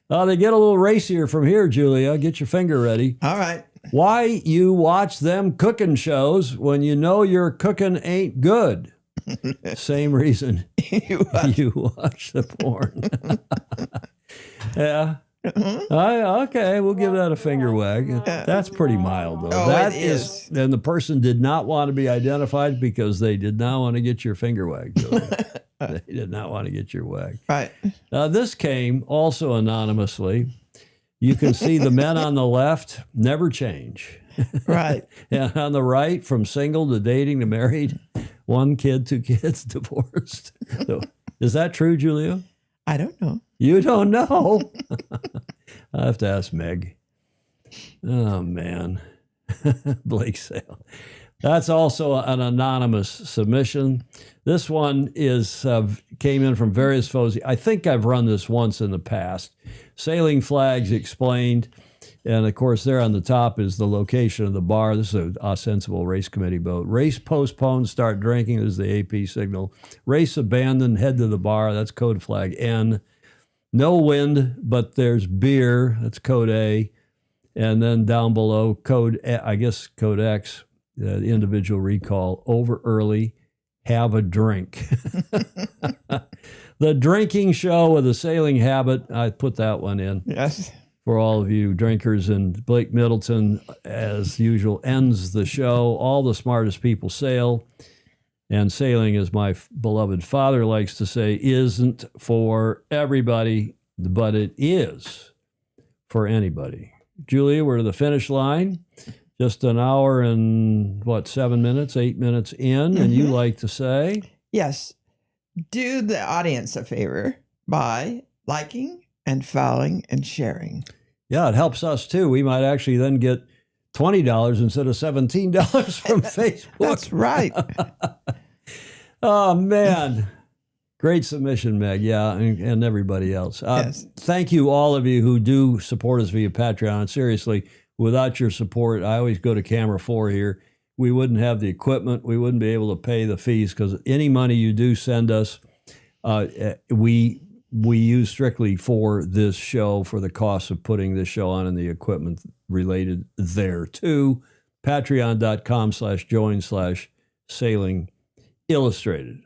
They get a little racier from here, Julia. Get your finger ready. All right. Why you watch them cooking shows when you know your cooking ain't good? Same reason you watch the porn. Yeah. Okay, we'll give that a finger wag. That's pretty mild, though. Oh, That it is. And the person did not want to be identified because they did not want to get your finger wag, Julia. They did not want to get your wag. Right. Now, this came also anonymously. You can see the men on the left never change. Right. And on the right, from single to dating to married, 1 kid, 2 kids, divorced. So, is that true, Julia? I don't know. You don't know? I have to ask Meg. Oh, man. Blake Sale. That's also an anonymous submission. This one is came in from various foes. I think I've run this once in the past. Sailing Flags Explained. And, of course, there on the top is the location of the bar. This is an ostensible race committee boat. Race postponed, start drinking. This is the AP signal. Race abandoned, head to the bar. That's code flag N. No wind, but there's beer. That's code A. And then down below, code X, individual recall. Over early, have a drink. The drinking show with a sailing habit. I put that one in. Yes. For all of you drinkers. And Blake Middleton, as usual, ends the show. All the smartest people sail. And sailing, as my beloved father likes to say, isn't for everybody, but it is for anybody. Julia, we're to the finish line. Just an hour and, 7 minutes, 8 minutes in. And you like to say? Yes. Do the audience a favor by liking and following and sharing. Yeah, it helps us too. We might actually then get $20 instead of $17 from Facebook. That's right. Oh, man. Great submission, Meg. Yeah, and everybody else. Yes. Thank you, all of you who do support us via Patreon. Seriously, without your support, I always go to camera 4 here. We wouldn't have the equipment. We wouldn't be able to pay the fees because any money you do send us, we use strictly for this show, for the cost of putting this show on and the equipment related there too. Patreon.com/join/sailing illustrated.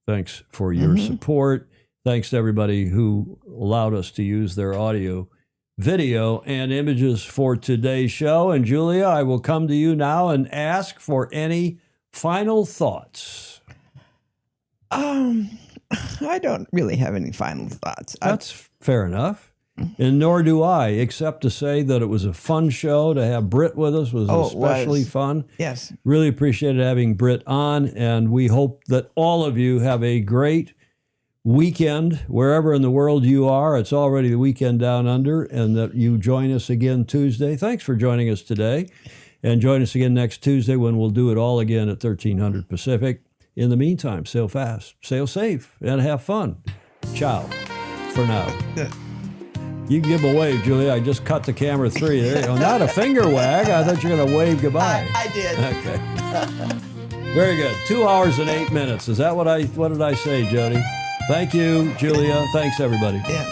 Thanks for your support. Thanks to everybody who allowed us to use their audio, video, and images for today's show. And Julia, I will come to you now and ask for any final thoughts. I don't really have any final thoughts. That's fair enough. And nor do I, except to say that it was a fun show. To have Britt with us was especially fun. Yes. Really appreciated having Britt on, and we hope that all of you have a great weekend wherever in the world you are. It's already the weekend down under, and that you join us again Tuesday. Thanks for joining us today, and join us again next Tuesday when we'll do it all again at 1300 Pacific. In the meantime, sail fast, sail safe, and have fun. Ciao for now. You can give a wave, Julia. I just cut the camera 3. There you go. Not a finger wag. I thought you were going to wave goodbye. I did. Okay. Very good. 2 hours and 8 minutes. Is that what did I say, Jody? Thank you, Julia. Thanks, everybody. Yeah.